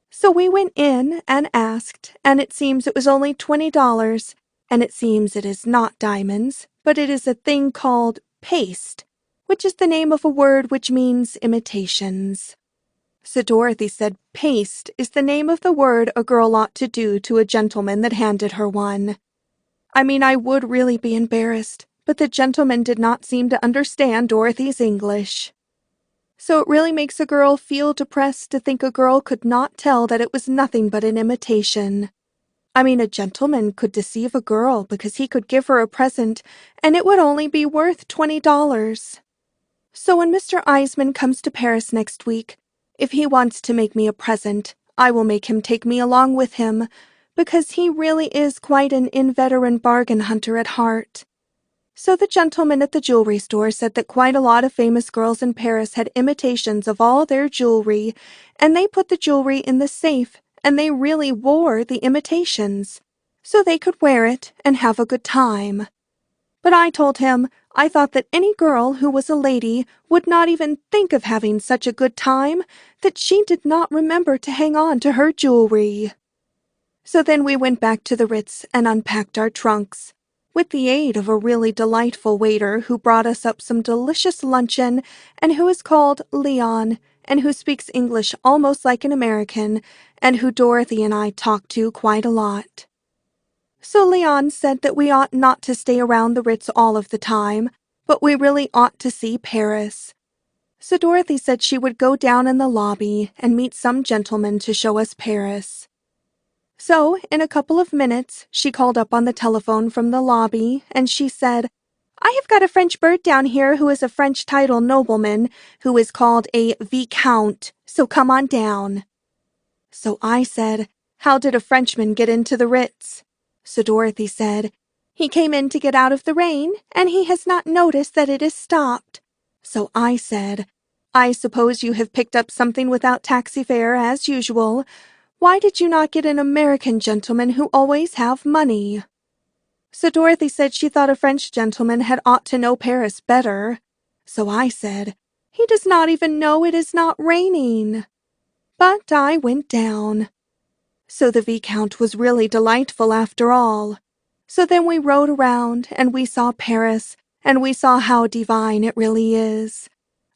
So we went in and asked, and it seems it was only $20, and it seems it is not diamonds, but it is a thing called paste, which is the name of a word which means imitations. So Dorothy said paste is the name of the word a girl ought to do to a gentleman that handed her one. I would really be embarrassed, but the gentleman did not seem to understand Dorothy's English. So it really makes a girl feel depressed to think a girl could not tell that it was nothing but an imitation. I mean, a gentleman could deceive a girl because he could give her a present, and it would only be worth $20. So when Mr. Eisman comes to Paris next week, if he wants to make me a present, I will make him take me along with him, because he really is quite an inveterate bargain hunter at heart. So the gentleman at the jewelry store said that quite a lot of famous girls in Paris had imitations of all their jewelry, and they put the jewelry in the safe, and they really wore the imitations, so they could wear it and have a good time. But I told him I thought that any girl who was a lady would not even think of having such a good time, that she did not remember to hang on to her jewelry. So then we went back to the Ritz and unpacked our trunks, with the aid of a really delightful waiter who brought us up some delicious luncheon and who is called Leon and who speaks English almost like an American and who Dorothy and I talked to quite a lot. So Leon said that we ought not to stay around the Ritz all of the time, but we really ought to see Paris. So Dorothy said she would go down in the lobby and meet some gentleman to show us Paris. So, in a couple of minutes, she called up on the telephone from the lobby, and she said, "I have got a French bird down here who is a French title nobleman, who is called a viscount, so come on down." So I said, "How did a Frenchman get into the Ritz?" So Dorothy said, "He came in to get out of the rain, and he has not noticed that it is stopped." So I said, "I suppose you have picked up something without taxi fare, as usual. Why did you not get an American gentleman who always have money?" So Dorothy said she thought a French gentleman had ought to know Paris better. So I said, "He does not even know it is not raining." But I went down. So the Viscount was really delightful after all. So then we rode around, and we saw Paris, and we saw how divine it really is.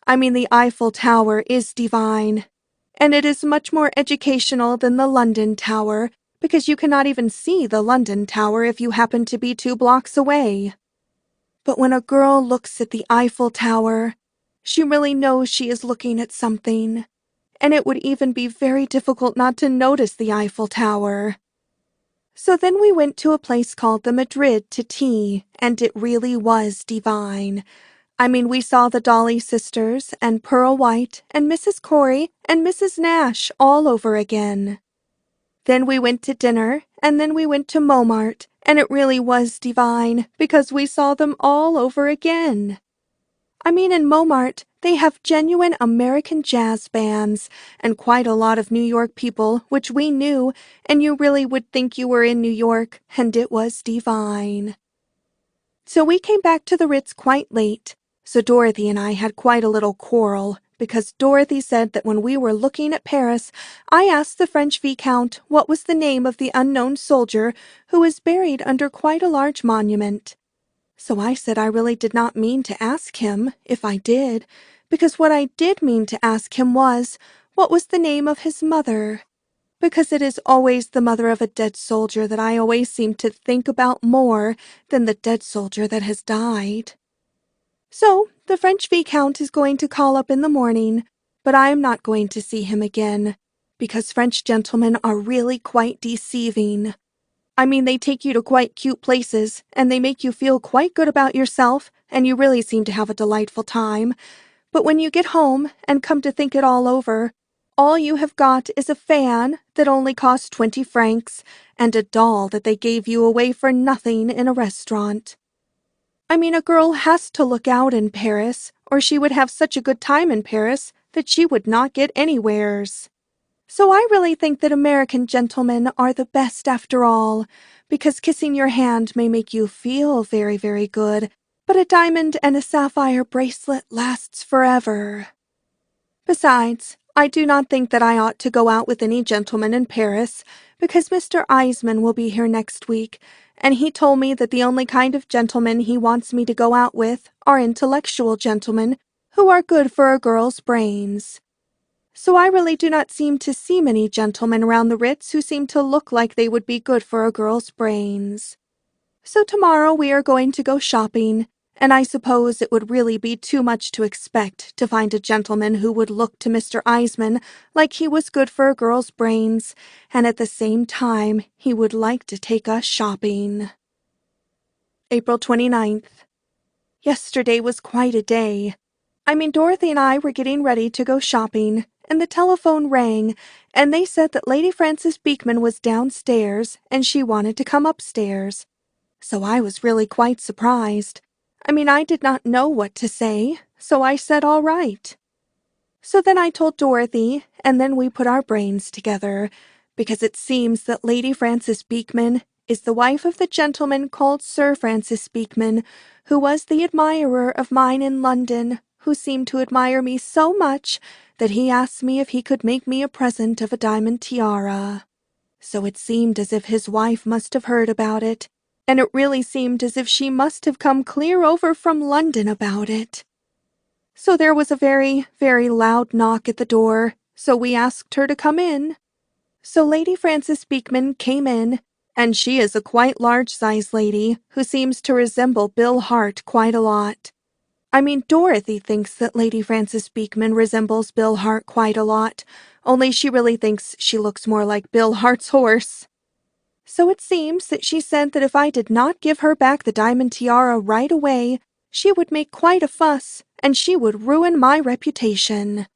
I mean, the Eiffel Tower is divine. And it is much more educational than the London Tower, because you cannot even see the London Tower if you happen to be 2 blocks away. But when a girl looks at the Eiffel Tower, she really knows she is looking at something, and it would even be very difficult not to notice the Eiffel Tower. So then we went to a place called the Madrid to tea, and it really was divine. I mean, we saw the Dolly sisters, and Pearl White, and Mrs. Corey, and Mrs. Nash all over again. Then we went to dinner, and then we went to Montmartre, and it really was divine, because we saw them all over again. I mean, in Montmartre, they have genuine American jazz bands, and quite a lot of New York people, which we knew, and you really would think you were in New York, and it was divine. So we came back to the Ritz quite late. So Dorothy and I had quite a little quarrel, because Dorothy said that when we were looking at Paris, I asked the French Viscount what was the name of the unknown soldier who is buried under quite a large monument. So I said I really did not mean to ask him, if I did, because what I did mean to ask him was, what was the name of his mother? Because it is always the mother of a dead soldier that I always seem to think about more than the dead soldier that has died. So, the French Viscount is going to call up in the morning, but I am not going to see him again, because French gentlemen are really quite deceiving. I mean, they take you to quite cute places, and they make you feel quite good about yourself, and you really seem to have a delightful time. But when you get home and come to think it all over, all you have got is a fan that only costs 20 francs and a doll that they gave you away for nothing in a restaurant. I mean, a girl has to look out in Paris, or she would have such a good time in Paris that she would not get anywheres. So I really think that American gentlemen are the best after all, because kissing your hand may make you feel very, very good, but a diamond and a sapphire bracelet lasts forever. Besides, I do not think that I ought to go out with any gentleman in Paris, because Mr. Eisman will be here next week, and he told me that the only kind of gentlemen he wants me to go out with are intellectual gentlemen who are good for a girl's brains. So I really do not seem to see many gentlemen around the Ritz who seem to look like they would be good for a girl's brains. So tomorrow we are going to go shopping, and I suppose it would really be too much to expect to find a gentleman who would look to Mr. Eisman like he was good for a girl's brains, and at the same time he would like to take us shopping. April 29th. Yesterday was quite a day. Dorothy and I were getting ready to go shopping, and the telephone rang, and they said that Lady Frances Beekman was downstairs, and she wanted to come upstairs. So I was really quite surprised. I did not know what to say, so I said all right. So then I told Dorothy, and then we put our brains together, because it seems that Lady Frances Beekman is the wife of the gentleman called Sir Francis Beekman, who was the admirer of mine in London, who seemed to admire me so much that he asked me if he could make me a present of a diamond tiara. So it seemed as if his wife must have heard about it, and it really seemed as if she must have come clear over from London about it. So there was a very, very loud knock at the door, so we asked her to come in. So Lady Frances Beekman came in, and she is a quite large-sized lady who seems to resemble Bill Hart quite a lot. Dorothy thinks that Lady Frances Beekman resembles Bill Hart quite a lot, only she really thinks she looks more like Bill Hart's horse. So it seems that she said that if I did not give her back the diamond tiara right away, she would make quite a fuss, and she would ruin my reputation.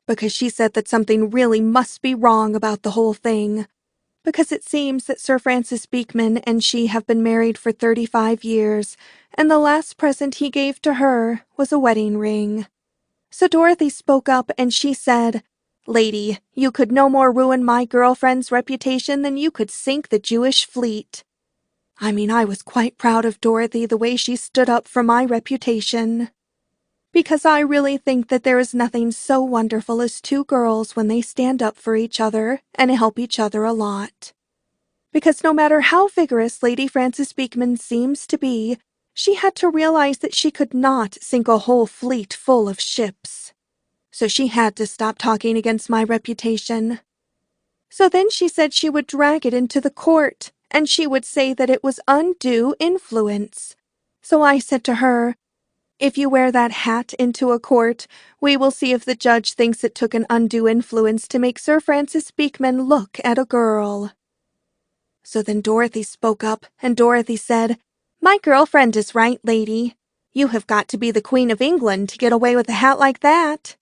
Because she said that something really must be wrong about the whole thing. Because it seems that Sir Francis Beekman and she have been married for 35 years, and the last present he gave to her was a wedding ring. So Dorothy spoke up and she said, "Lady, you could no more ruin my girlfriend's reputation than you could sink the Jewish fleet." I was quite proud of Dorothy the way she stood up for my reputation. Because I really think that there is nothing so wonderful as two girls when they stand up for each other and help each other a lot. Because no matter how vigorous Lady Frances Beekman seems to be, she had to realize that she could not sink a whole fleet full of ships. So she had to stop talking against my reputation. So then she said she would drag it into the court, and she would say that it was undue influence. So I said to her, "If you wear that hat into a court, we will see if the judge thinks it took an undue influence to make Sir Francis Beekman look at a girl." So then Dorothy spoke up, and Dorothy said, "My girlfriend is right, lady. You have got to be the Queen of England to get away with a hat like that."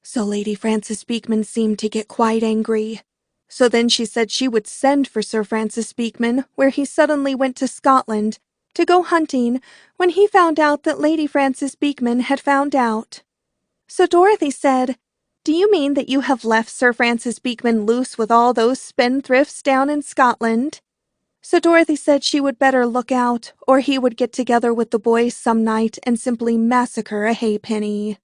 So Lady Frances Beekman seemed to get quite angry. So then she said she would send for Sir Francis Beekman, where he suddenly went to Scotland, to go hunting, when he found out that Lady Frances Beekman had found out. So Dorothy said, "Do you mean that you have left Sir Francis Beekman loose with all those spendthrifts down in Scotland?" So Dorothy said she would better look out, or he would get together with the boys some night and simply massacre a halfpenny.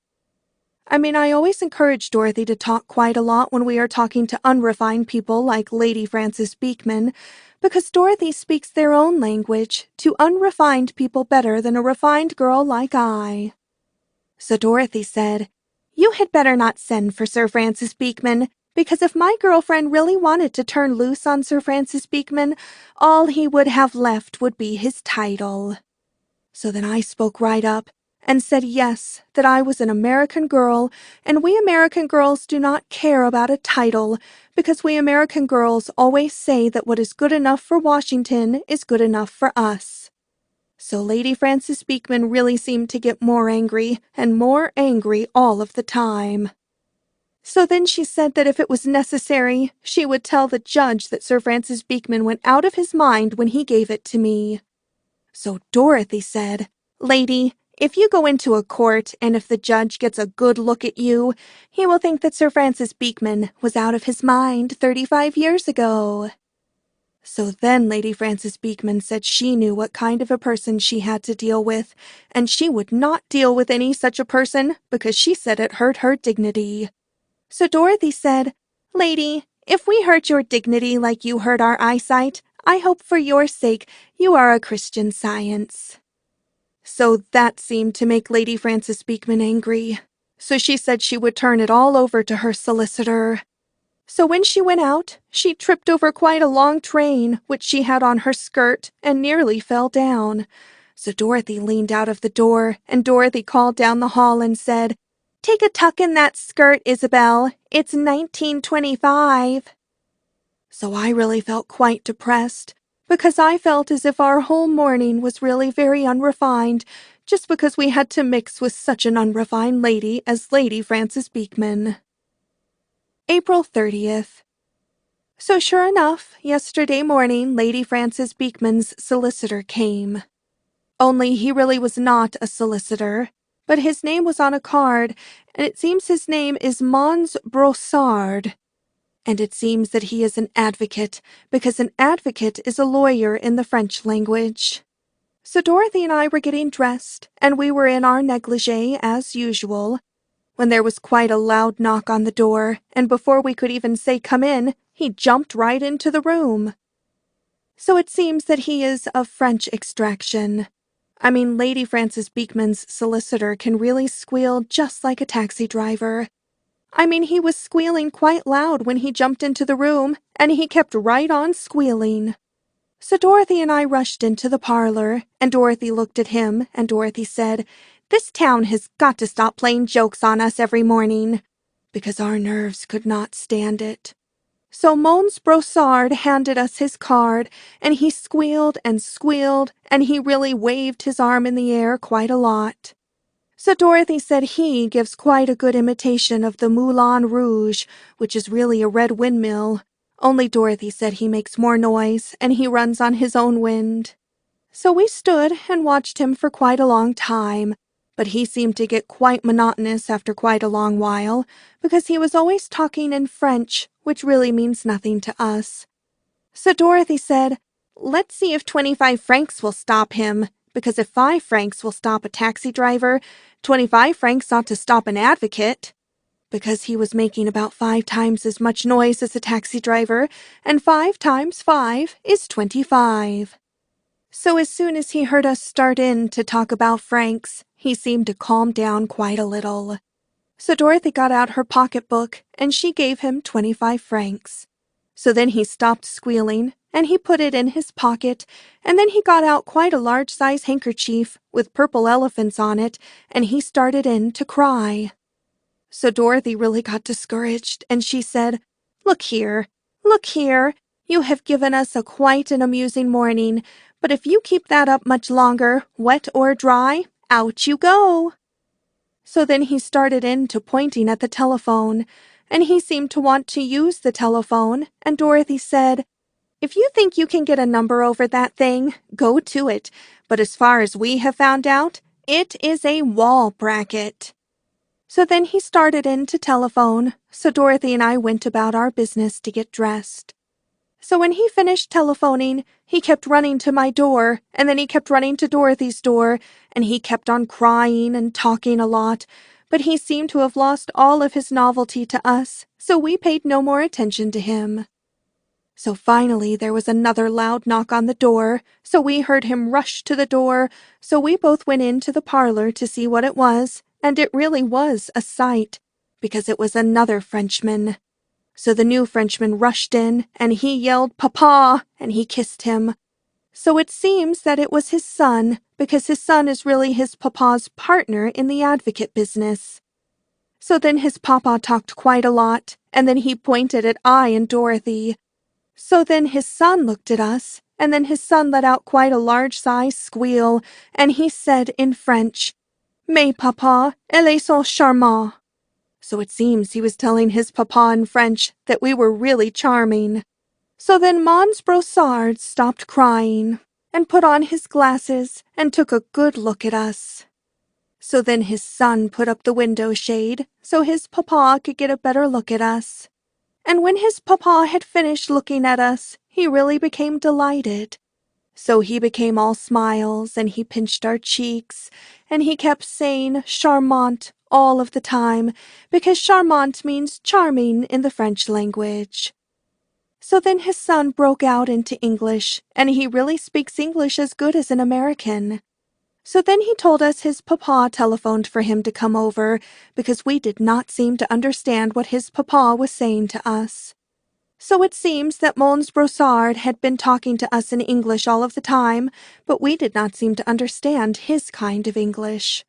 I always encourage Dorothy to talk quite a lot when we are talking to unrefined people like Lady Frances Beekman, because Dorothy speaks their own language to unrefined people better than a refined girl like I. So Dorothy said, "You had better not send for Sir Francis Beekman, because if my girlfriend really wanted to turn loose on Sir Francis Beekman, all he would have left would be his title." So then I spoke right up and said yes, that I was an American girl, and we American girls do not care about a title, because we American girls always say that what is good enough for Washington is good enough for us. So Lady Frances Beekman really seemed to get more angry and more angry all of the time. So then she said that if it was necessary, she would tell the judge that Sir Francis Beekman went out of his mind when he gave it to me. So Dorothy said, "Lady, if you go into a court and if the judge gets a good look at you, he will think that Sir Francis Beekman was out of his mind 35 years ago." So then Lady Frances Beekman said she knew what kind of a person she had to deal with, and she would not deal with any such a person because she said it hurt her dignity. So Dorothy said, "Lady, if we hurt your dignity like you hurt our eyesight, I hope for your sake you are a Christian Science." So that seemed to make Lady Frances Beekman angry. So she said she would turn it all over to her solicitor. So when she went out, she tripped over quite a long train which she had on her skirt and nearly fell down. So Dorothy leaned out of the door, and Dorothy called down the hall and said, "Take a tuck in that skirt, Isabel. It's 1925. So I really felt quite depressed, because I felt as if our whole morning was really very unrefined, just because we had to mix with such an unrefined lady as Lady Frances Beekman. April 30th. So sure enough, yesterday morning Lady Frances Beekman's solicitor came. Only he really was not a solicitor, but his name was on a card, and it seems his name is Mons Brossard. And it seems that he is an advocate, because an advocate is a lawyer in the French language. So Dorothy and I were getting dressed, and we were in our negligee as usual, when there was quite a loud knock on the door, and before we could even say come in, he jumped right into the room. So it seems that he is of French extraction. I mean, Lady Frances Beekman's solicitor can really squeal just like a taxi driver. I mean, he was squealing quite loud when he jumped into the room, and he kept right on squealing. So Dorothy and I rushed into the parlor, and Dorothy looked at him, and Dorothy said, "This town has got to stop playing jokes on us every morning," because our nerves could not stand it. So Mons Brossard handed us his card, and he squealed, and he really waved his arm in the air quite a lot. So Dorothy said he gives quite a good imitation of the Moulin Rouge, which is really a red windmill. Only Dorothy said he makes more noise, and he runs on his own wind. So we stood and watched him for quite a long time, but he seemed to get quite monotonous after quite a long while, because he was always talking in French, which really means nothing to us. So Dorothy said, "Let's see if 25 francs will stop him, because if 5 francs will stop a taxi driver, 25 francs ought to stop an advocate," because he was making about 5 times as much noise as a taxi driver, and 5 times 5 is 25. So as soon as he heard us start in to talk about francs, he seemed to calm down quite a little. So Dorothy got out her pocketbook, and she gave him 25 francs. So then he stopped squealing, and he put it in his pocket, and then he got out quite a large-size handkerchief with purple elephants on it, and he started in to cry. So Dorothy really got discouraged, and she said, look here, you have given us quite an amusing morning, but if you keep that up much longer, wet or dry, out you go." So then he started in to pointing at the telephone, and he seemed to want to use the telephone, and Dorothy said, "If you think you can get a number over that thing, go to it, but as far as we have found out, it is a wall bracket." So then he started in to telephone, so Dorothy and I went about our business to get dressed. So when he finished telephoning, he kept running to my door, and then he kept running to Dorothy's door, and he kept on crying and talking a lot, but he seemed to have lost all of his novelty to us, so we paid no more attention to him. So finally there was another loud knock on the door, so we heard him rush to the door, so we both went into the parlor to see what it was, and it really was a sight, because it was another Frenchman. So the new Frenchman rushed in, and he yelled, "Papa!" and he kissed him. So it seems that it was his son, because his son is really his papa's partner in the advocate business. So then his papa talked quite a lot, and then he pointed at I and Dorothy. So then his son looked at us, and then his son let out quite a large-sized squeal, and he said in French, "Mais papa, elles sont charmantes." So it seems he was telling his papa in French that we were really charming. So then Mons Brossard stopped crying, and put on his glasses, and took a good look at us. So then his son put up the window shade, so his papa could get a better look at us. And when his papa had finished looking at us, he really became delighted. So he became all smiles, and he pinched our cheeks, and he kept saying charmant all of the time, because charmant means charming in the French language. So then his son broke out into English, and he really speaks English as good as an American. So then he told us his papa telephoned for him to come over, because we did not seem to understand what his papa was saying to us. So it seems that Mons Brossard had been talking to us in English all of the time, but we did not seem to understand his kind of English.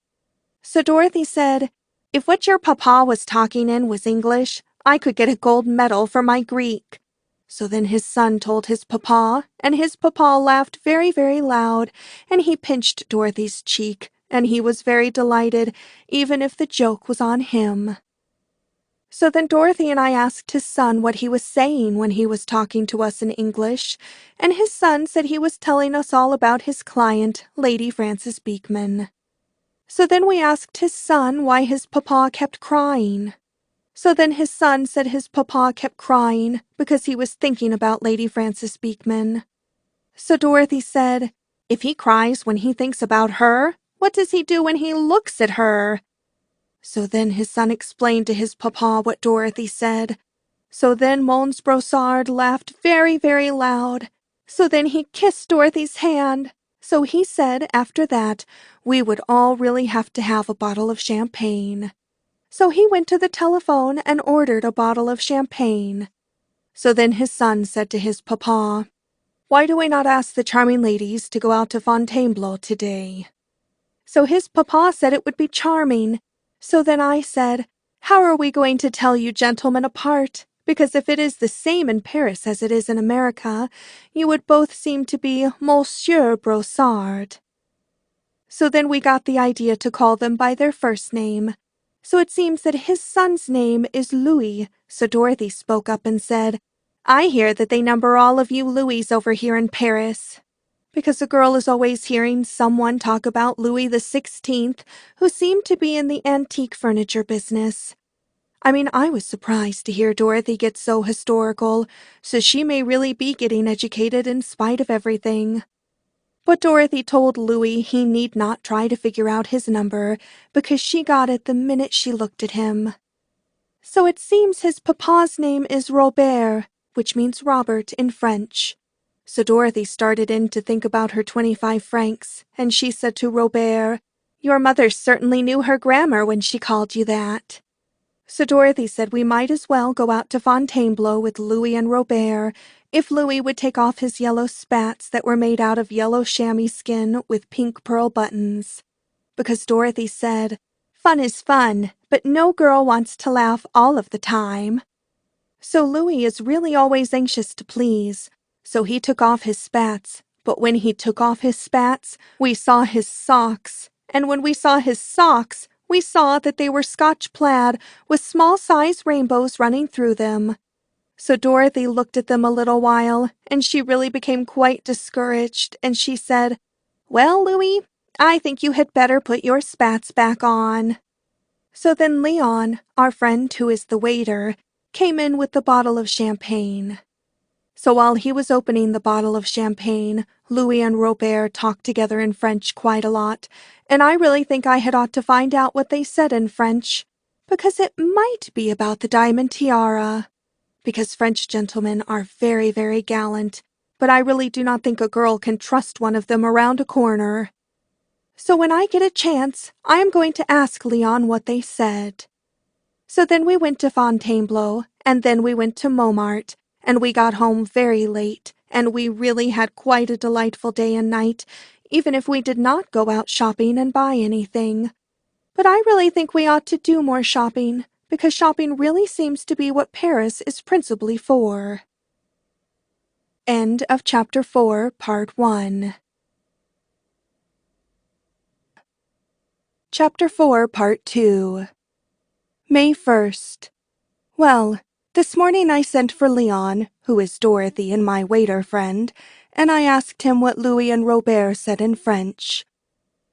So Dorothy said, "If what your papa was talking in was English, I could get a gold medal for my Greek." So then his son told his papa, and his papa laughed very, very loud, and he pinched Dorothy's cheek, and he was very delighted, even if the joke was on him. So then Dorothy and I asked his son what he was saying when he was talking to us in English, and his son said he was telling us all about his client, Lady Frances Beekman. So then we asked his son why his papa kept crying. So then his son said his papa kept crying because he was thinking about Lady Frances Beekman. So Dorothy said, "If he cries when he thinks about her, what does he do when he looks at her?" So then his son explained to his papa what Dorothy said. So then Mons Brossard laughed very, very loud. So then he kissed Dorothy's hand. So he said after that we would all really have to have a bottle of champagne. So he went to the telephone and ordered a bottle of champagne. So then his son said to his papa, "Why do we not ask the charming ladies to go out to Fontainebleau today?" So his papa said it would be charming. So then I said, "How are we going to tell you gentlemen apart? Because if it is the same in Paris as it is in America, you would both seem to be Monsieur Brossard." So then we got the idea to call them by their first name. So it seems that his son's name is Louis. So Dorothy spoke up and said, "I hear that they number all of you Louis over here in Paris." Because a girl is always hearing someone talk about Louis XVI, who seemed to be in the antique furniture business. I mean, I was surprised to hear Dorothy get so historical, so she may really be getting educated in spite of everything. But Dorothy told Louis he need not try to figure out his number, because she got it the minute she looked at him. So it seems his papa's name is Robert, which means Robert in French. So Dorothy started in to think about her 25 francs, and she said to Robert, "Your mother certainly knew her grammar when she called you that." So Dorothy said we might as well go out to Fontainebleau with Louis and Robert if Louis would take off his yellow spats that were made out of yellow chamois skin with pink pearl buttons. Because Dorothy said, "Fun is fun, but no girl wants to laugh all of the time." So Louis is really always anxious to please. So he took off his spats, but when he took off his spats, we saw his socks. And when we saw his socks, we saw that they were Scotch plaid with small-size rainbows running through them. So Dorothy looked at them a little while, and she really became quite discouraged, and she said, "Well, Louis, I think you had better put your spats back on." So then Leon, our friend who is the waiter, came in with the bottle of champagne. So while he was opening the bottle of champagne, Louis and Robert talked together in French quite a lot, and I really think I had ought to find out what they said in French, because it might be about the diamond tiara. Because French gentlemen are very, very gallant, but I really do not think a girl can trust one of them around a corner. So when I get a chance, I am going to ask Leon what they said. So then we went to Fontainebleau, and then we went to Montmartre, and we got home very late, and we really had quite a delightful day and night, even if we did not go out shopping and buy anything. But I really think we ought to do more shopping, because shopping really seems to be what Paris is principally for. End of Chapter 4, Part 1. Chapter 4, Part 2. May 1st. Well, this morning I sent for Leon, who is Dorothy and my waiter friend, and I asked him what Louis and Robert said in French.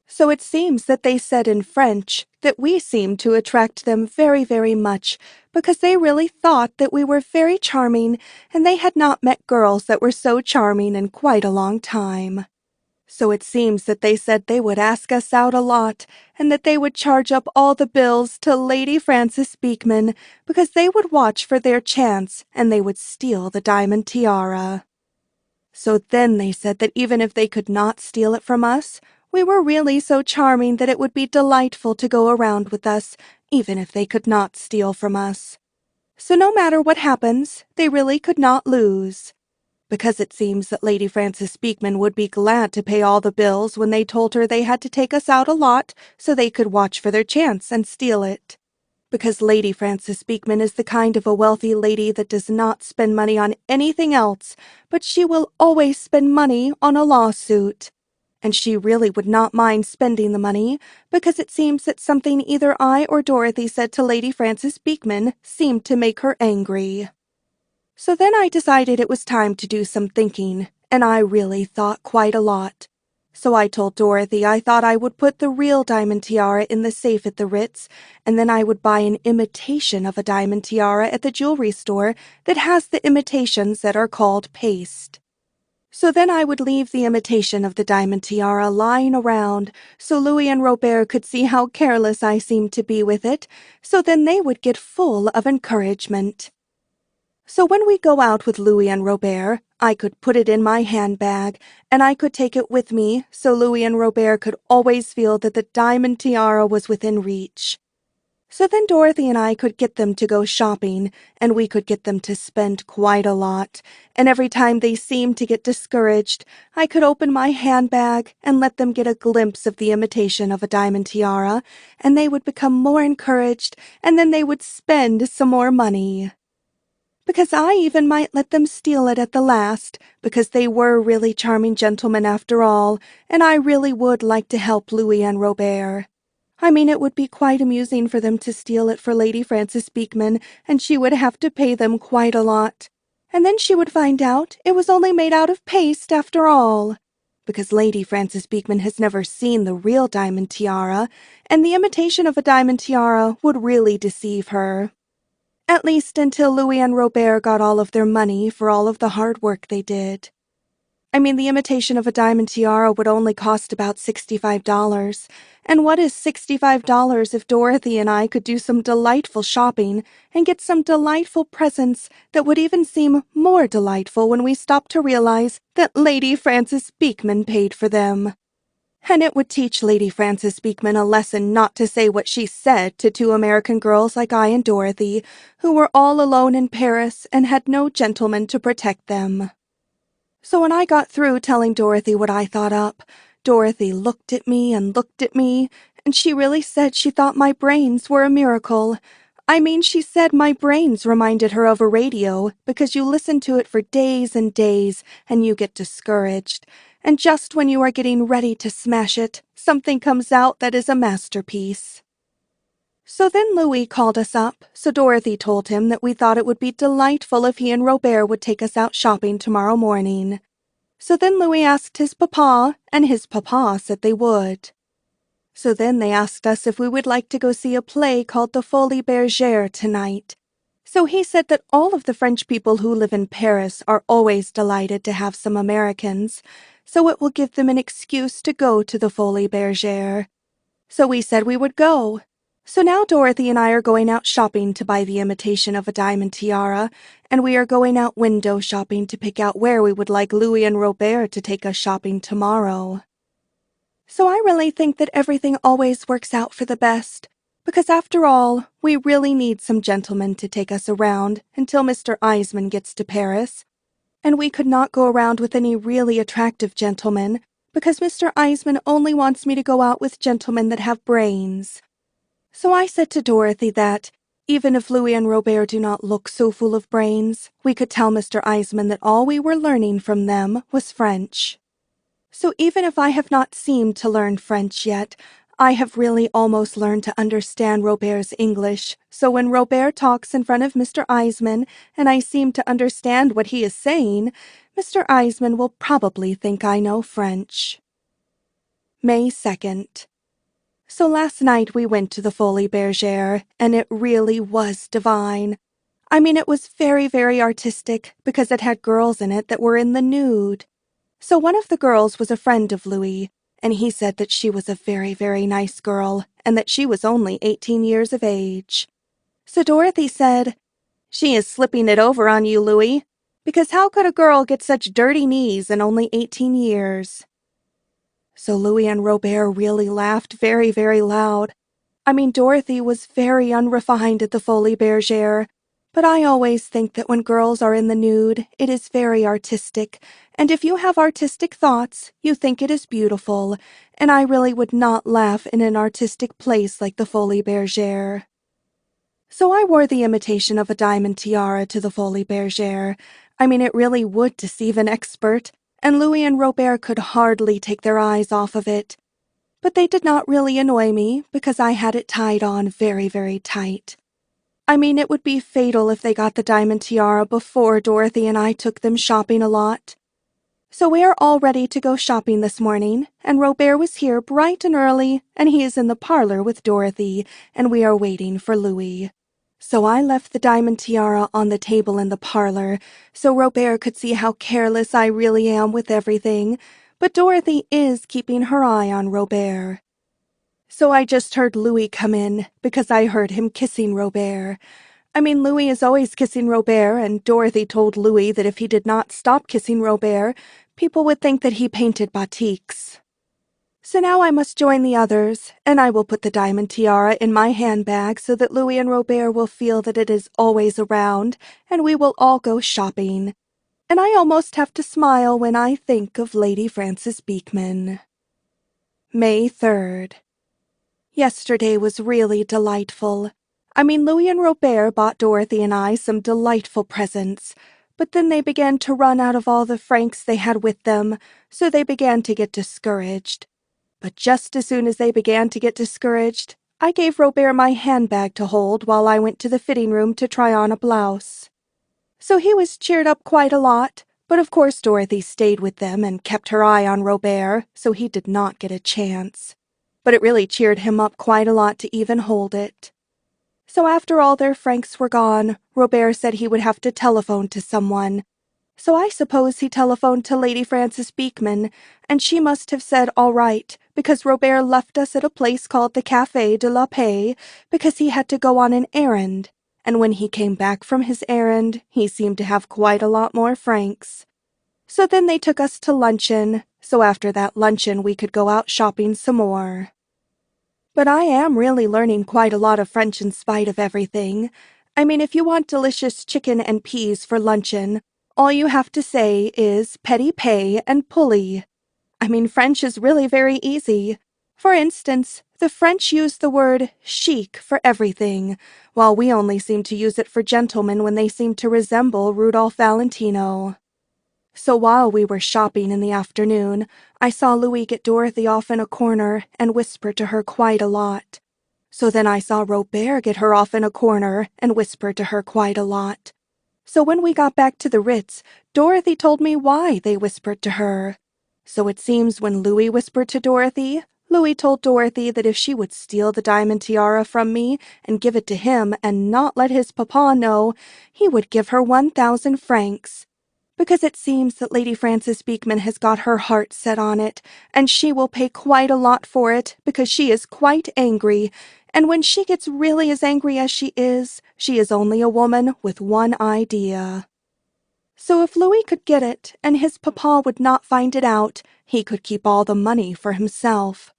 So it seems that they said in French that we seemed to attract them very, very much, because they really thought that we were very charming, and they had not met girls that were so charming in quite a long time. So it seems that they said they would ask us out a lot, and that they would charge up all the bills to Lady Frances Beekman, because they would watch for their chance, and they would steal the diamond tiara. So then they said that even if they could not steal it from us, we were really so charming that it would be delightful to go around with us, even if they could not steal from us. So no matter what happens, they really could not lose. Because it seems that Lady Frances Beekman would be glad to pay all the bills when they told her they had to take us out a lot so they could watch for their chance and steal it. Because Lady Frances Beekman is the kind of a wealthy lady that does not spend money on anything else, but she will always spend money on a lawsuit. And she really would not mind spending the money, because it seems that something either I or Dorothy said to Lady Frances Beekman seemed to make her angry. So then I decided it was time to do some thinking, and I really thought quite a lot. So I told Dorothy I thought I would put the real diamond tiara in the safe at the Ritz, and then I would buy an imitation of a diamond tiara at the jewelry store that has the imitations that are called paste. So then I would leave the imitation of the diamond tiara lying around, so Louis and Robert could see how careless I seemed to be with it, so then they would get full of encouragement. So when we go out with Louis and Robert, I could put it in my handbag, and I could take it with me so Louis and Robert could always feel that the diamond tiara was within reach. So then Dorothy and I could get them to go shopping, and we could get them to spend quite a lot, and every time they seemed to get discouraged, I could open my handbag and let them get a glimpse of the imitation of a diamond tiara, and they would become more encouraged, and then they would spend some more money. Because I even might let them steal it at the last, because they were really charming gentlemen after all, and I really would like to help Louis and Robert. I mean, it would be quite amusing for them to steal it for Lady Frances Beekman, and she would have to pay them quite a lot. And then she would find out it was only made out of paste after all. Because Lady Frances Beekman has never seen the real diamond tiara, and the imitation of a diamond tiara would really deceive her. At least until Louis and Robert got all of their money for all of the hard work they did. I mean, the imitation of a diamond tiara would only cost about $65. And what is $65 if Dorothy and I could do some delightful shopping and get some delightful presents that would even seem more delightful when we stopped to realize that Lady Frances Beekman paid for them? And it would teach Lady Frances Beekman a lesson not to say what she said to two American girls like I and Dorothy, who were all alone in Paris and had no gentleman to protect them. So when I got through telling Dorothy what I thought up, Dorothy looked at me, and she really said she thought my brains were a miracle. I mean, she said my brains reminded her of a radio, because you listen to it for days and days, and you get discouraged. And just when you are getting ready to smash it, something comes out that is a masterpiece. So then Louis called us up, so Dorothy told him that we thought it would be delightful if he and Robert would take us out shopping tomorrow morning. So then Louis asked his papa, and his papa said they would. So then they asked us if we would like to go see a play called The Folies Bergère tonight. So he said that all of the French people who live in Paris are always delighted to have some Americans, so it will give them an excuse to go to the Folies Bergère. So we said we would go. So now Dorothy and I are going out shopping to buy the imitation of a diamond tiara, and we are going out window shopping to pick out where we would like Louis and Robert to take us shopping tomorrow. So I really think that everything always works out for the best, because after all, we really need some gentlemen to take us around until Mr. Eisman gets to Paris, and we could not go around with any really attractive gentlemen, because Mr. Eisman only wants me to go out with gentlemen that have brains. So I said to Dorothy that, even if Louis and Robert do not look so full of brains, we could tell Mr. Eisman that all we were learning from them was French. So even if I have not seemed to learn French yet, I have really almost learned to understand Robert's English, so when Robert talks in front of Mr. Eisman and I seem to understand what he is saying, Mr. Eisman will probably think I know French. May 2nd. So last night we went to the Folies Bergère, and it really was divine. I mean, it was very, very artistic, because it had girls in it that were in the nude. So one of the girls was a friend of Louis, and he said that she was a very, very nice girl, and that she was only 18 years of age. So Dorothy said, "She is slipping it over on you, Louis, because how could a girl get such dirty knees and only 18 years? So Louis and Robert really laughed very, very loud. I mean, Dorothy was very unrefined at the Folies Bergère, But I always think that when girls are in the nude, it is very artistic, and if you have artistic thoughts, you think it is beautiful, and I really would not laugh in an artistic place like the Folies Bergère. So I wore the imitation of a diamond tiara to the Folies Bergère. I mean, it really would deceive an expert, and Louis and Robert could hardly take their eyes off of it. But they did not really annoy me, because I had it tied on very, very tight. I mean, it would be fatal if they got the diamond tiara before Dorothy and I took them shopping a lot. So we are all ready to go shopping this morning, and Robert was here bright and early, and he is in the parlor with Dorothy, and we are waiting for Louis. So I left the diamond tiara on the table in the parlor, so Robert could see how careless I really am with everything, but Dorothy is keeping her eye on Robert. So I just heard Louis come in, because I heard him kissing Robert. I mean, Louis is always kissing Robert, and Dorothy told Louis that if he did not stop kissing Robert, people would think that he painted batiks. So now I must join the others, and I will put the diamond tiara in my handbag so that Louis and Robert will feel that it is always around, and we will all go shopping. And I almost have to smile when I think of Lady Frances Beekman. May 3rd. Yesterday was really delightful. I mean, Louis and Robert bought Dorothy and I some delightful presents, but then they began to run out of all the francs they had with them, so they began to get discouraged. But just as soon as they began to get discouraged, I gave Robert my handbag to hold while I went to the fitting room to try on a blouse. So he was cheered up quite a lot, but of course Dorothy stayed with them and kept her eye on Robert, so he did not get a chance. But it really cheered him up quite a lot to even hold it. So after all their francs were gone, Robert said he would have to telephone to someone. So I suppose he telephoned to Lady Frances Beekman, and she must have said all right, because Robert left us at a place called the Café de la Paix, because he had to go on an errand, and when he came back from his errand, he seemed to have quite a lot more francs. So then they took us to luncheon, so after that luncheon we could go out shopping some more. But I am really learning quite a lot of French in spite of everything. I mean, if you want delicious chicken and peas for luncheon, all you have to say is petit pay and pulley. I mean, French is really very easy. For instance, the French use the word chic for everything, while we only seem to use it for gentlemen when they seem to resemble Rudolph Valentino. So while we were shopping in the afternoon, I saw Louis get Dorothy off in a corner and whisper to her quite a lot. So then I saw Robert get her off in a corner and whisper to her quite a lot. So when we got back to the Ritz, Dorothy told me why they whispered to her. So it seems when Louis whispered to Dorothy, Louis told Dorothy that if she would steal the diamond tiara from me and give it to him and not let his papa know, he would give her 1,000 francs. Because it seems that Lady Frances Beekman has got her heart set on it, and she will pay quite a lot for it because she is quite angry, and when she gets really as angry as she is only a woman with one idea. So if Louis could get it, and his papa would not find it out, he could keep all the money for himself.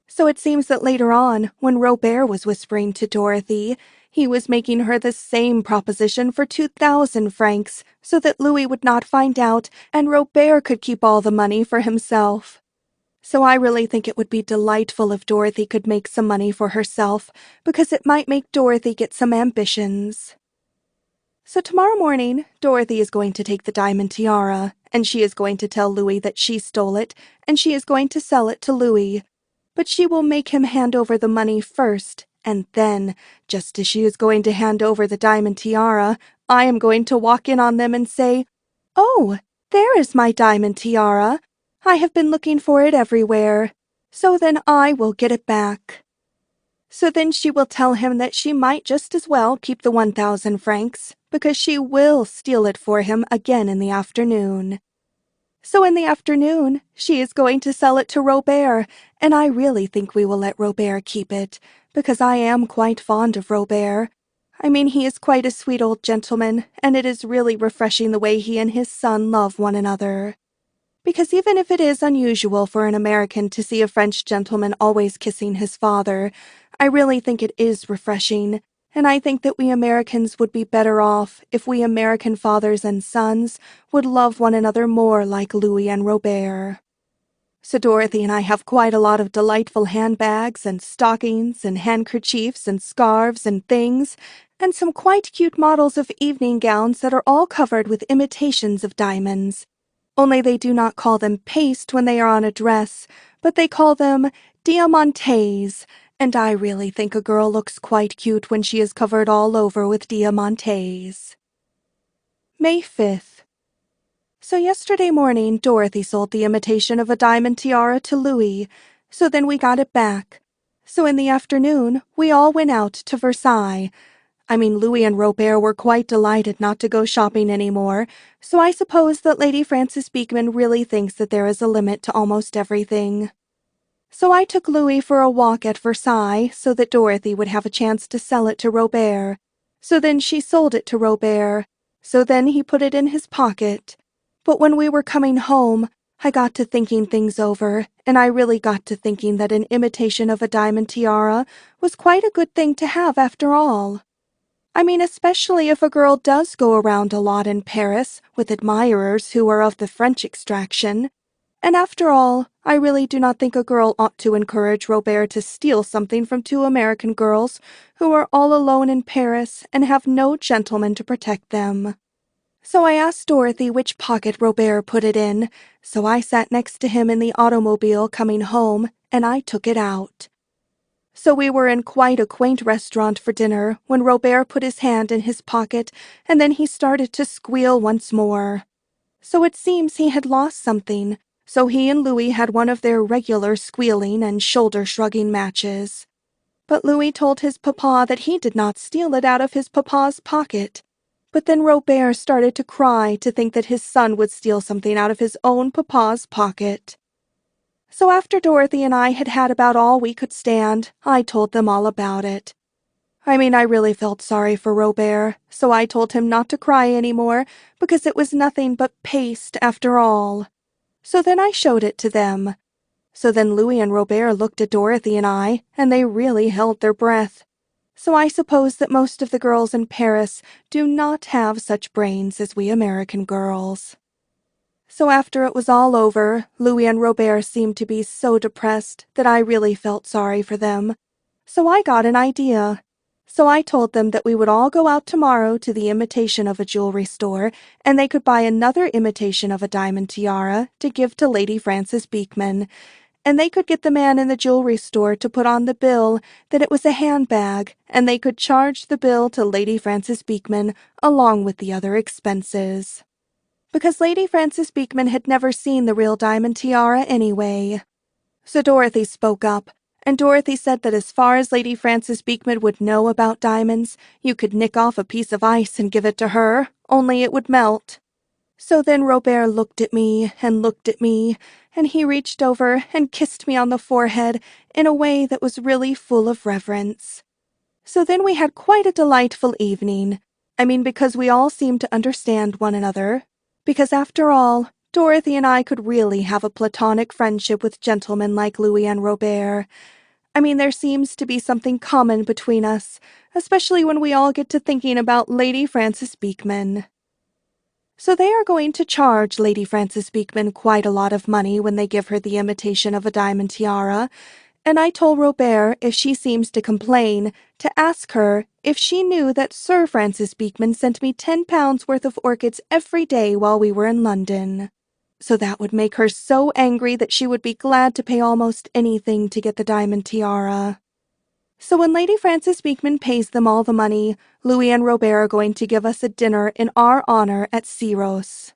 So it seems that later on, when Robert was whispering to Dorothy, he was making her the same proposition for 2,000 francs, so that Louis would not find out, and Robert could keep all the money for himself. So I really think it would be delightful if Dorothy could make some money for herself, because it might make Dorothy get some ambitions. So tomorrow morning, Dorothy is going to take the diamond tiara, and she is going to tell Louis that she stole it, and she is going to sell it to Louis. But she will make him hand over the money first, and then, just as she is going to hand over the diamond tiara, I am going to walk in on them and say, "Oh, there is my diamond tiara. I have been looking for it everywhere. So then I will get it back." So then she will tell him that she might just as well keep the 1,000 francs, because she will steal it for him again in the afternoon. So in the afternoon, she is going to sell it to Robert, and I really think we will let Robert keep it, because I am quite fond of Robert. I mean, he is quite a sweet old gentleman, and it is really refreshing the way he and his son love one another. Because even if it is unusual for an American to see a French gentleman always kissing his father, I really think it is refreshing, and I think that we Americans would be better off if we American fathers and sons would love one another more like Louis and Robert. So Dorothy and I have quite a lot of delightful handbags and stockings and handkerchiefs and scarves and things, and some quite cute models of evening gowns that are all covered with imitations of diamonds. Only they do not call them paste when they are on a dress, but they call them diamantes, and I really think a girl looks quite cute when she is covered all over with diamantes. May 5th. So yesterday morning, Dorothy sold the imitation of a diamond tiara to Louis, so then we got it back. So in the afternoon, we all went out to Versailles. Louis and Robert were quite delighted not to go shopping anymore, so I suppose that Lady Frances Beekman really thinks that there is a limit to almost everything. So I took Louis for a walk at Versailles so that Dorothy would have a chance to sell it to Robert. So then she sold it to Robert. So then he put it in his pocket. But when we were coming home, I got to thinking things over, and I really got to thinking that an imitation of a diamond tiara was quite a good thing to have after all. Especially if a girl does go around a lot in Paris with admirers who are of the French extraction. And after all, I really do not think a girl ought to encourage Robert to steal something from two American girls who are all alone in Paris and have no gentleman to protect them. So I asked Dorothy which pocket Robert put it in, so I sat next to him in the automobile coming home, and I took it out. So we were in quite a quaint restaurant for dinner when Robert put his hand in his pocket, and then he started to squeal once more. So it seems he had lost something, so he and Louis had one of their regular squealing and shoulder-shrugging matches. But Louis told his papa that he did not steal it out of his papa's pocket. But then Robert started to cry to think that his son would steal something out of his own papa's pocket. So after Dorothy and I had had about all we could stand, I told them all about it. I really felt sorry for Robert, so I told him not to cry anymore, because it was nothing but paste after all. So then I showed it to them. So then Louis and Robert looked at Dorothy and I, and they really held their breath. So I suppose that most of the girls in Paris do not have such brains as we American girls. So after it was all over, Louis and Robert seemed to be so depressed that I really felt sorry for them. So I got an idea. So I told them that we would all go out tomorrow to the imitation of a jewelry store, and they could buy another imitation of a diamond tiara to give to Lady Frances Beekman, and they could get the man in the jewelry store to put on the bill that it was a handbag, and they could charge the bill to Lady Frances Beekman along with the other expenses. Because Lady Frances Beekman had never seen the real diamond tiara anyway. So Dorothy spoke up, and Dorothy said that as far as Lady Frances Beekman would know about diamonds, you could nick off a piece of ice and give it to her, only it would melt. So then Robert looked at me, and he reached over and kissed me on the forehead in a way that was really full of reverence. So then we had quite a delightful evening. Because we all seemed to understand one another. Because after all, Dorothy and I could really have a platonic friendship with gentlemen like Louis and Robert. There seems to be something common between us, especially when we all get to thinking about Lady Frances Beekman. So they are going to charge Lady Frances Beekman quite a lot of money when they give her the imitation of a diamond tiara, and I told Robert, if she seems to complain, to ask her if she knew that Sir Francis Beekman sent me £10 worth of orchids every day while we were in London. So that would make her so angry that she would be glad to pay almost anything to get the diamond tiara. So when Lady Frances Beekman pays them all the money, Louis and Robert are going to give us a dinner in our honor at Syros.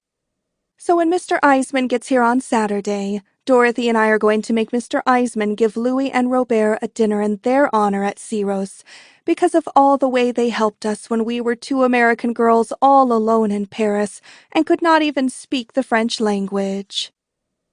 So when Mr. Eisman gets here on Saturday, Dorothy and I are going to make Mr. Eisman give Louis and Robert a dinner in their honor at Syros, because of all the way they helped us when we were two American girls all alone in Paris and could not even speak the French language.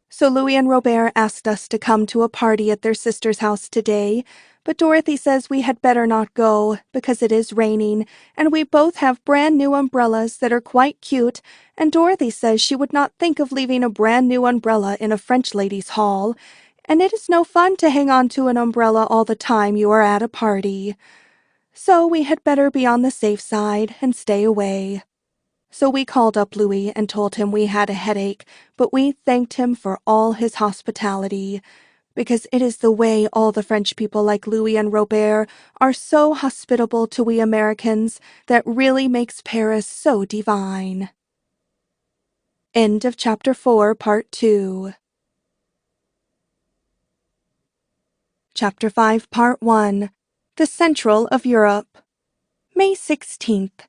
So Louis and Robert asked us to come to a party at their sister's house today, but Dorothy says we had better not go because it is raining, and we both have brand new umbrellas that are quite cute, and Dorothy says she would not think of leaving a brand new umbrella in a French ladies' hall, and it is no fun to hang on to an umbrella all the time you are at a party. So we had better be on the safe side and stay away. So we called up Louis and told him we had a headache, but we thanked him for all his hospitality, because it is the way all the French people like Louis and Robert are so hospitable to we Americans that really makes Paris so divine. End of Chapter 4, Part 2. Chapter 5, Part 1. The Central of Europe. May 16th.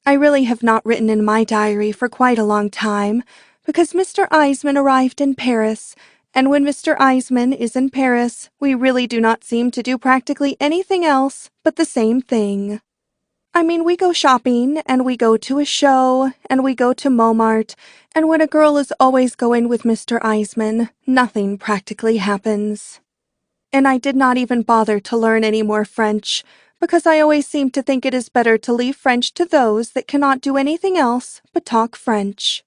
I really have not written in my diary for quite a long time, because Mr. Eisman arrived in Paris, and when Mr. Eisman is in Paris, we really do not seem to do practically anything else but the same thing. I mean, we go shopping, and we go to a show, and we go to Montmartre, and when a girl is always going with Mr. Eisman, nothing practically happens. And I did not even bother to learn any more French, because I always seem to think it is better to leave French to those that cannot do anything else but talk French.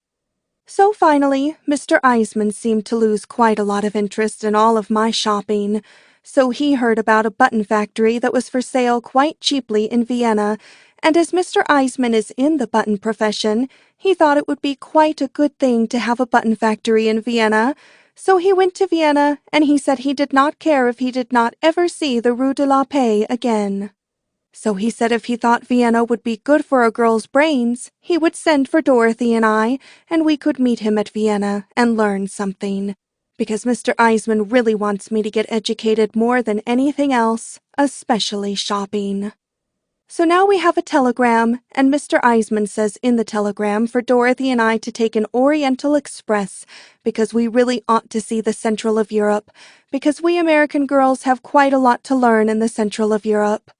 So finally, Mr. Eisman seemed to lose quite a lot of interest in all of my shopping, so he heard about a button factory that was for sale quite cheaply in Vienna, and as Mr. Eisman is in the button profession, he thought it would be quite a good thing to have a button factory in Vienna, so he went to Vienna, and he said he did not care if he did not ever see the Rue de la Paix again. So he said if he thought Vienna would be good for a girl's brains, he would send for Dorothy and I, and we could meet him at Vienna and learn something. Because Mr. Eisman really wants me to get educated more than anything else, especially shopping. So now we have a telegram, and Mr. Eisman says in the telegram for Dorothy and I to take an Oriental Express, because we really ought to see the Central of Europe, because we American girls have quite a lot to learn in the Central of Europe.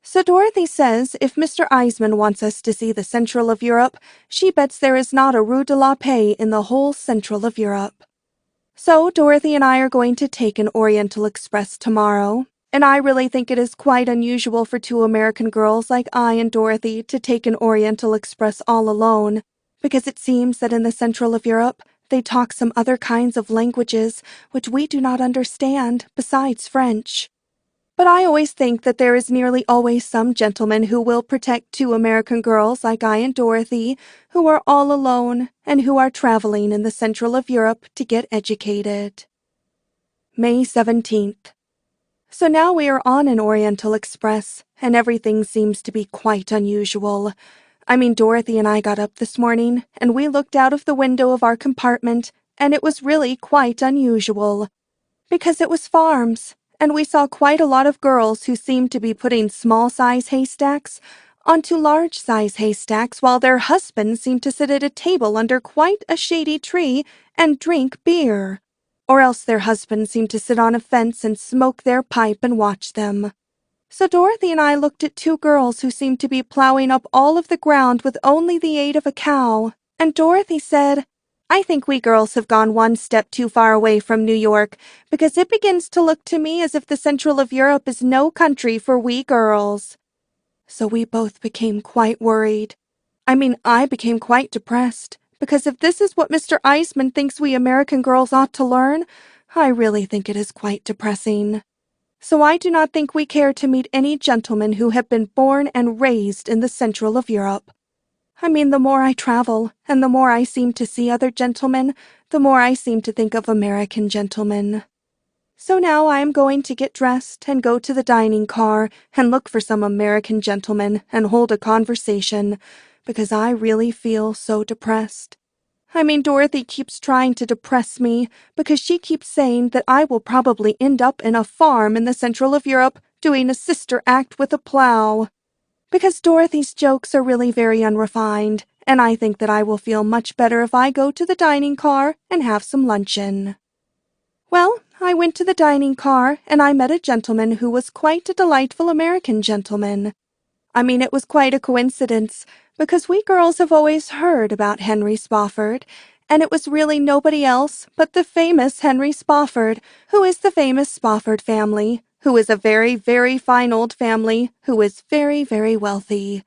So Dorothy says if Mr. Eisman wants us to see the Central of Europe, she bets there is not a Rue de la Paix in the whole Central of Europe. So Dorothy and I are going to take an Oriental Express tomorrow, and I really think it is quite unusual for two American girls like I and Dorothy to take an Oriental Express all alone, because it seems that in the Central of Europe they talk some other kinds of languages which we do not understand besides French. But I always think that there is nearly always some gentleman who will protect two American girls like I and Dorothy, who are all alone and who are traveling in the Central of Europe to get educated. May 17th. So now we are on an Oriental Express, and everything seems to be quite unusual. I mean, Dorothy and I got up this morning, and we looked out of the window of our compartment, and it was really quite unusual. Because it was farms, and we saw quite a lot of girls who seemed to be putting small-size haystacks onto large-size haystacks while their husbands seemed to sit at a table under quite a shady tree and drink beer. Or else their husbands seemed to sit on a fence and smoke their pipe and watch them. So Dorothy and I looked at two girls who seemed to be plowing up all of the ground with only the aid of a cow, and Dorothy said, I think we girls have gone one step too far away from New York, because it begins to look to me as if the Central of Europe is no country for we girls. So we both became quite worried. I became quite depressed, because if this is what Mr. Eisman thinks we American girls ought to learn, I really think it is quite depressing. So I do not think we care to meet any gentlemen who have been born and raised in the Central of Europe. The more I travel, and the more I seem to see other gentlemen, the more I seem to think of American gentlemen. So now I am going to get dressed and go to the dining car and look for some American gentlemen and hold a conversation, because I really feel so depressed. Dorothy keeps trying to depress me because she keeps saying that I will probably end up in a farm in the Central of Europe doing a sister act with a plow. Because Dorothy's jokes are really very unrefined, and I think that I will feel much better if I go to the dining car and have some luncheon. Well, I went to the dining car, and I met a gentleman who was quite a delightful American gentleman. It was quite a coincidence, because we girls have always heard about Henry Spofford, and it was really nobody else but the famous Henry Spofford, who is the famous Spofford family, who is a very, very fine old family, who is very, very wealthy.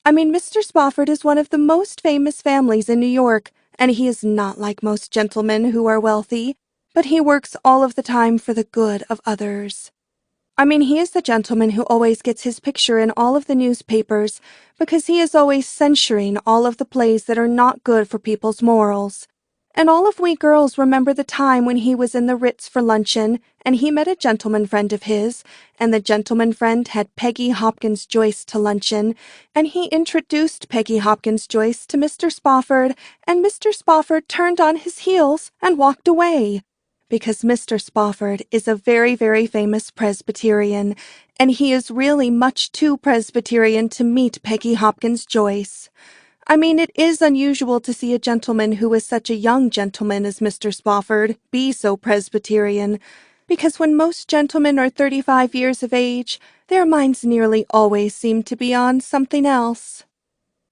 Mr. Spofford is one of the most famous families in New York, and he is not like most gentlemen who are wealthy, but he works all of the time for the good of others. I mean, he is the gentleman who always gets his picture in all of the newspapers because he is always censuring all of the plays that are not good for people's morals. And all of we girls remember the time when he was in the Ritz for luncheon, and he met a gentleman friend of his, and the gentleman friend had Peggy Hopkins Joyce to luncheon, and he introduced Peggy Hopkins Joyce to Mr. Spofford, and Mr. Spofford turned on his heels and walked away. Because Mr. Spofford is a very, very famous Presbyterian, and he is really much too Presbyterian to meet Peggy Hopkins Joyce. I mean, it is unusual to see a gentleman who is such a young gentleman as Mr. Spofford be so Presbyterian, because when most gentlemen are 35 years of age, their minds nearly always seem to be on something else.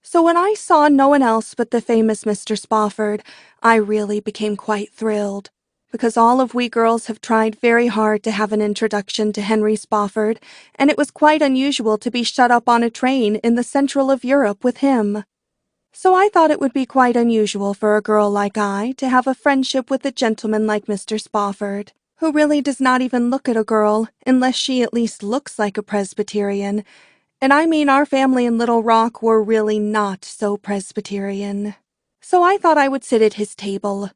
So when I saw no one else but the famous Mr. Spofford, I really became quite thrilled, because all of we girls have tried very hard to have an introduction to Henry Spofford, and it was quite unusual to be shut up on a train in the central of Europe with him. So I thought it would be quite unusual for a girl like I to have a friendship with a gentleman like Mr. Spofford, who really does not even look at a girl unless she at least looks like a Presbyterian, and I mean our family in Little Rock were really not so Presbyterian. So I thought I would sit at his table.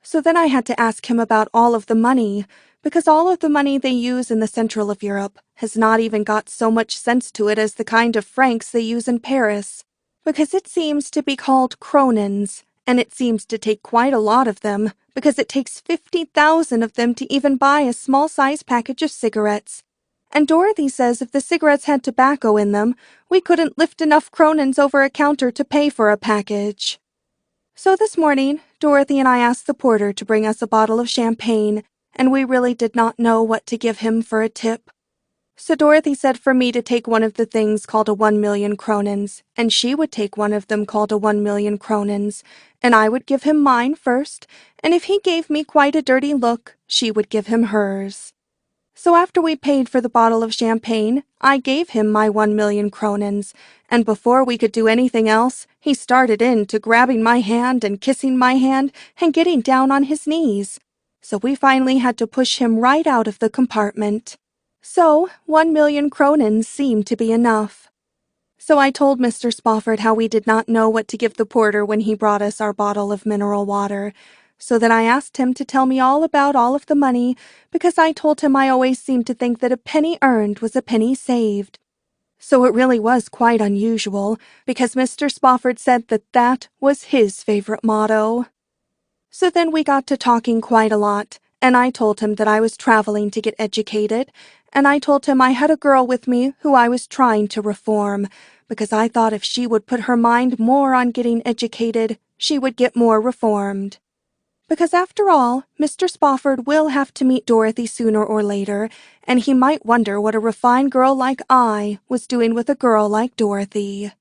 So then I had to ask him about all of the money, because all of the money they use in the central of Europe has not even got so much sense to it as the kind of francs they use in Paris, because it seems to be called kronens, and it seems to take quite a lot of them, because it takes 50,000 of them to even buy a small-size package of cigarettes. And Dorothy says if the cigarettes had tobacco in them, we couldn't lift enough kronens over a counter to pay for a package. So this morning, Dorothy and I asked the porter to bring us a bottle of champagne, and we really did not know what to give him for a tip. So Dorothy said for me to take one of the things called a 1,000,000 kronens, and she would take one of them called a 1,000,000 kronens, and I would give him mine first, and if he gave me quite a dirty look, she would give him hers. So after we paid for the bottle of champagne, I gave him my 1,000,000 kronens, and before we could do anything else, he started in to grabbing my hand and kissing my hand and getting down on his knees. So we finally had to push him right out of the compartment. So 1,000,000 kronens seemed to be enough. So I told Mr. Spofford how we did not know what to give the porter when he brought us our bottle of mineral water. So then I asked him to tell me all about all of the money, because I told him I always seemed to think that a penny earned was a penny saved. So it really was quite unusual, because Mr. Spofford said that that was his favorite motto. So then we got to talking quite a lot, and I told him that I was traveling to get educated, and I told him I had a girl with me who I was trying to reform, because I thought if she would put her mind more on getting educated, she would get more reformed. Because after all, Mr. Spofford will have to meet Dorothy sooner or later, and he might wonder what a refined girl like I was doing with a girl like Dorothy.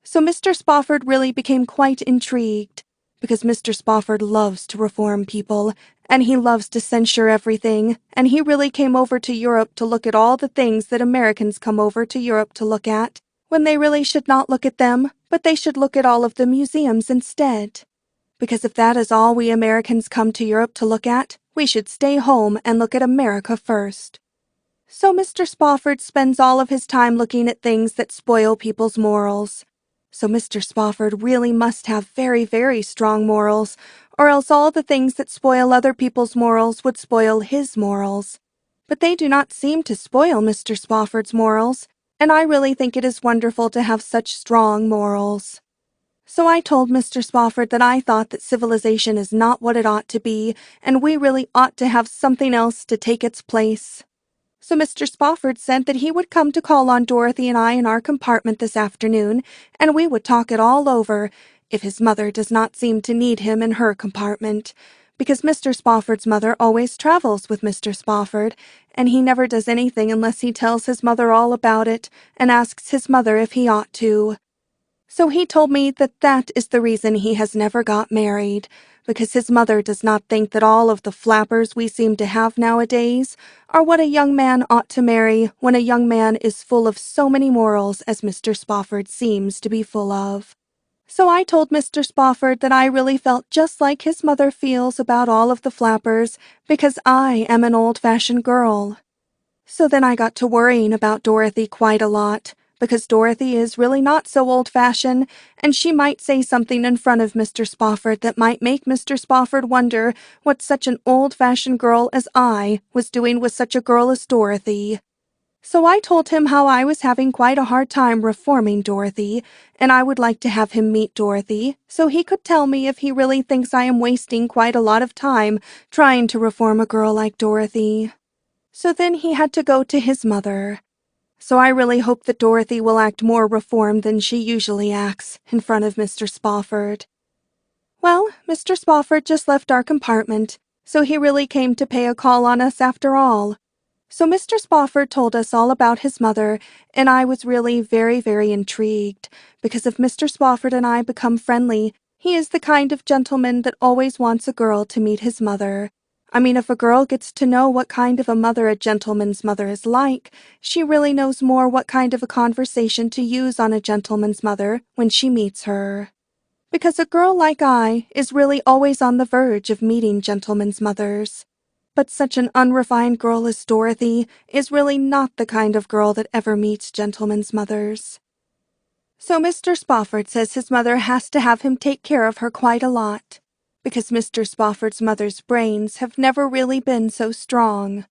So Mr. Spofford really became quite intrigued, because Mr. Spofford loves to reform people, and he loves to censure everything, and he really came over to Europe to look at all the things that Americans come over to Europe to look at, when they really should not look at them, but they should look at all of the museums instead. Because if that is all we Americans come to Europe to look at, we should stay home and look at America first. So Mr. Spofford spends all of his time looking at things that spoil people's morals. So Mr. Spofford really must have very, very strong morals, or else all the things that spoil other people's morals would spoil his morals. But they do not seem to spoil Mr. Spofford's morals, and I really think it is wonderful to have such strong morals. So I told Mr. Spofford that I thought that civilization is not what it ought to be, and we really ought to have something else to take its place. So Mr. Spofford said that he would come to call on Dorothy and I in our compartment this afternoon, and we would talk it all over, if his mother does not seem to need him in her compartment, because Mr. Spofford's mother always travels with Mr. Spofford, and he never does anything unless he tells his mother all about it and asks his mother if he ought to. So he told me that that is the reason he has never got married, because his mother does not think that all of the flappers we seem to have nowadays are what a young man ought to marry when a young man is full of so many morals as Mr. Spofford seems to be full of. So I told Mr. Spofford that I really felt just like his mother feels about all of the flappers, because I am an old-fashioned girl. So then I got to worrying about Dorothy quite a lot, because Dorothy is really not so old-fashioned, and she might say something in front of Mr. Spofford that might make Mr. Spofford wonder what such an old-fashioned girl as I was doing with such a girl as Dorothy. So I told him how I was having quite a hard time reforming Dorothy, and I would like to have him meet Dorothy, so he could tell me if he really thinks I am wasting quite a lot of time trying to reform a girl like Dorothy. So then he had to go to his mother. So I really hope that Dorothy will act more reformed than she usually acts in front of Mr. Spofford. Well, Mr. Spofford just left our compartment, so he really came to pay a call on us after all. So Mr. Spofford told us all about his mother, and I was really very, very intrigued, because if Mr. Spofford and I become friendly, he is the kind of gentleman that always wants a girl to meet his mother. I mean, if a girl gets to know what kind of a mother a gentleman's mother is like, she really knows more what kind of a conversation to use on a gentleman's mother when she meets her. Because a girl like I is really always on the verge of meeting gentlemen's mothers. But such an unrefined girl as Dorothy is really not the kind of girl that ever meets gentlemen's mothers. So Mr. Spofford says his mother has to have him take care of her quite a lot, because Mr. Spofford's mother's brains have never really been so strong.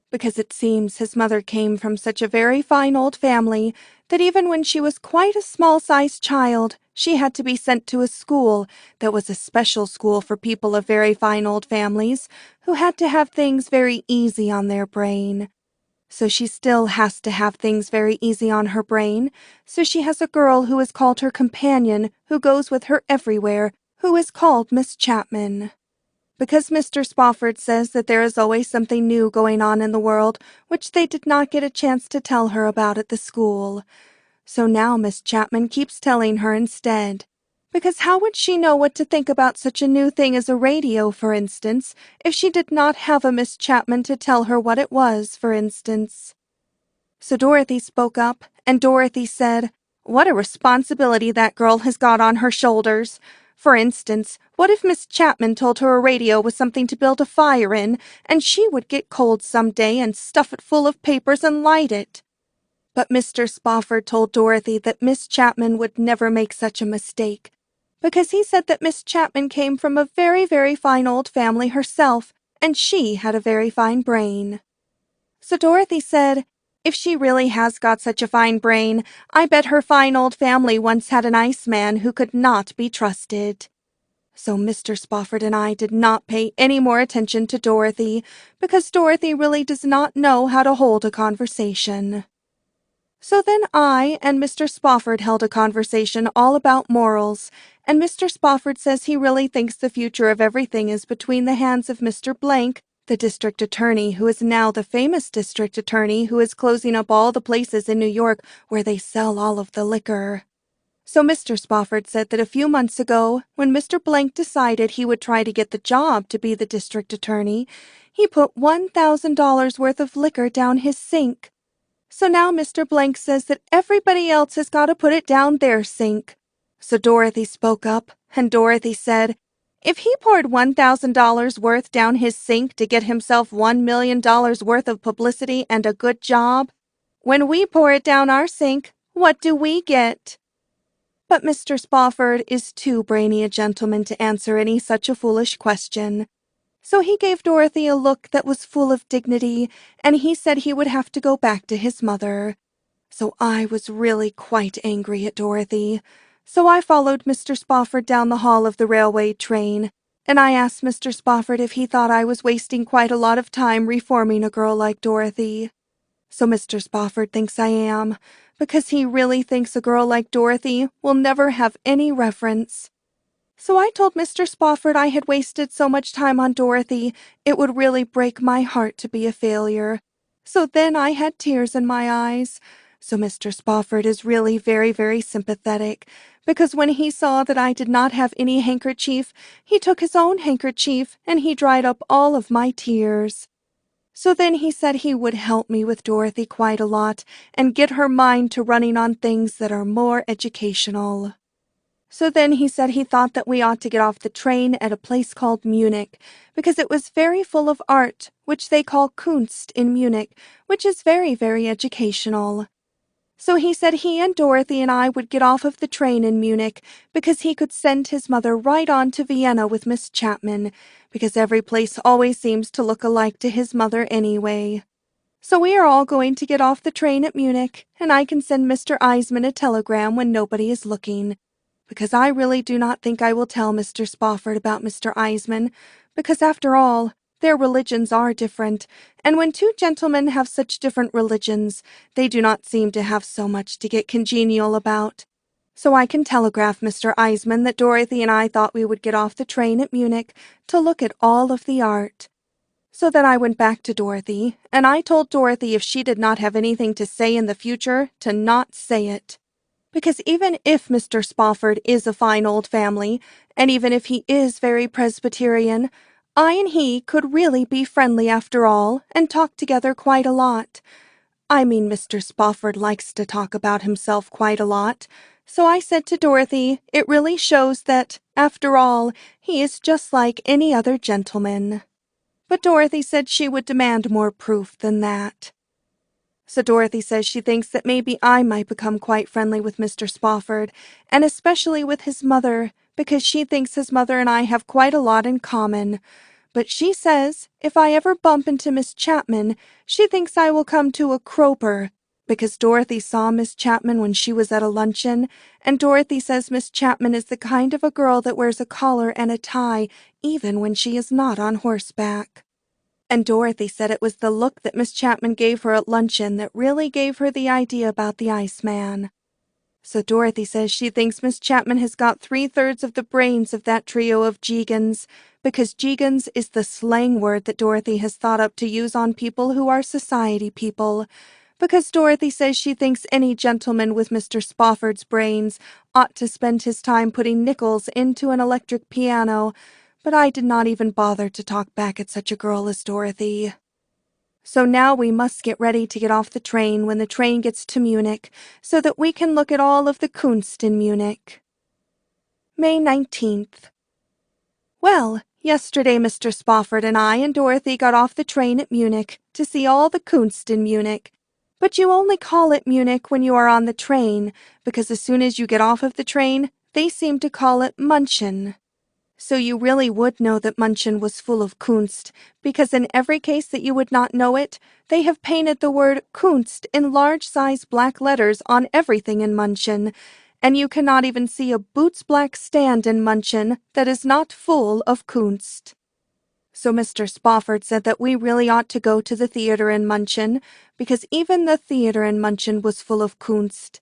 Because it seems his mother came from such a very fine old family that even when she was quite a small-sized child, she had to be sent to a school that was a special school for people of very fine old families who had to have things very easy on their brain. So she still has to have things very easy on her brain, so she has a girl who is called her companion, who goes with her everywhere, who is called Miss Chapman. Because Mr. Spofford says that there is always something new going on in the world which they did not get a chance to tell her about at the school. So now Miss Chapman keeps telling her instead. Because how would she know what to think about such a new thing as a radio, for instance, if she did not have a Miss Chapman to tell her what it was, for instance? So Dorothy spoke up, and Dorothy said, "What a responsibility that girl has got on her shoulders. For instance, what if Miss Chapman told her a radio was something to build a fire in, and she would get cold some day and stuff it full of papers and light it?" But Mr. Spofford told Dorothy that Miss Chapman would never make such a mistake, because he said that Miss Chapman came from a very, very fine old family herself, and she had a very fine brain. So Dorothy said, "If she really has got such a fine brain, I bet her fine old family once had an iceman who could not be trusted." So Mr. Spofford and I did not pay any more attention to Dorothy, because Dorothy really does not know how to hold a conversation. So then I and Mr. Spofford held a conversation all about morals, and Mr. Spofford says he really thinks the future of everything is between the hands of Mr. Blank, the district attorney, who is now the famous district attorney who is closing up all the places in New York where they sell all of the liquor. So Mr. Spofford said that a few months ago, when Mr. Blank decided he would try to get the job to be the district attorney, he put $1,000 worth of liquor down his sink. So now Mr. Blank says that everybody else has got to put it down their sink. So Dorothy spoke up, and Dorothy said, "If he poured $1,000 worth down his sink to get himself $1,000,000 worth of publicity and a good job, when we pour it down our sink, what do we get?" But Mr. Spofford is too brainy a gentleman to answer any such a foolish question. So he gave Dorothy a look that was full of dignity, and he said he would have to go back to his mother. So I was really quite angry at Dorothy. So I followed Mr. Spofford down the hall of the railway train, and I asked Mr. Spofford if he thought I was wasting quite a lot of time reforming a girl like Dorothy. So Mr. Spofford thinks I am, because he really thinks a girl like Dorothy will never have any reference. So I told Mr. Spofford I had wasted so much time on Dorothy, it would really break my heart to be a failure. So then I had tears in my eyes. So Mr. Spofford is really very, very sympathetic, because when he saw that I did not have any handkerchief, he took his own handkerchief and he dried up all of my tears. So then he said he would help me with Dorothy quite a lot and get her mind to running on things that are more educational. So then he said he thought that we ought to get off the train at a place called Munich, because it was very full of art, which they call Kunst in Munich, which is very, very educational. So he said he and Dorothy and I would get off of the train in Munich, because he could send his mother right on to Vienna with Miss Chapman, because every place always seems to look alike to his mother anyway. So we are all going to get off the train at Munich, and I can send Mr. Eisman a telegram when nobody is looking, because I really do not think I will tell Mr. Spofford about Mr. Eisman, because after all, their religions are different, and when two gentlemen have such different religions, they do not seem to have so much to get congenial about. So I can telegraph Mr. Eisman that Dorothy and I thought we would get off the train at Munich to look at all of the art. So then I went back to Dorothy, and I told Dorothy if she did not have anything to say in the future, to not say it. Because even if Mr. Spofford is a fine old family, and even if he is very Presbyterian, I and he could really be friendly after all, and talk together quite a lot. I mean, Mr. Spofford likes to talk about himself quite a lot, so I said to Dorothy, it really shows that, after all, he is just like any other gentleman. But Dorothy said she would demand more proof than that. So Dorothy says she thinks that maybe I might become quite friendly with Mr. Spofford, and especially with his mother, because she thinks his mother and I have quite a lot in common. But she says, if I ever bump into Miss Chapman, she thinks I will come to a croaker, because Dorothy saw Miss Chapman when she was at a luncheon, and Dorothy says Miss Chapman is the kind of a girl that wears a collar and a tie, even when she is not on horseback. And Dorothy said it was the look that Miss Chapman gave her at luncheon that really gave her the idea about the Iceman. So Dorothy says she thinks Miss Chapman has got 3/3 of the brains of that trio of Jeegans, because Jeegans is the slang word that Dorothy has thought up to use on people who are society people, because Dorothy says she thinks any gentleman with Mr. Spofford's brains ought to spend his time putting nickels into an electric piano, but I did not even bother to talk back at such a girl as Dorothy. So now we must get ready to get off the train when the train gets to Munich, so that we can look at all of the Kunst in Munich. May 19th. Well, yesterday Mr. Spofford and I and Dorothy got off the train at Munich to see all the Kunst in Munich. But you only call it Munich when you are on the train, because as soon as you get off of the train, they seem to call it München. So you really would know that München was full of Kunst, because in every case that you would not know it, they have painted the word Kunst in large-size black letters on everything in München, and you cannot even see a boots-black stand in München that is not full of Kunst. So Mr. Spofford said that we really ought to go to the theater in München, because even the theater in München was full of Kunst.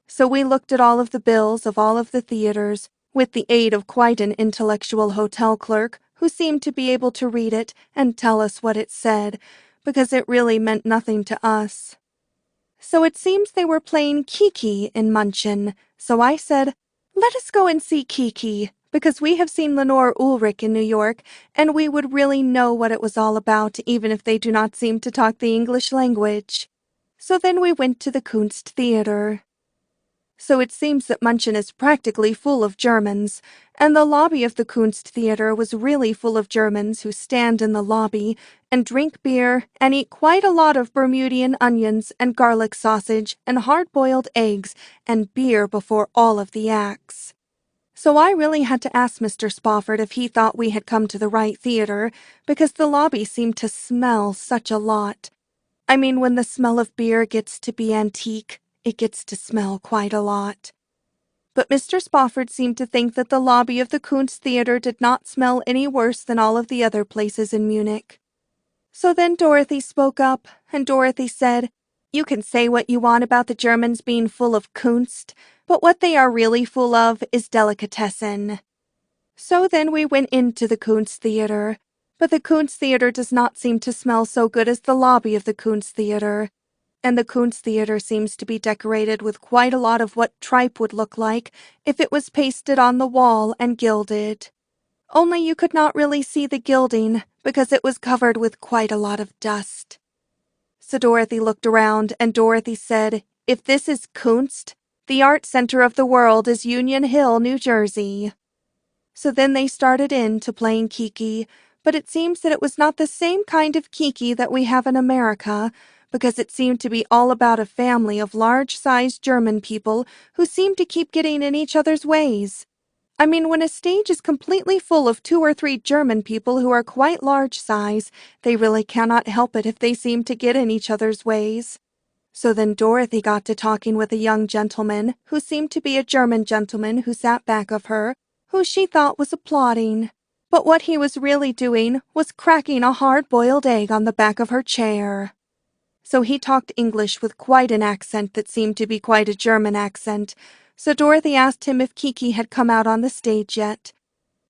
So we looked at all of the bills of all of the theaters, with the aid of quite an intellectual hotel clerk who seemed to be able to read it and tell us what it said, because it really meant nothing to us. So it seems they were playing Kiki in München, so I said, let us go and see Kiki, because we have seen Lenore Ulrich in New York, and we would really know what it was all about, even if they do not seem to talk the English language. So then we went to the Kunst Theater. So it seems that München is practically full of Germans, and the lobby of the Kunst Theater was really full of Germans who stand in the lobby and drink beer and eat quite a lot of Bermudian onions and garlic sausage and hard-boiled eggs and beer before all of the acts. So I really had to ask Mr. Spofford if he thought we had come to the right theater, because the lobby seemed to smell such a lot. I mean, when the smell of beer gets to be antique, it gets to smell quite a lot. But Mr. Spofford seemed to think that the lobby of the Kunst Theater did not smell any worse than all of the other places in Munich. So then Dorothy spoke up, and Dorothy said, you can say what you want about the Germans being full of Kunst, but what they are really full of is delicatessen. So then we went into the Kunst Theater, but the Kunst Theater does not seem to smell so good as the lobby of the Kunst Theater. And the Kunst Theater seems to be decorated with quite a lot of what tripe would look like if it was pasted on the wall and gilded. Only you could not really see the gilding because it was covered with quite a lot of dust. So Dorothy looked around and Dorothy said, if this is Kunst, The art center of the world is Union Hill, New Jersey. So then they started in to playing Kiki, but it seems that it was not the same kind of Kiki that we have in America, because it seemed to be all about a family of large-sized German people who seemed to keep getting in each other's ways. I mean, when a stage is completely full of 2 or 3 German people who are quite large size, they really cannot help it if they seem to get in each other's ways. So then Dorothy got to talking with a young gentleman who seemed to be a German gentleman who sat back of her, who she thought was applauding. But what he was really doing was cracking a hard-boiled egg on the back of her chair. So he talked English with quite an accent that seemed to be quite a German accent. So Dorothy asked him if Kiki had come out on the stage yet.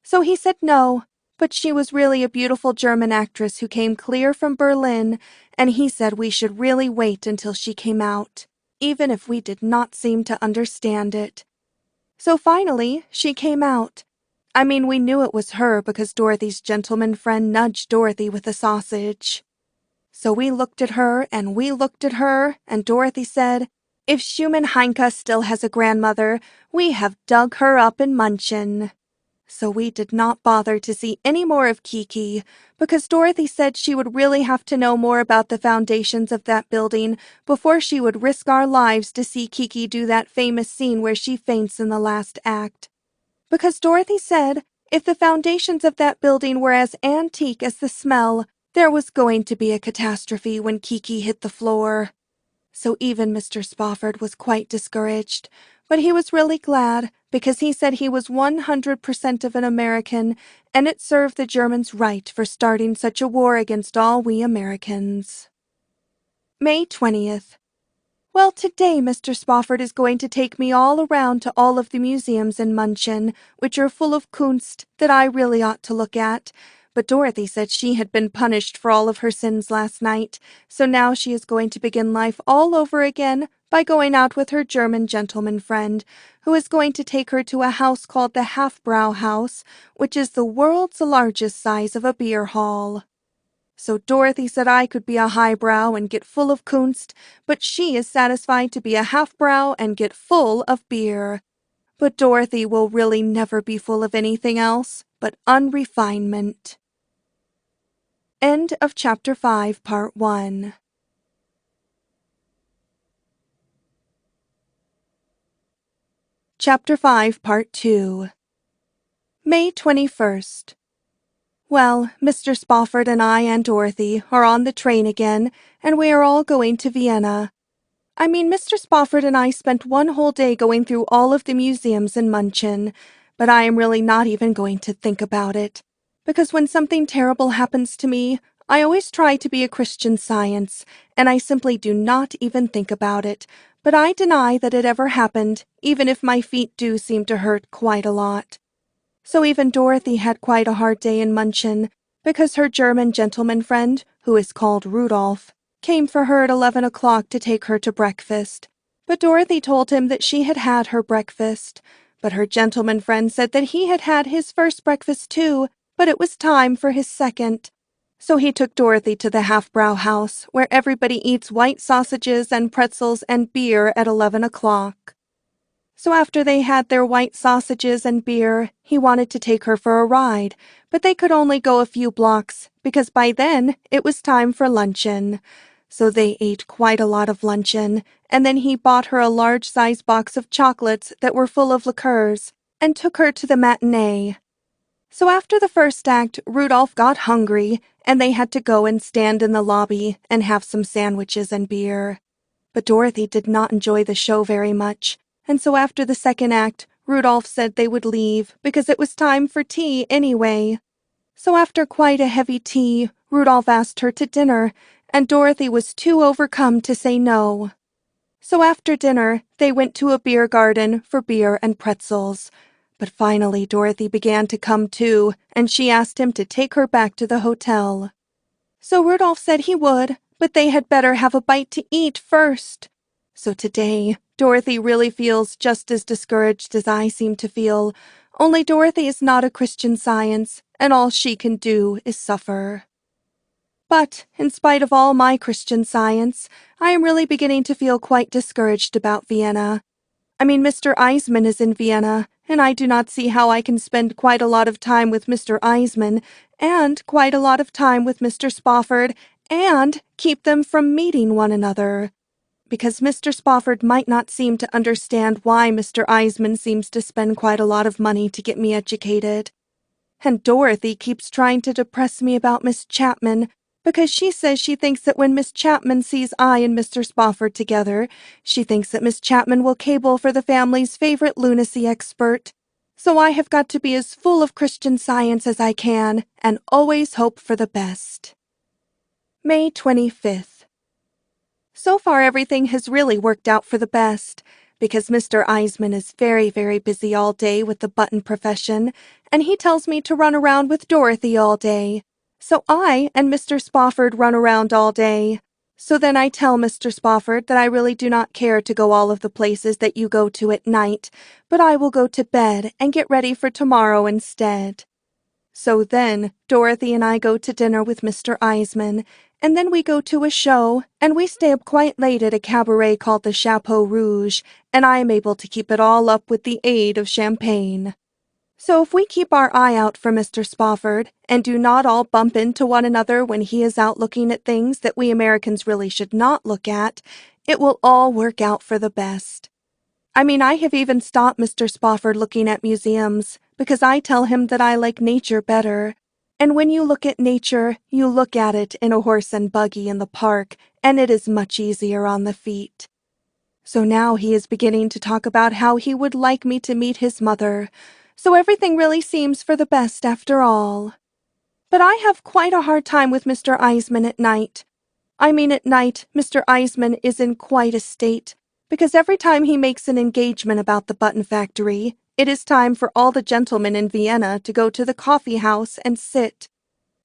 So he said no, but she was really a beautiful German actress who came clear from Berlin, and he said we should really wait until she came out, even if we did not seem to understand it. So finally, she came out. I mean, we knew it was her because Dorothy's gentleman friend nudged Dorothy with a sausage. So we looked at her, and we looked at her, and Dorothy said, "If Schumann Heinke still has a grandmother, we have dug her up in Munchen." So we did not bother to see any more of Kiki, because Dorothy said she would really have to know more about the foundations of that building before she would risk our lives to see Kiki do that famous scene where she faints in the last act. Because Dorothy said if the foundations of that building were as antique as the smell, there was going to be a catastrophe when Kiki hit the floor. So even Mr. Spofford was quite discouraged, but he was really glad because he said he was 100% of an American, and it served the Germans right for starting such a war against all we Americans. May 20th. Well, today Mr. Spofford is going to take me all around to all of the museums in Munchen, which are full of Kunst that I really ought to look at. But Dorothy said she had been punished for all of her sins last night, so now she is going to begin life all over again by going out with her German gentleman friend, who is going to take her to a house called the Half-Brow House, which is the world's largest size of a beer hall. So Dorothy said I could be a highbrow and get full of Kunst, but she is satisfied to be a half-brow and get full of beer. But Dorothy will really never be full of anything else but unrefinement. End of Chapter 5, Part 1. Chapter 5, Part 2. May 21st. Well, Mr. Spofford and I and Dorothy are on the train again, and we are all going to Vienna. I mean, Mr. Spofford and I spent one whole day going through all of the museums in Munchen, but I am really not even going to think about it. Because when something terrible happens to me, I always try to be a Christian Science, and I simply do not even think about it, but I deny that it ever happened, even if my feet do seem to hurt quite a lot. So even Dorothy had quite a hard day in Munchen, because her German gentleman friend, who is called Rudolph, came for her at 11 o'clock to take her to breakfast. But Dorothy told him that she had had her breakfast. But her gentleman friend said that he had had his first breakfast too, but it was time for his second. So he took Dorothy to the Half-Brow House, where everybody eats white sausages and pretzels and beer at 11 o'clock. So after they had their white sausages and beer, he wanted to take her for a ride, but they could only go a few blocks, because by then it was time for luncheon. So they ate quite a lot of luncheon, and then he bought her a large-size box of chocolates that were full of liqueurs, and took her to the matinee. So after the first act, Rudolph got hungry, and they had to go and stand in the lobby and have some sandwiches and beer. But Dorothy did not enjoy the show very much, and so after the second act, Rudolph said they would leave because it was time for tea anyway. So after quite a heavy tea, Rudolph asked her to dinner, and Dorothy was too overcome to say no. So after dinner, they went to a beer garden for beer and pretzels. But finally Dorothy began to come to, and she asked him to take her back to the hotel. So Rudolph said he would, but they had better have a bite to eat first. So today, Dorothy really feels just as discouraged as I seem to feel, only Dorothy is not a Christian Science, and all she can do is suffer. But, in spite of all my Christian Science, I am really beginning to feel quite discouraged about Vienna. Mr. Eisman is in Vienna, and I do not see how I can spend quite a lot of time with Mr. Eisman, and quite a lot of time with Mr. Spofford, and keep them from meeting one another. Because Mr. Spofford might not seem to understand why Mr. Eisman seems to spend quite a lot of money to get me educated. And Dorothy keeps trying to depress me about Miss Chapman, because she says she thinks that when Miss Chapman sees I and Mr. Spofford together, she thinks that Miss Chapman will cable for the family's favorite lunacy expert. So I have got to be as full of Christian Science as I can, and always hope for the best. May 25th. So far everything has really worked out for the best, because Mr. Eisman is very, very busy all day with the button profession, and he tells me to run around with Dorothy all day. So I and Mr. Spofford run around all day. So then I tell Mr. Spofford that I really do not care to go all of the places that you go to at night, but I will go to bed and get ready for tomorrow instead. So then Dorothy and I go to dinner with Mr. Eisman, and then we go to a show, and we stay up quite late at a cabaret called the Chapeau Rouge, and I am able to keep it all up with the aid of champagne. So if we keep our eye out for Mr. Spofford, and do not all bump into one another when he is out looking at things that we Americans really should not look at, it will all work out for the best. I have even stopped Mr. Spofford looking at museums, because I tell him that I like nature better. And when you look at nature, you look at it in a horse and buggy in the park, and it is much easier on the feet. So now he is beginning to talk about how he would like me to meet his mother, so everything really seems for the best after all. But I have quite a hard time with Mr. Eisman at night. At night, Mr. Eisman is in quite a state, because every time he makes an engagement about the button factory, it is time for all the gentlemen in Vienna to go to the coffee house and sit.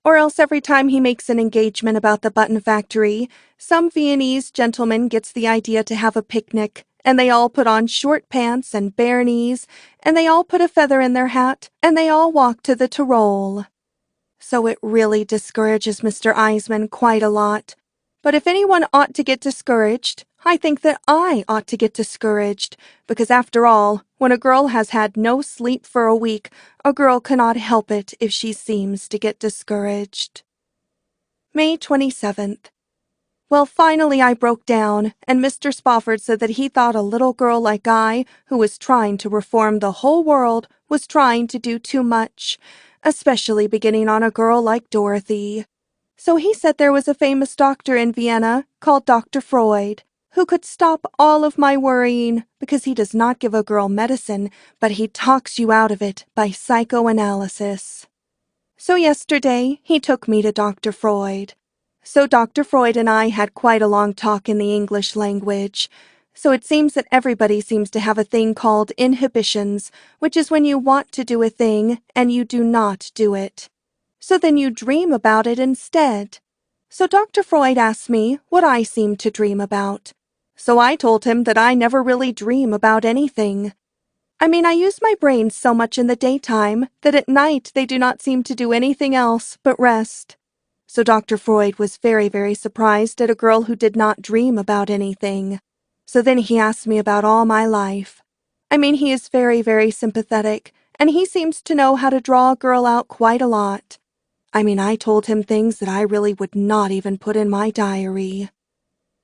Or else every time he makes an engagement about the button factory, some Viennese gentleman gets the idea to have a picnic, and they all put on short pants and bare knees, and they all put a feather in their hat, and they all walk to the Tyrol. So it really discourages Mr. Eisman quite a lot. But if anyone ought to get discouraged, I think that I ought to get discouraged, because after all, when a girl has had no sleep for a week, a girl cannot help it if she seems to get discouraged. May 27th. Well, finally I broke down, and Mr. Spofford said that he thought a little girl like I, who was trying to reform the whole world, was trying to do too much, especially beginning on a girl like Dorothy. So he said there was a famous doctor in Vienna called Dr. Freud, who could stop all of my worrying, because he does not give a girl medicine, but he talks you out of it by psychoanalysis. So yesterday he took me to Dr. Freud. So Dr. Freud and I had quite a long talk in the English language. So it seems that everybody seems to have a thing called inhibitions, which is when you want to do a thing and you do not do it. So then you dream about it instead. So Dr. Freud asked me what I seem to dream about. So I told him that I never really dream about anything. I use my brain so much in the daytime that at night they do not seem to do anything else but rest. So Dr. Freud was very, very surprised at a girl who did not dream about anything. So then he asked me about all my life. He is very, very sympathetic, and he seems to know how to draw a girl out quite a lot. I told him things that I really would not even put in my diary.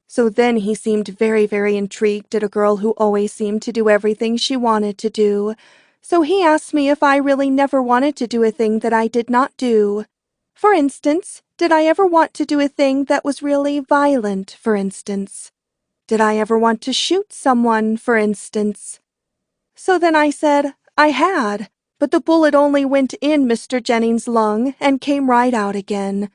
So then he seemed very, very intrigued at a girl who always seemed to do everything she wanted to do. So he asked me if I really never wanted to do a thing that I did not do. For instance, did I ever want to do a thing that was really violent, for instance? Did I ever want to shoot someone, for instance? So then I said I had, but the bullet only went in Mr. Jennings' lung and came right out again.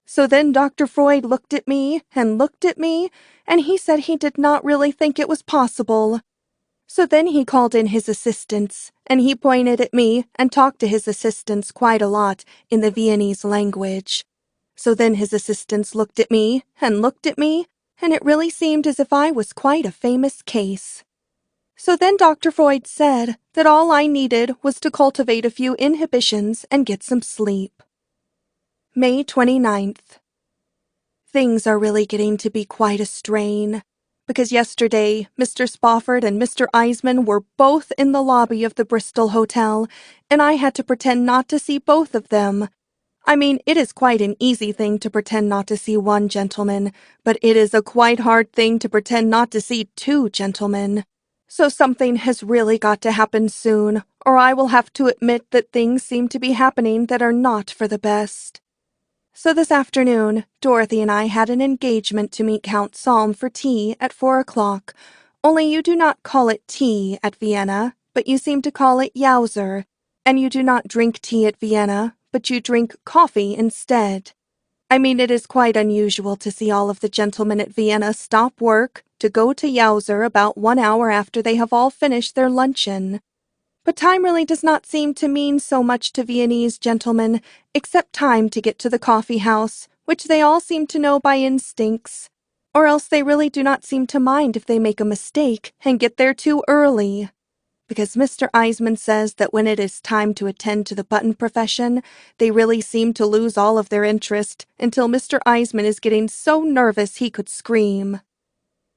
So then Dr. Freud looked at me, and he said he did not really think it was possible. So then he called in his assistants, and he pointed at me and talked to his assistants quite a lot in the Viennese language. So then his assistants looked at me, and it really seemed as if I was quite a famous case. So then Dr. Freud said that all I needed was to cultivate a few inhibitions and get some sleep. May 29th. Things are really getting to be quite a strain, because yesterday Mr. Spofford and Mr. Eisman were both in the lobby of the Bristol Hotel, and I had to pretend not to see both of them. I mean, it is quite an easy thing to pretend not to see one gentleman, but it is a quite hard thing to pretend not to see two gentlemen. So something has really got to happen soon, or I will have to admit that things seem to be happening that are not for the best. So this afternoon, Dorothy and I had an engagement to meet Count Salm for tea at 4 o'clock, only you do not call it tea at Vienna, but you seem to call it Yowzer, and you do not drink tea at Vienna, but you drink coffee instead. I mean, it is quite unusual to see all of the gentlemen at Vienna stop work to go to Yowzer about 1 hour after they have all finished their luncheon. But time really does not seem to mean so much to Viennese gentlemen, except time to get to the coffee house, which they all seem to know by instincts. Or else they really do not seem to mind if they make a mistake and get there too early. Because Mr. Eisman says that when it is time to attend to the button profession, they really seem to lose all of their interest until Mr. Eisman is getting so nervous he could scream.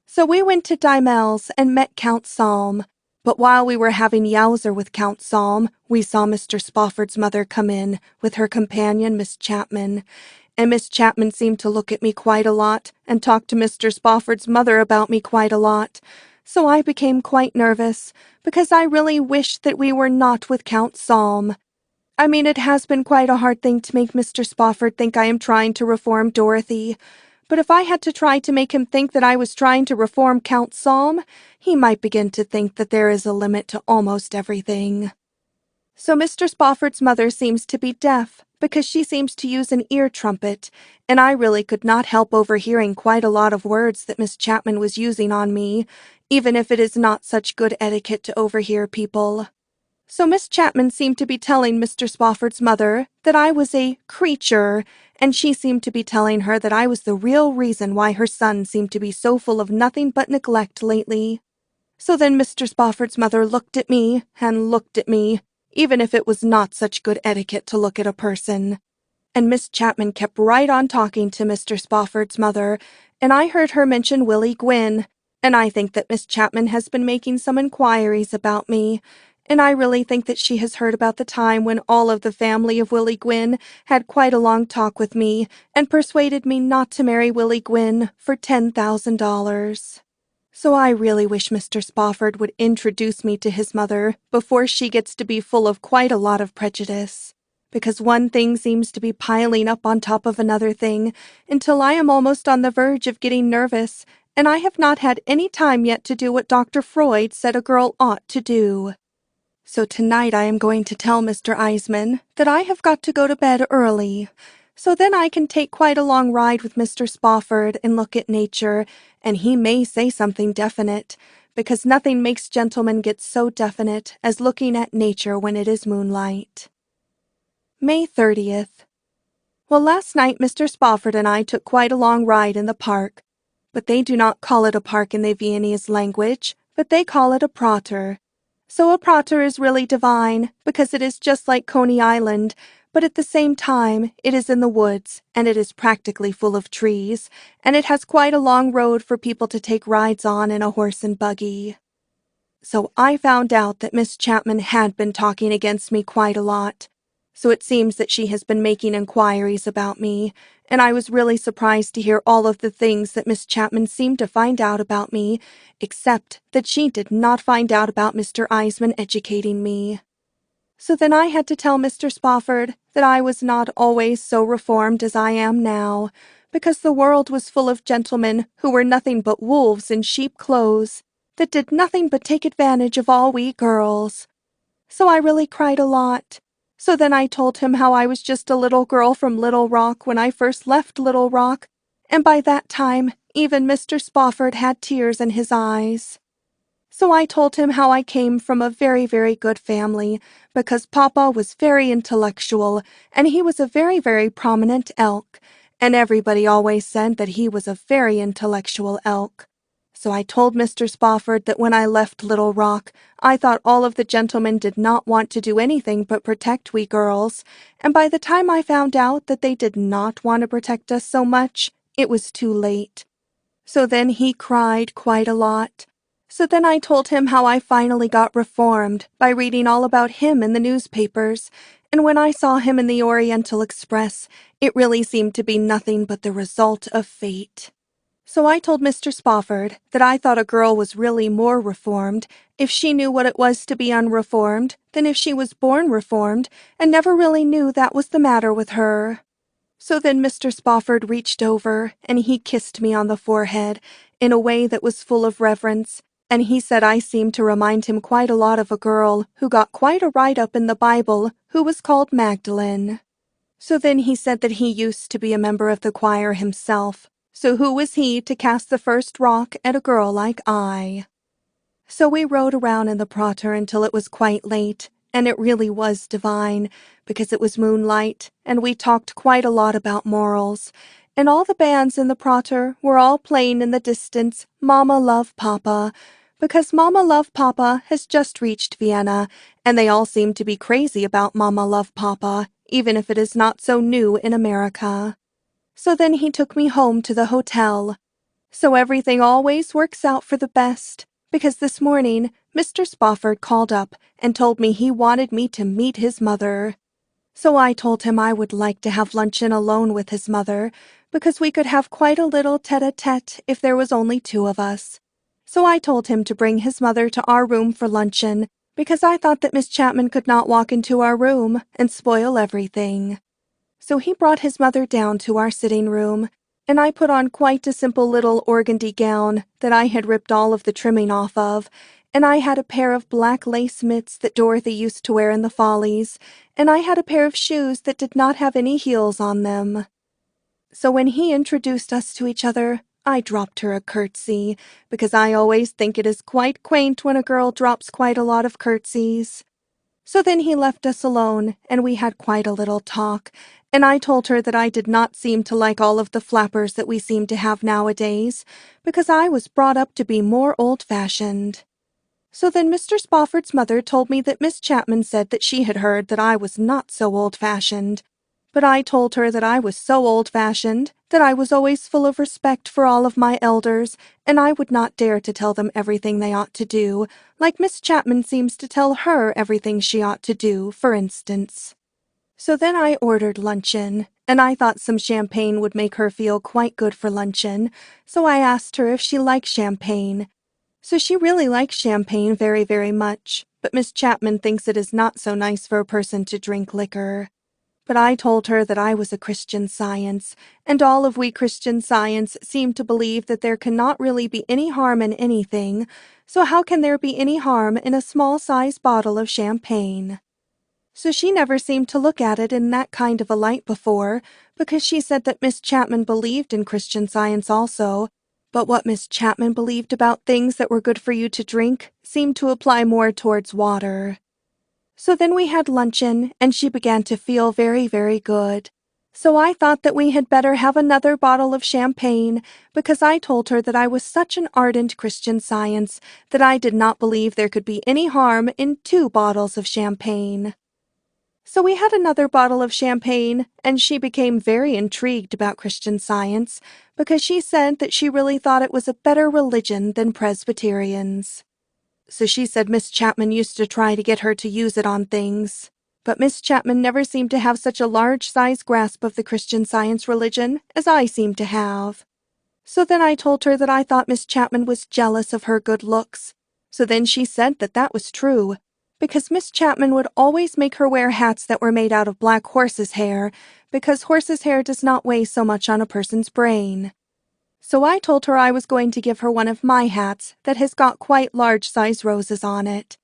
So we went to Dymel's and met Count Salm, but while we were having Yowzer with Count Salm, we saw Mr. Spofford's mother come in with her companion, Miss Chapman, and Miss Chapman seemed to look at me quite a lot and talk to Mr. Spofford's mother about me quite a lot. So I became quite nervous, because I really wished that we were not with Count Salm. I mean, it has been quite a hard thing to make Mr. Spofford think I am trying to reform Dorothy, but if I had to try to make him think that I was trying to reform Count Salm, he might begin to think that there is a limit to almost everything. So Mr. Spofford's mother seems to be deaf, because she seems to use an ear trumpet, and I really could not help overhearing quite a lot of words that Miss Chapman was using on me, even if it is not such good etiquette to overhear people. So Miss Chapman seemed to be telling Mr. Spofford's mother that I was a creature, and she seemed to be telling her that I was the real reason why her son seemed to be so full of nothing but neglect lately. So then Mr. Spofford's mother looked at me, and looked at me, even if it was not such good etiquette to look at a person. And Miss Chapman kept right on talking to Mr. Spofford's mother, and I heard her mention Willie Gwynn, and I think that Miss Chapman has been making some inquiries about me, and I really think that she has heard about the time when all of the family of Willie Gwynn had quite a long talk with me and persuaded me not to marry Willie Gwynn for $10,000. So I really wish Mr. Spofford would introduce me to his mother before she gets to be full of quite a lot of prejudice, because one thing seems to be piling up on top of another thing until I am almost on the verge of getting nervous, and I have not had any time yet to do what Dr. Freud said a girl ought to do. So tonight I am going to tell Mr. Eisman that I have got to go to bed early, so then I can take quite a long ride with Mr. Spofford and look at nature, and he may say something definite, because nothing makes gentlemen get so definite as looking at nature when it is moonlight. May 30th. Well, last night Mr. Spofford and I took quite a long ride in the park, but they do not call it a park in the Viennese language, but they call it a prater. So a prater is really Devine, because it is just like Coney Island, but at the same time it is in the woods, and it is practically full of trees, and it has quite a long road for people to take rides on in a horse and buggy. So I found out that Miss Chapman had been talking against me quite a lot. So it seems that she has been making inquiries about me, and I was really surprised to hear all of the things that Miss Chapman seemed to find out about me, except that she did not find out about Mr. Eisman educating me. So then I had to tell Mr. Spofford that I was not always so reformed as I am now, because the world was full of gentlemen who were nothing but wolves in sheep clothes, that did nothing but take advantage of all we girls. So I really cried a lot. So then I told him how I was just a little girl from Little Rock when I first left Little Rock, and by that time even Mr. Spofford had tears in his eyes. So I told him how I came from a very, very good family, because Papa was very intellectual, and he was a very, very prominent elk, and everybody always said that he was a very intellectual elk. So I told Mr. Spofford that when I left Little Rock, I thought all of the gentlemen did not want to do anything but protect we girls, and by the time I found out that they did not want to protect us so much, it was too late. So then he cried quite a lot. So then I told him how I finally got reformed by reading all about him in the newspapers, and when I saw him in the Oriental Express, it really seemed to be nothing but the result of fate. So I told Mr. Spofford that I thought a girl was really more reformed if she knew what it was to be unreformed than if she was born reformed and never really knew that was the matter with her. So then Mr. Spofford reached over and he kissed me on the forehead in a way that was full of reverence, and he said I seemed to remind him quite a lot of a girl who got quite a write-up in the Bible who was called Magdalene. So then he said that he used to be a member of the choir himself, so who was he to cast the first rock at a girl like I? So we rode around in the Prater until it was quite late, and it really was divine, because it was moonlight, and we talked quite a lot about morals, and all the bands in the Prater were all playing in the distance Mama Love Papa, because Mama Love Papa has just reached Vienna, and they all seem to be crazy about Mama Love Papa, even if it is not so new in America. So then he took me home to the hotel. So everything always works out for the best, because this morning Mr. Spofford called up and told me he wanted me to meet his mother. So I told him I would like to have luncheon alone with his mother, because we could have quite a little tete-a-tete if there was only two of us. So I told him to bring his mother to our room for luncheon, because I thought that Miss Chapman could not walk into our room and spoil everything. So he brought his mother down to our sitting room, and I put on quite a simple little organdy gown that I had ripped all of the trimming off of, and I had a pair of black lace mitts that Dorothy used to wear in the Follies, and I had a pair of shoes that did not have any heels on them. So when he introduced us to each other, I dropped her a curtsy, because I always think it is quite quaint when a girl drops quite a lot of curtsies. So then he left us alone, and we had quite a little talk, and I told her that I did not seem to like all of the flappers that we seem to have nowadays, because I was brought up to be more old-fashioned. So then Mr. Spofford's mother told me that Miss Chapman said that she had heard that I was not so old-fashioned, but I told her that I was so old-fashioned that I was always full of respect for all of my elders, and I would not dare to tell them everything they ought to do, like Miss Chapman seems to tell her everything she ought to do, for instance. So then I ordered luncheon, and I thought some champagne would make her feel quite good for luncheon, so I asked her if she liked champagne. So she really likes champagne very, very much, but Miss Chapman thinks it is not so nice for a person to drink liquor. But I told her that I was a Christian Science, and all of we Christian Science seem to believe that there cannot really be any harm in anything, so how can there be any harm in a small-size bottle of champagne? So she never seemed to look at it in that kind of a light before, because she said that Miss Chapman believed in Christian Science also, but what Miss Chapman believed about things that were good for you to drink seemed to apply more towards water. So then we had luncheon, and she began to feel very, very good. So I thought that we had better have another bottle of champagne, because I told her that I was such an ardent Christian Science that I did not believe there could be any harm in 2 bottles of champagne. So we had another bottle of champagne, and she became very intrigued about Christian Science, because she said that she really thought it was a better religion than Presbyterians. So she said Miss Chapman used to try to get her to use it on things, but Miss Chapman never seemed to have such a large-size grasp of the Christian Science religion as I seemed to have. So then I told her that I thought Miss Chapman was jealous of her good looks. So then she said that that was true, because Miss Chapman would always make her wear hats that were made out of black horse's hair, because horse's hair does not weigh so much on a person's brain. So I told her I was going to give her one of my hats that has got quite large-size roses on it.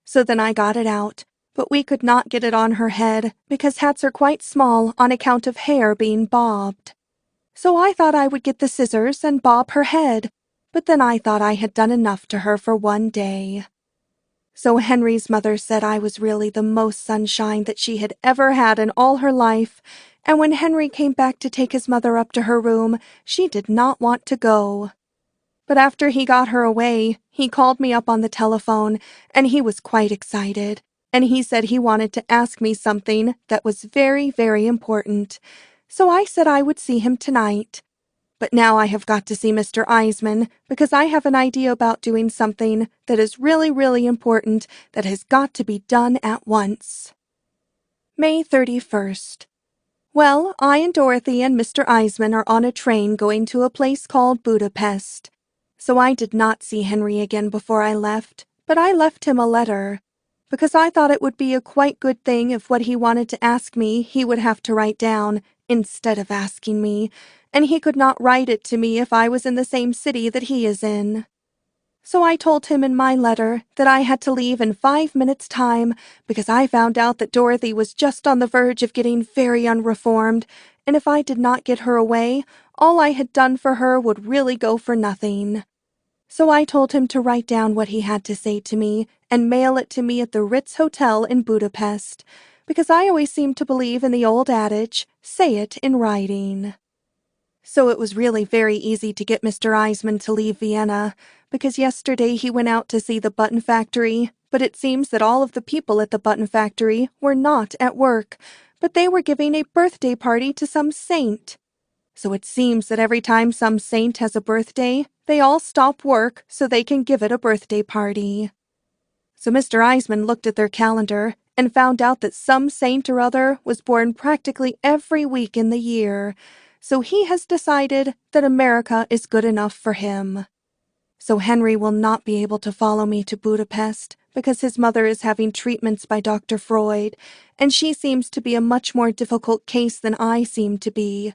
So then I got it out, but we could not get it on her head because hats are quite small on account of hair being bobbed. So I thought I would get the scissors and bob her head, but then I thought I had done enough to her for one day. So Henry's mother said I was really the most sunshine that she had ever had in all her life, and when Henry came back to take his mother up to her room, she did not want to go. But after he got her away, he called me up on the telephone, and he was quite excited, and he said he wanted to ask me something that was very, very important. So I said I would see him tonight. But now I have got to see Mr. Eisman because I have an idea about doing something that is really, really important that has got to be done at once. May 31st. Well, I and Dorothy and Mr. Eisman are on a train going to a place called Budapest. So I did not see Henry again before I left, but I left him a letter, because I thought it would be a quite good thing if what he wanted to ask me he would have to write down, instead of asking me, and he could not write it to me if I was in the same city that he is in. So I told him in my letter that I had to leave in 5 minutes' time because I found out that Dorothy was just on the verge of getting very unreformed, and if I did not get her away, all I had done for her would really go for nothing. So I told him to write down what he had to say to me and mail it to me at the Ritz Hotel in Budapest, because I always seem to believe in the old adage, say it in writing. So it was really very easy to get Mr. Eisman to leave Vienna, because yesterday he went out to see the button factory, but it seems that all of the people at the button factory were not at work, but they were giving a birthday party to some saint. So it seems that every time some saint has a birthday, they all stop work so they can give it a birthday party. So Mr. Eisman looked at their calendar and found out that some saint or other was born practically every week in the year, so he has decided that America is good enough for him. So Henry will not be able to follow me to Budapest because his mother is having treatments by Dr. Freud, and she seems to be a much more difficult case than I seem to be.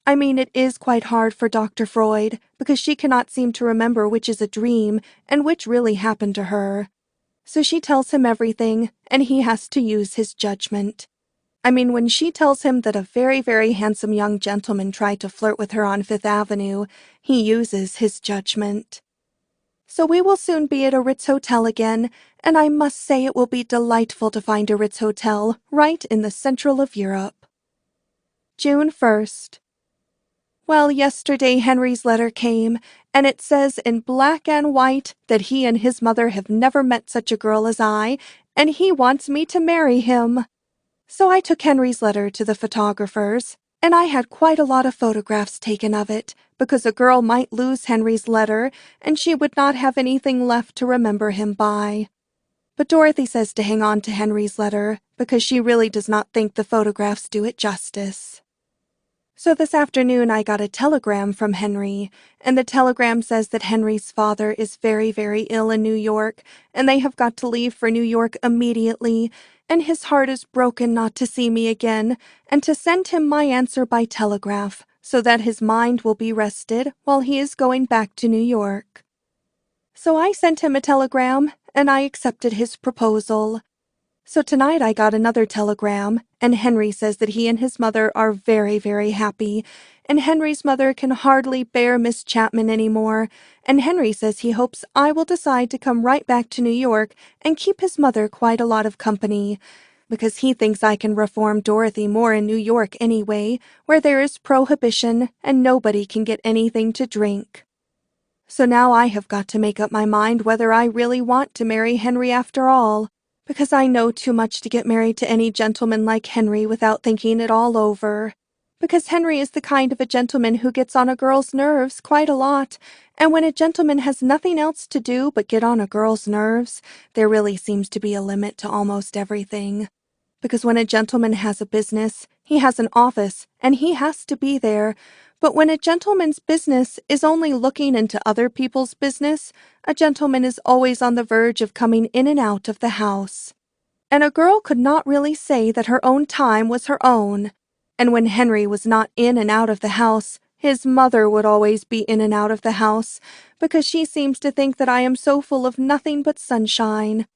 I mean, it is quite hard for Dr. Freud because she cannot seem to remember which is a dream and which really happened to her. So she tells him everything, and he has to use his judgment. I mean, when she tells him that a very, very handsome young gentleman tried to flirt with her on Fifth Avenue, he uses his judgment. So we will soon be at a Ritz Hotel again, and I must say it will be delightful to find a Ritz Hotel right in the central of Europe. June 1st. Well, yesterday Henry's letter came, and it says in black and white that he and his mother have never met such a girl as I, and he wants me to marry him. So I took Henry's letter to the photographers, and I had quite a lot of photographs taken of it, because a girl might lose Henry's letter, and she would not have anything left to remember him by. But Dorothy says to hang on to Henry's letter, because she really does not think the photographs do it justice. So this afternoon I got a telegram from Henry, and the telegram says that Henry's father is very, very ill in New York, and they have got to leave for New York immediately, and his heart is broken not to see me again, and to send him my answer by telegraph, so that his mind will be rested while he is going back to New York. So I sent him a telegram, and I accepted his proposal. So tonight I got another telegram, and Henry says that he and his mother are very, very happy, and Henry's mother can hardly bear Miss Chapman anymore, and Henry says he hopes I will decide to come right back to New York and keep his mother quite a lot of company, because he thinks I can reform Dorothy more in New York anyway, where there is prohibition and nobody can get anything to drink. So now I have got to make up my mind whether I really want to marry Henry after all, because I know too much to get married to any gentleman like Henry without thinking it all over. Because Henry is the kind of a gentleman who gets on a girl's nerves quite a lot, and when a gentleman has nothing else to do but get on a girl's nerves, there really seems to be a limit to almost everything. Because when a gentleman has a business, he has an office, and he has to be there. But when a gentleman's business is only looking into other people's business, a gentleman is always on the verge of coming in and out of the house. And a girl could not really say that her own time was her own. And when Henry was not in and out of the house, his mother would always be in and out of the house, because she seems to think that I am so full of nothing but sunshine.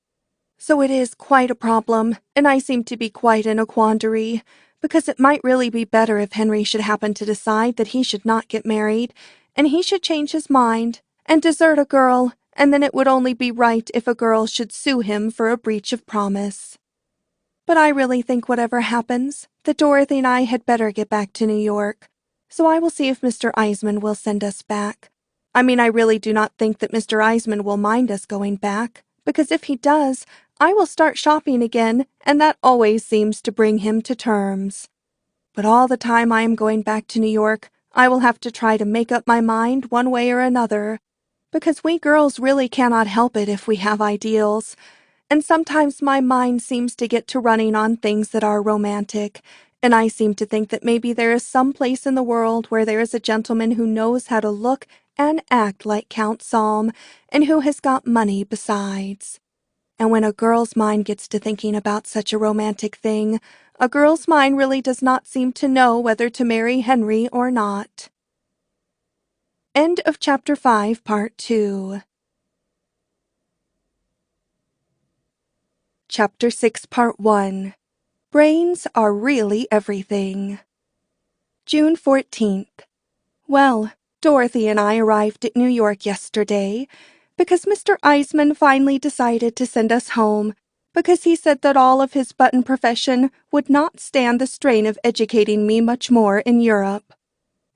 So it is quite a problem, and I seem to be quite in a quandary, because it might really be better if Henry should happen to decide that he should not get married, and he should change his mind, and desert a girl, and then it would only be right if a girl should sue him for a breach of promise. But I really think whatever happens, that Dorothy and I had better get back to New York, so I will see if Mr. Eisman will send us back. I mean, I really do not think that Mr. Eisman will mind us going back, because if he does, I will start shopping again, and that always seems to bring him to terms. But all the time I am going back to New York, I will have to try to make up my mind one way or another, because we girls really cannot help it if we have ideals, and sometimes my mind seems to get to running on things that are romantic, and I seem to think that maybe there is some place in the world where there is a gentleman who knows how to look and act like Count Salm, and who has got money besides. And when a girl's mind gets to thinking about such a romantic thing, a girl's mind really does not seem to know whether to marry Henry or not. End of Chapter 5, Part 2. Chapter 6, Part 1. Brains are really everything. June 14th. Well, Dorothy and I arrived at New York yesterday because Mr. Eisman finally decided to send us home because he said that all of his button profession would not stand the strain of educating me much more in Europe.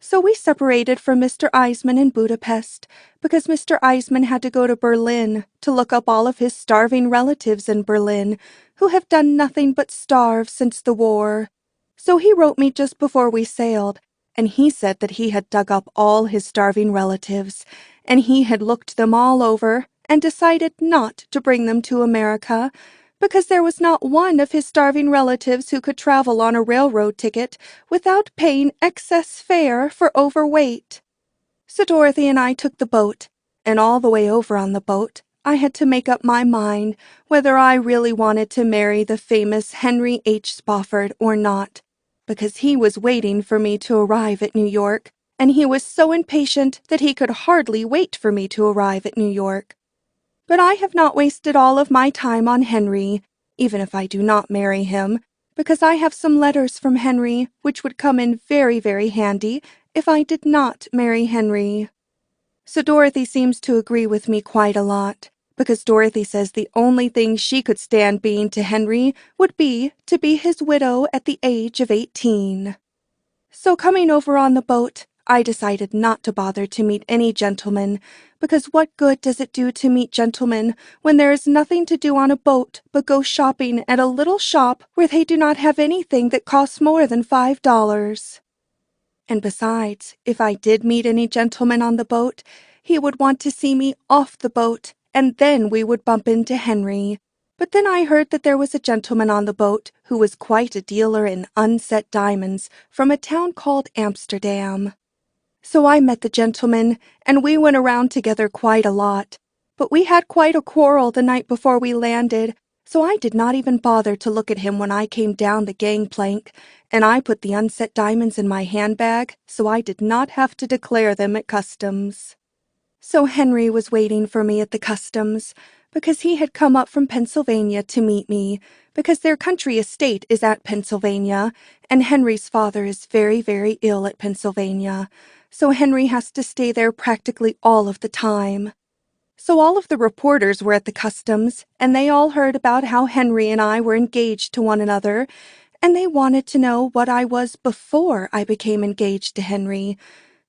So we separated from Mr. Eisman in Budapest because Mr. Eisman had to go to Berlin to look up all of his starving relatives in Berlin who have done nothing but starve since the war. So he wrote me just before we sailed, and he said that he had dug up all his starving relatives, and he had looked them all over and decided not to bring them to America because there was not one of his starving relatives who could travel on a railroad ticket without paying excess fare for overweight. So Dorothy and I took the boat, and all the way over on the boat, I had to make up my mind whether I really wanted to marry the famous Henry H. Spofford or not, because he was waiting for me to arrive at New York, and he was so impatient that he could hardly wait for me to arrive at New York. But I have not wasted all of my time on Henry, even if I do not marry him, because I have some letters from Henry which would come in very, very handy if I did not marry Henry. So Dorothy seems to agree with me quite a lot, because Dorothy says the only thing she could stand being to Henry would be to be his widow at the age of 18. So coming over on the boat, I decided not to bother to meet any gentlemen, because what good does it do to meet gentlemen when there is nothing to do on a boat but go shopping at a little shop where they do not have anything that costs more than $5? And besides, if I did meet any gentleman on the boat, he would want to see me off the boat, and then we would bump into Henry. But then I heard that there was a gentleman on the boat who was quite a dealer in unset diamonds from a town called Amsterdam. So I met the gentleman, and we went around together quite a lot. But we had quite a quarrel the night before we landed, so I did not even bother to look at him when I came down the gangplank, and I put the unset diamonds in my handbag so I did not have to declare them at customs. So Henry was waiting for me at the customs, because he had come up from Pennsylvania to meet me, because their country estate is at Pennsylvania, and Henry's father is very, very ill at Pennsylvania, so Henry has to stay there practically all of the time. So all of the reporters were at the customs, and they all heard about how Henry and I were engaged to one another, and they wanted to know what I was before I became engaged to Henry.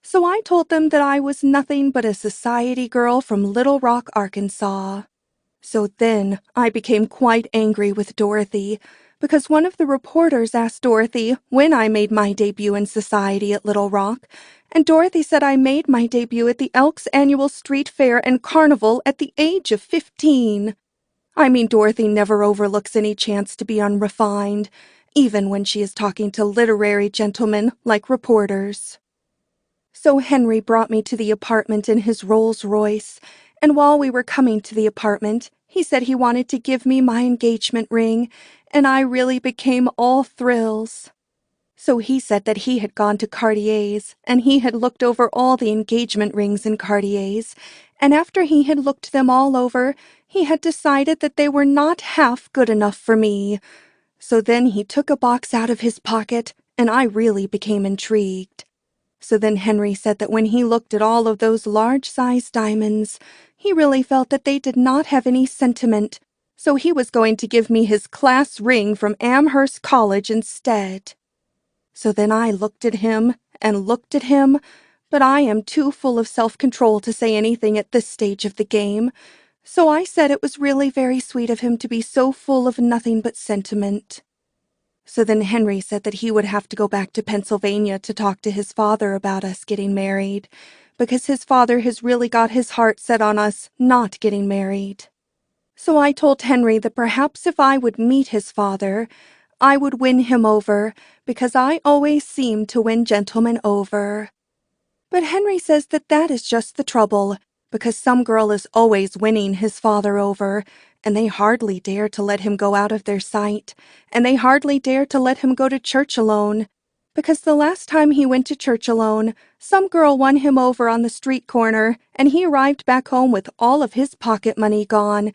So I told them that I was nothing but a society girl from Little Rock, Arkansas. So then I became quite angry with Dorothy, because one of the reporters asked Dorothy when I made my debut in society at Little Rock, and Dorothy said I made my debut at the Elks Annual Street Fair and Carnival at the age of 15. I mean, Dorothy never overlooks any chance to be unrefined, even when she is talking to literary gentlemen like reporters. So Henry brought me to the apartment in his Rolls-Royce, and while we were coming to the apartment, he said he wanted to give me my engagement ring, and I really became all thrills. So he said that he had gone to Cartier's, and he had looked over all the engagement rings in Cartier's, and after he had looked them all over, he had decided that they were not half good enough for me. So then he took a box out of his pocket, and I really became intrigued. So then Henry said that when he looked at all of those large-sized diamonds, he really felt that they did not have any sentiment, so he was going to give me his class ring from Amherst College instead. So then I looked at him and looked at him, but I am too full of self-control to say anything at this stage of the game, so I said it was really very sweet of him to be so full of nothing but sentiment. So then Henry said that he would have to go back to Pennsylvania to talk to his father about us getting married, because his father has really got his heart set on us not getting married. So I told Henry that perhaps if I would meet his father, I would win him over, because I always seem to win gentlemen over. But Henry says that that is just the trouble, because some girl is always winning his father over, and they hardly dare to let him go out of their sight, and they hardly dare to let him go to church alone, because the last time he went to church alone, some girl won him over on the street corner, and he arrived back home with all of his pocket money gone,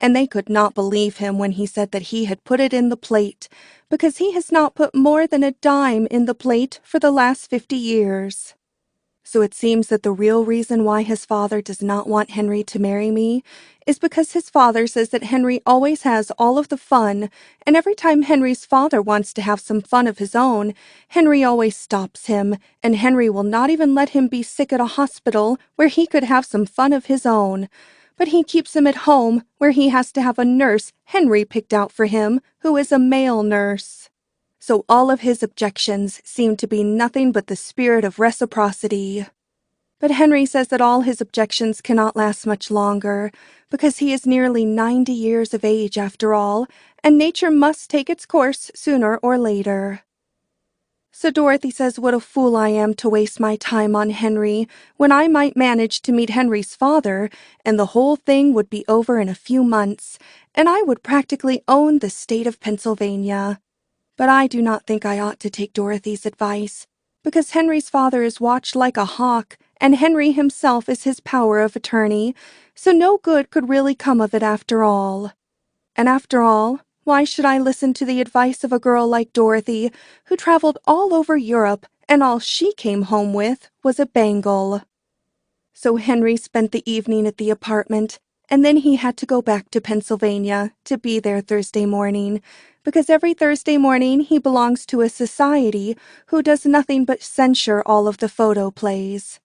and they could not believe him when he said that he had put it in the plate, because he has not put more than a dime in the plate for the last 50 years. So it seems that the real reason why his father does not want Henry to marry me is because his father says that Henry always has all of the fun, and every time Henry's father wants to have some fun of his own, Henry always stops him, and Henry will not even let him be sick at a hospital where he could have some fun of his own. But he keeps him at home where he has to have a nurse Henry picked out for him, who is a male nurse. So all of his objections seem to be nothing but the spirit of reciprocity. But Henry says that all his objections cannot last much longer, because he is nearly 90 years of age after all, and nature must take its course sooner or later. So Dorothy says what a fool I am to waste my time on Henry, when I might manage to meet Henry's father, and the whole thing would be over in a few months, and I would practically own the state of Pennsylvania. But I do not think I ought to take Dorothy's advice, because Henry's father is watched like a hawk, and Henry himself is his power of attorney, so no good could really come of it after all. And after all, why should I listen to the advice of a girl like Dorothy, who traveled all over Europe, and all she came home with was a bangle? So Henry spent the evening at the apartment, and then he had to go back to Pennsylvania to be there Thursday morning, because every Thursday morning he belongs to a society who does nothing but censure all of the photo plays.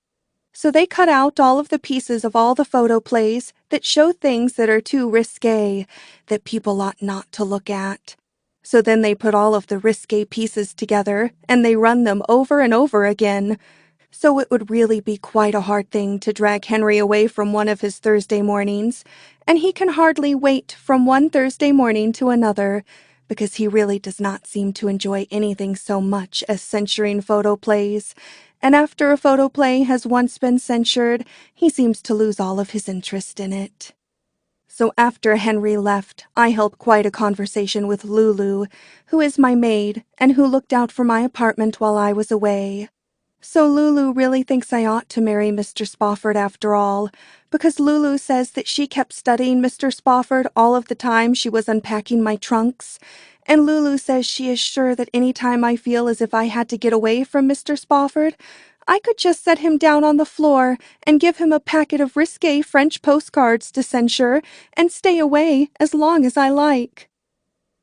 So they cut out all of the pieces of all the photo plays that show things that are too risque, that people ought not to look at. So then they put all of the risque pieces together, and they run them over and over again. So it would really be quite a hard thing to drag Henry away from one of his Thursday mornings, and he can hardly wait from one Thursday morning to another, because he really does not seem to enjoy anything so much as censuring photo plays, and after a photo play has once been censured, he seems to lose all of his interest in it. So after Henry left, I held quite a conversation with Lulu, who is my maid, and who looked out for my apartment while I was away. So Lulu really thinks I ought to marry Mr. Spofford after all, because Lulu says that she kept studying Mr. Spofford all of the time she was unpacking my trunks, and Lulu says she is sure that any time I feel as if I had to get away from Mr. Spofford, I could just set him down on the floor and give him a packet of risque French postcards to censure and stay away as long as I like.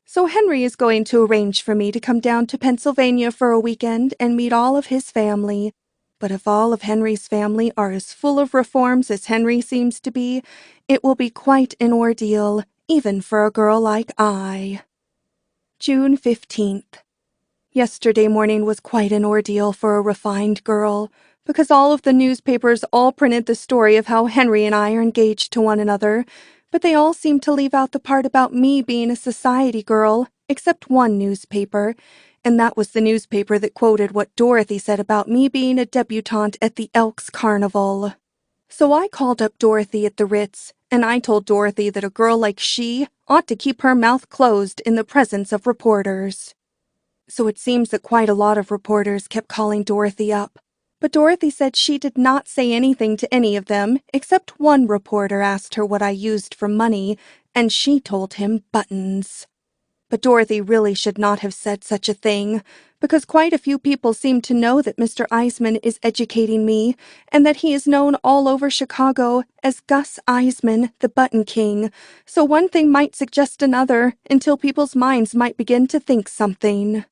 So Henry is going to arrange for me to come down to Pennsylvania for a weekend and meet all of his family. But if all of Henry's family are as full of reforms as Henry seems to be, it will be quite an ordeal, even for a girl like I. June 15th. Yesterday morning was quite an ordeal for a refined girl, because all of the newspapers all printed the story of how Henry and I are engaged to one another, but they all seemed to leave out the part about me being a society girl, except one newspaper, and that was the newspaper that quoted what Dorothy said about me being a debutante at the Elks Carnival. So I called up Dorothy at the Ritz, and I told Dorothy that a girl like she ought to keep her mouth closed in the presence of reporters. So it seems that quite a lot of reporters kept calling Dorothy up. But Dorothy said she did not say anything to any of them, except one reporter asked her what I used for money, and she told him buttons. But Dorothy really should not have said such a thing, because quite a few people seem to know that Mr. Eisman is educating me, and that he is known all over Chicago as Gus Eisman, the Button King, so one thing might suggest another until people's minds might begin to think something.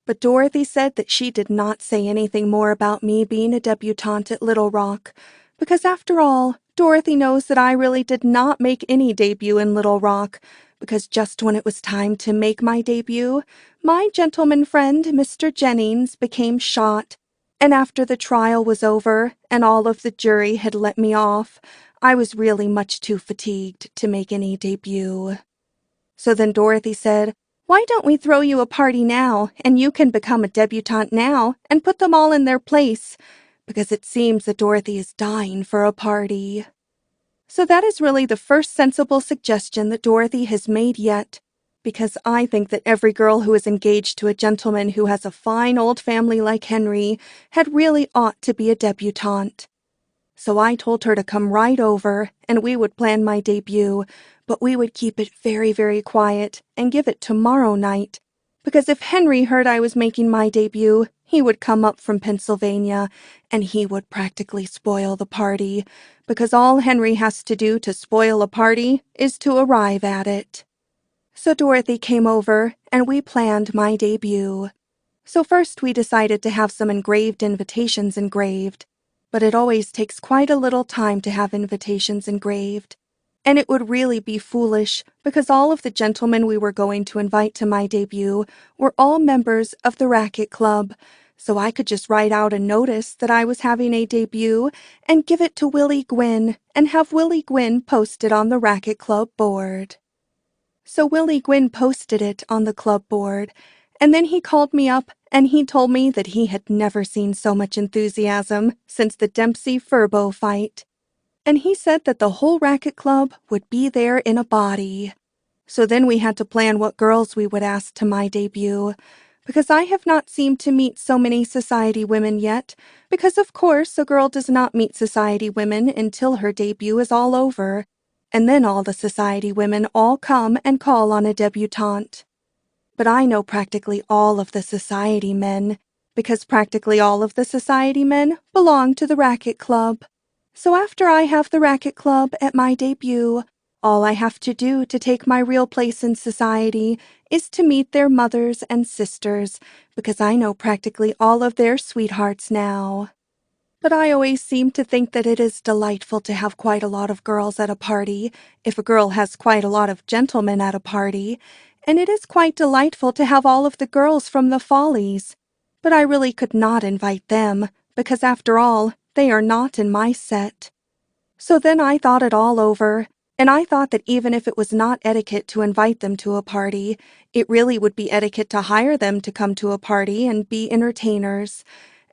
But Dorothy said that she did not say anything more about me being a debutante at Little Rock, because after all, Dorothy knows that I really did not make any debut in Little Rock, because just when it was time to make my debut, My gentleman friend, Mr. Jennings, became shot, and after the trial was over and all of the jury had let me off, I was really much too fatigued to make any debut. So then Dorothy said, "Why don't we throw you a party now, and you can become a debutante now and put them all in their place, because it seems that Dorothy is dying for a party." So that is really the first sensible suggestion that Dorothy has made yet, because I think that every girl who is engaged to a gentleman who has a fine old family like Henry had really ought to be a debutante. So I told her to come right over, and we would plan my debut, but we would keep it very, very quiet and give it tomorrow night, because if Henry heard I was making my debut, he would come up from Pennsylvania, and he would practically spoil the party, because all Henry has to do to spoil a party is to arrive at it. So Dorothy came over, and we planned my debut. So first we decided to have some engraved invitations engraved, but it always takes quite a little time to have invitations engraved. And it would really be foolish, because all of the gentlemen we were going to invite to my debut were all members of the Racket Club, so I could just write out a notice that I was having a debut and give it to Willie Gwynn and have Willie Gwynn post it on the Racket Club board. So Willie Gwynn posted it on the club board, and then he called me up and he told me that he had never seen so much enthusiasm since the Dempsey-Furbo fight. And he said that the whole Racket Club would be there in a body. So then we had to plan what girls we would ask to my debut, because I have not seemed to meet so many society women yet, because of course a girl does not meet society women until her debut is all over, and then all the society women all come and call on a debutante. But I know practically all of the society men, because practically all of the society men belong to the Racket Club. So after I have the Racket Club at my debut, all I have to do to take my real place in society is to meet their mothers and sisters, because I know practically all of their sweethearts now. But I always seem to think that it is delightful to have quite a lot of girls at a party, if a girl has quite a lot of gentlemen at a party, and it is quite delightful to have all of the girls from the Follies. But I really could not invite them, because after all, they are not in my set. So then I thought it all over, and I thought that even if it was not etiquette to invite them to a party, it really would be etiquette to hire them to come to a party and be entertainers.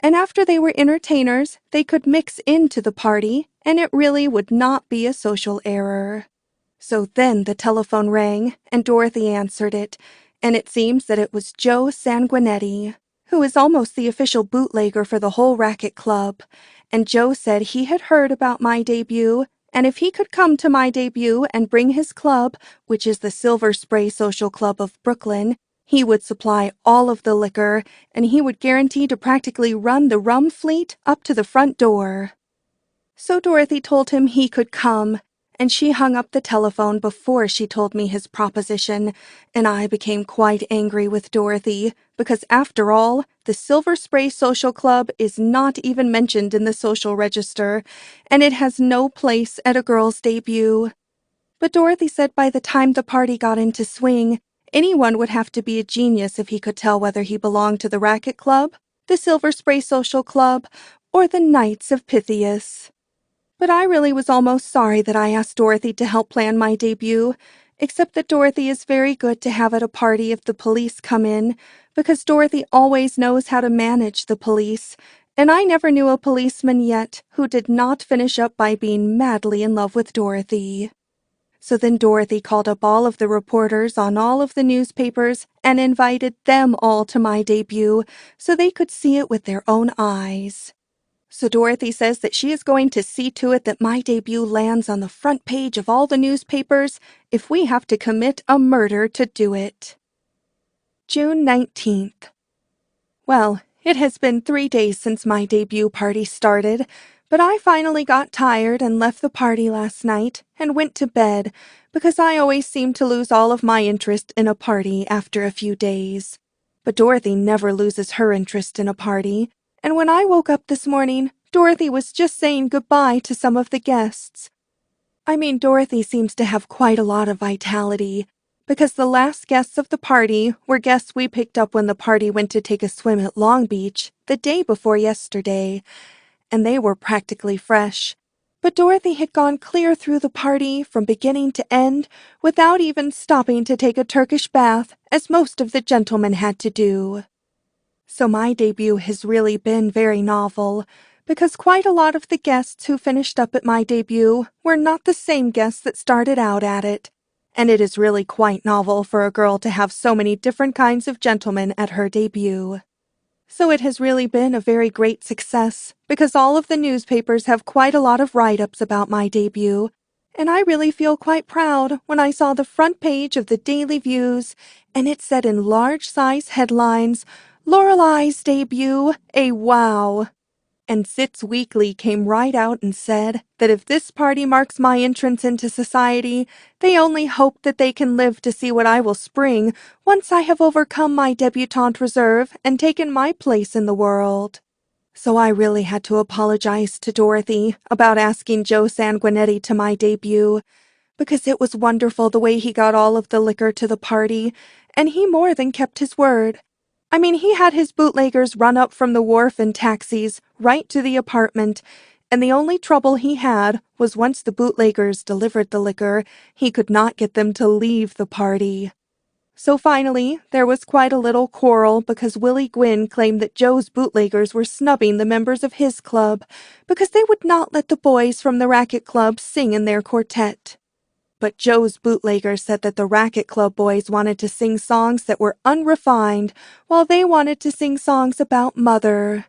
And after they were entertainers, they could mix into the party, and it really would not be a social error. So then the telephone rang, and Dorothy answered it, and it seems that it was Joe Sanguinetti, who is almost the official bootlegger for the whole Racket Club, and Joe said he had heard about my debut, and if he could come to my debut and bring his club, which is the Silver Spray Social Club of Brooklyn, he would supply all of the liquor, and he would guarantee to practically run the rum fleet up to the front door. So Dorothy told him he could come, and she hung up the telephone before she told me his proposition, and I became quite angry with Dorothy, because after all, the Silver Spray Social Club is not even mentioned in the social register, and it has no place at a girl's debut. But Dorothy said by the time the party got into swing, anyone would have to be a genius if he could tell whether he belonged to the Racket Club, the Silver Spray Social Club, or the Knights of Pythias. But I really was almost sorry that I asked Dorothy to help plan my debut, except that Dorothy is very good to have at a party if the police come in, because Dorothy always knows how to manage the police, and I never knew a policeman yet who did not finish up by being madly in love with Dorothy. So then Dorothy called up all of the reporters on all of the newspapers and invited them all to my debut so they could see it with their own eyes. So Dorothy says that she is going to see to it that my debut lands on the front page of all the newspapers if we have to commit a murder to do it. June 19th. Well, it has been 3 days since my debut party started, but I finally got tired and left the party last night and went to bed because I always seem to lose all of my interest in a party after a few days. But Dorothy never loses her interest in a party. And when I woke up this morning, Dorothy was just saying goodbye to some of the guests. I mean, Dorothy seems to have quite a lot of vitality, because the last guests of the party were guests we picked up when the party went to take a swim at Long Beach the day before yesterday, and they were practically fresh. But Dorothy had gone clear through the party from beginning to end without even stopping to take a Turkish bath, as most of the gentlemen had to do. So my debut has really been very novel, because quite a lot of the guests who finished up at my debut were not the same guests that started out at it, and it is really quite novel for a girl to have so many different kinds of gentlemen at her debut. So it has really been a very great success, because all of the newspapers have quite a lot of write-ups about my debut, and I really feel quite proud when I saw the front page of the Daily Views, and it said in large-size headlines, "Lorelei's debut, a wow." And Zit's Weekly came right out and said that if this party marks my entrance into society, they only hope that they can live to see what I will spring once I have overcome my debutante reserve and taken my place in the world. So I really had to apologize to Dorothy about asking Joe Sanguinetti to my debut, because it was wonderful the way he got all of the liquor to the party, and he more than kept his word. I mean, he had his bootleggers run up from the wharf in taxis right to the apartment, and the only trouble he had was once the bootleggers delivered the liquor, he could not get them to leave the party. So finally, there was quite a little quarrel because Willie Gwynn claimed that Joe's bootleggers were snubbing the members of his club because they would not let the boys from the racket club sing in their quartet. But Joe's bootlegger said that the racket club boys wanted to sing songs that were unrefined, while they wanted to sing songs about mother.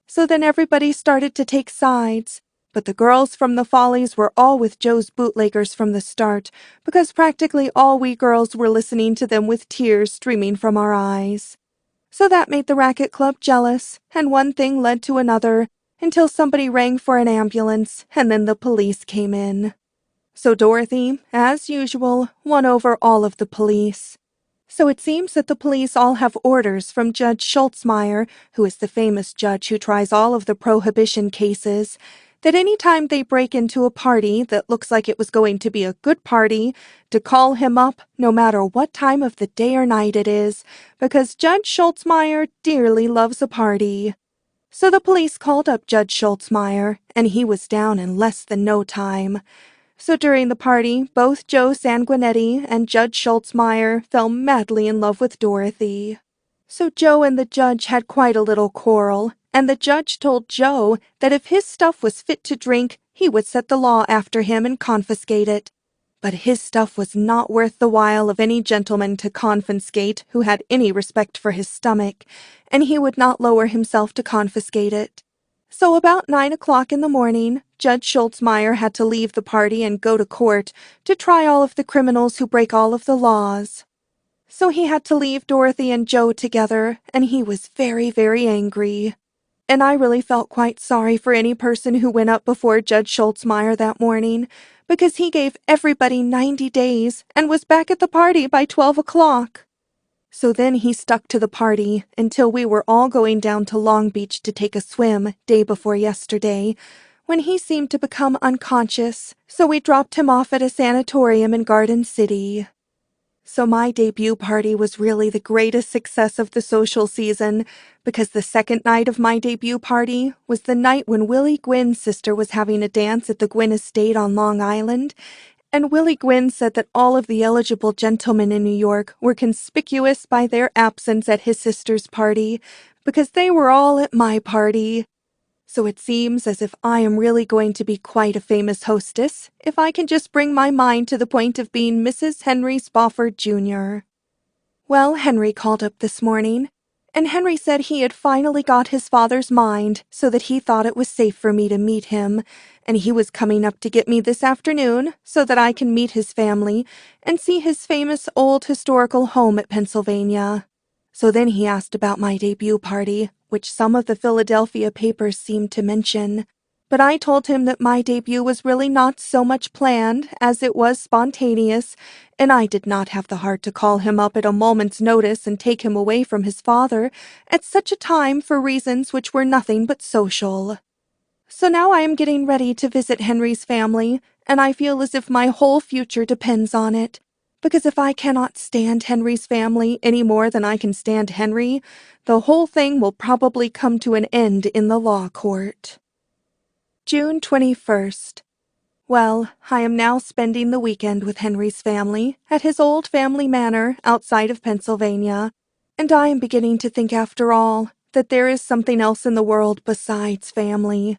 So then everybody started to take sides, but the girls from the Follies were all with Joe's bootleggers from the start, because practically all we girls were listening to them with tears streaming from our eyes. So that made the racket club jealous, and one thing led to another, until somebody rang for an ambulance, and then the police came in. So Dorothy, as usual, won over all of the police. So it seems that the police all have orders from Judge Schultzmeyer, who is the famous judge who tries all of the prohibition cases, that any time they break into a party that looks like it was going to be a good party, to call him up no matter what time of the day or night it is, because Judge Schultzmeyer dearly loves a party. So the police called up Judge Schultzmeyer, and he was down in less than no time. So during the party, both Joe Sanguinetti and Judge Schultzmeyer fell madly in love with Dorothy. So Joe and the judge had quite a little quarrel, and the judge told Joe that if his stuff was fit to drink, he would set the law after him and confiscate it. But his stuff was not worth the while of any gentleman to confiscate who had any respect for his stomach, and he would not lower himself to confiscate it. So about 9 o'clock in the morning, Judge Schultzmeyer had to leave the party and go to court to try all of the criminals who break all of the laws. So he had to leave Dorothy and Joe together, and he was very, very angry. And I really felt quite sorry for any person who went up before Judge Schultzmeyer that morning, because he gave everybody 90 days and was back at the party by 12 o'clock. So then he stuck to the party until we were all going down to Long Beach to take a swim day before yesterday, when he seemed to become unconscious, so we dropped him off at a sanatorium in Garden City. So my debut party was really the greatest success of the social season, because the second night of my debut party was the night when Willie Gwynn's sister was having a dance at the Gwynn Estate on Long Island, and Willie Gwynn said that all of the eligible gentlemen in New York were conspicuous by their absence at his sister's party, because they were all at my party. So it seems as if I am really going to be quite a famous hostess, if I can just bring my mind to the point of being Mrs. Henry Spofford, Jr. Well, Henry called up this morning, and Henry said he had finally got his father's mind so that he thought it was safe for me to meet him, and he was coming up to get me this afternoon so that I can meet his family and see his famous old historical home at Pennsylvania. So then he asked about my debut party, which some of the Philadelphia papers seemed to mention. But I told him that my debut was really not so much planned as it was spontaneous, and I did not have the heart to call him up at a moment's notice and take him away from his father at such a time for reasons which were nothing but social. So now I am getting ready to visit Henry's family, and I feel as if my whole future depends on it, because if I cannot stand Henry's family any more than I can stand Henry, the whole thing will probably come to an end in the law court. June 21st. Well, I am now spending the weekend with Henry's family at his old family manor outside of Pennsylvania, and I am beginning to think, after all, that there is something else in the world besides family.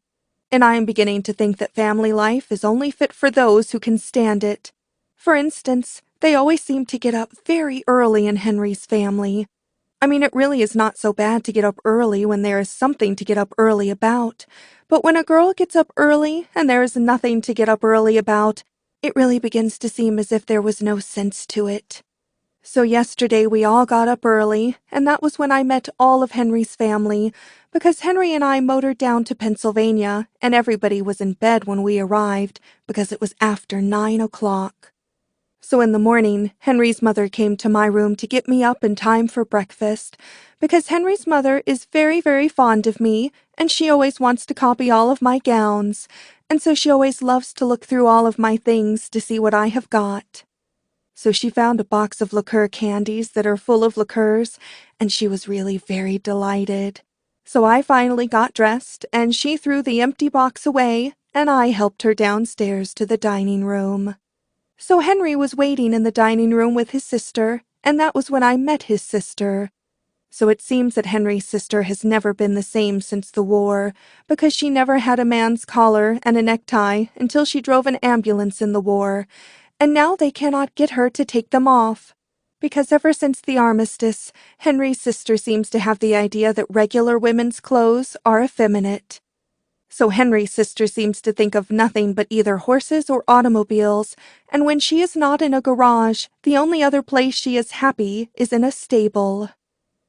And I am beginning to think that family life is only fit for those who can stand it. For instance, they always seem to get up very early in Henry's family. I mean, it really is not so bad to get up early when there is something to get up early about. But when a girl gets up early and there is nothing to get up early about, it really begins to seem as if there was no sense to it. So yesterday we all got up early, and that was when I met all of Henry's family, because Henry and I motored down to Pennsylvania, and everybody was in bed when we arrived, because it was after 9 o'clock. So in the morning, Henry's mother came to my room to get me up in time for breakfast, because Henry's mother is very, very fond of me, and she always wants to copy all of my gowns, and so she always loves to look through all of my things to see what I have got. So she found a box of liqueur candies that are full of liqueurs, and she was really very delighted. So I finally got dressed, and she threw the empty box away, and I helped her downstairs to the dining room. So Henry was waiting in the dining room with his sister, and that was when I met his sister. So it seems that Henry's sister has never been the same since the war, because she never had a man's collar and a necktie until she drove an ambulance in the war, and now they cannot get her to take them off. Because ever since the armistice, Henry's sister seems to have the idea that regular women's clothes are effeminate. So Henry's sister seems to think of nothing but either horses or automobiles, and when she is not in a garage, the only other place she is happy is in a stable.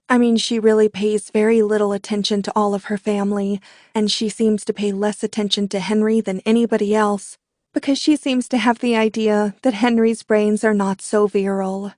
I mean, she really pays very little attention to all of her family, and she seems to pay less attention to Henry than anybody else, because she seems to have the idea that Henry's brains are not so virile.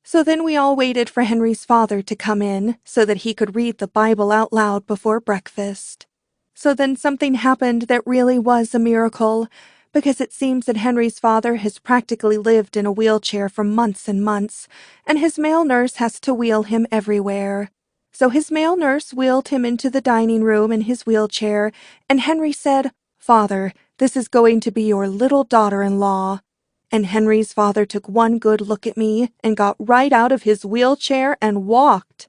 So then we all waited for Henry's father to come in so that he could read the Bible out loud before breakfast. So then something happened that really was a miracle, because it seems that Henry's father has practically lived in a wheelchair for months and months, and his male nurse has to wheel him everywhere. So his male nurse wheeled him into the dining room in his wheelchair, and Henry said, "Father, this is going to be your little daughter-in-law." And Henry's father took one good look at me and got right out of his wheelchair and walked.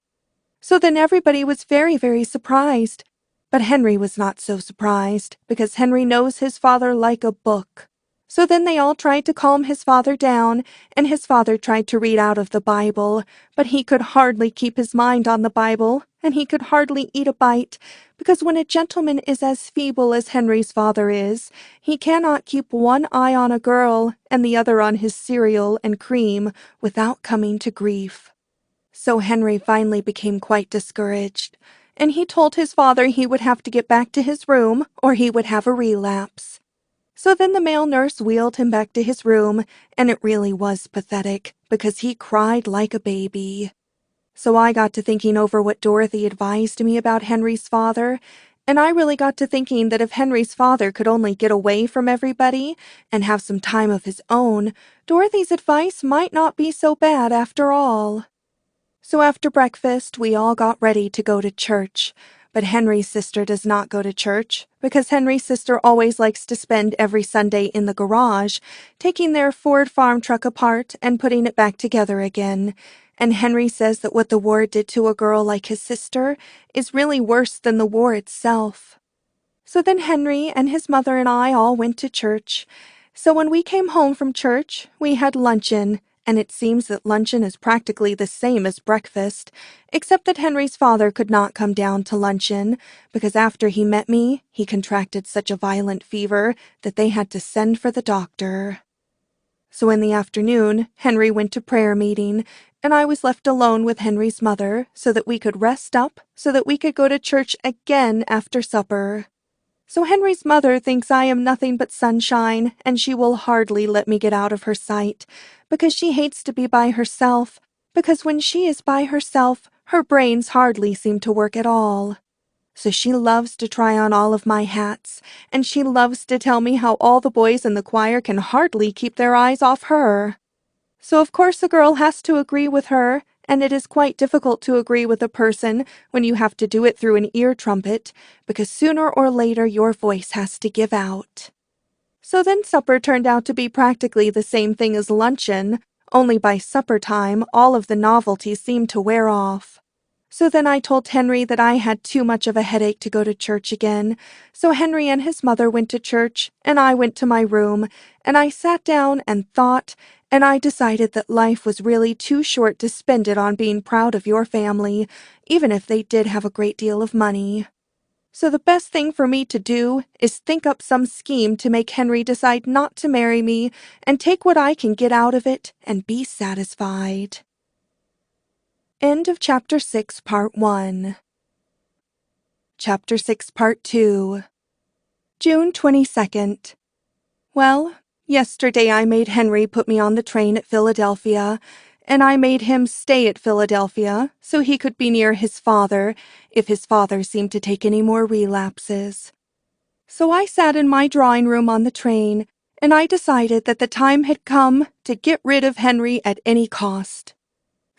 So then everybody was very, very surprised. But Henry was not so surprised, because Henry knows his father like a book. So then they all tried to calm his father down, and his father tried to read out of the Bible, but he could hardly keep his mind on the Bible, and he could hardly eat a bite, because when a gentleman is as feeble as Henry's father is, he cannot keep one eye on a girl and the other on his cereal and cream without coming to grief. So Henry finally became quite discouraged, and he told his father he would have to get back to his room or he would have a relapse. So then the male nurse wheeled him back to his room, and it really was pathetic, because he cried like a baby. So I got to thinking over what Dorothy advised me about Henry's father, and I really got to thinking that if Henry's father could only get away from everybody and have some time of his own, Dorothy's advice might not be so bad after all. So after breakfast, we all got ready to go to church. But Henry's sister does not go to church, because Henry's sister always likes to spend every Sunday in the garage, taking their Ford farm truck apart and putting it back together again. And Henry says that what the war did to a girl like his sister is really worse than the war itself. So then Henry and his mother and I all went to church. So when we came home from church, we had luncheon, and it seems that luncheon is practically the same as breakfast, except that Henry's father could not come down to luncheon, because after he met me, he contracted such a violent fever that they had to send for the doctor. So in the afternoon, Henry went to prayer meeting, and I was left alone with Henry's mother so that we could rest up, so that we could go to church again after supper. So Henry's mother thinks I am nothing but sunshine, and she will hardly let me get out of her sight, because she hates to be by herself, because when she is by herself, her brains hardly seem to work at all. So she loves to try on all of my hats, and she loves to tell me how all the boys in the choir can hardly keep their eyes off her. So of course the girl has to agree with her, and it is quite difficult to agree with a person when you have to do it through an ear trumpet, because sooner or later your voice has to give out. So then supper turned out to be practically the same thing as luncheon, only by supper time all of the novelty seemed to wear off. So then I told Henry that I had too much of a headache to go to church again, so Henry and his mother went to church, and I went to my room, and I sat down and thought, and I decided that life was really too short to spend it on being proud of your family, even if they did have a great deal of money. So the best thing for me to do is think up some scheme to make Henry decide not to marry me and take what I can get out of it and be satisfied. End of Chapter 6, Part 1. Chapter 6, Part 2. June 22nd. Well, yesterday I made Henry put me on the train at Philadelphia, and I made him stay at Philadelphia so he could be near his father if his father seemed to take any more relapses. So I sat in my drawing room on the train, and I decided that the time had come to get rid of Henry at any cost.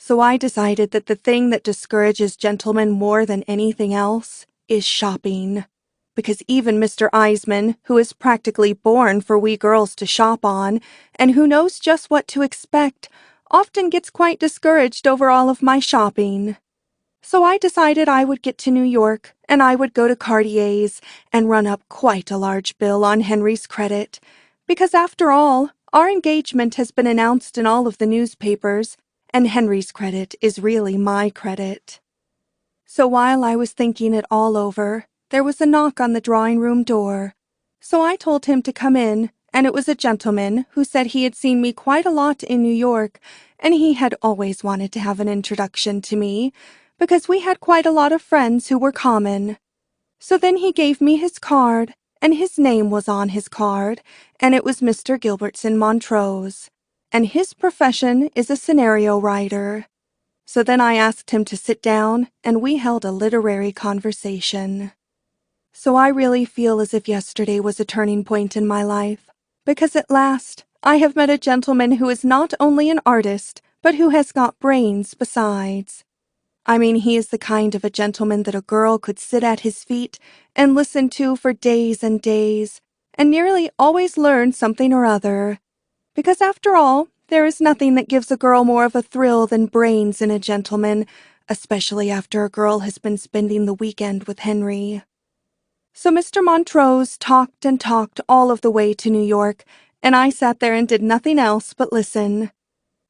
So I decided that the thing that discourages gentlemen more than anything else is shopping. Because even Mr. Eisman, who is practically born for we girls to shop on, and who knows just what to expect, often gets quite discouraged over all of my shopping. So I decided I would get to New York, and I would go to Cartier's and run up quite a large bill on Henry's credit, because after all, our engagement has been announced in all of the newspapers, and Henry's credit is really my credit. So while I was thinking it all over, there was a knock on the drawing-room door. So I told him to come in, and it was a gentleman who said he had seen me quite a lot in New York, and he had always wanted to have an introduction to me, because we had quite a lot of friends who were common. So then he gave me his card, and his name was on his card, and it was Mr. Gilbertson Montrose, and his profession is a scenario writer. So then I asked him to sit down, and we held a literary conversation. So I really feel as if yesterday was a turning point in my life, because at last I have met a gentleman who is not only an artist, but who has got brains besides. I mean, he is the kind of a gentleman that a girl could sit at his feet and listen to for days and days, and nearly always learn something or other. Because after all, there is nothing that gives a girl more of a thrill than brains in a gentleman, especially after a girl has been spending the weekend with Henry. So Mr. Montrose talked and talked all of the way to New York, and I sat there and did nothing else but listen.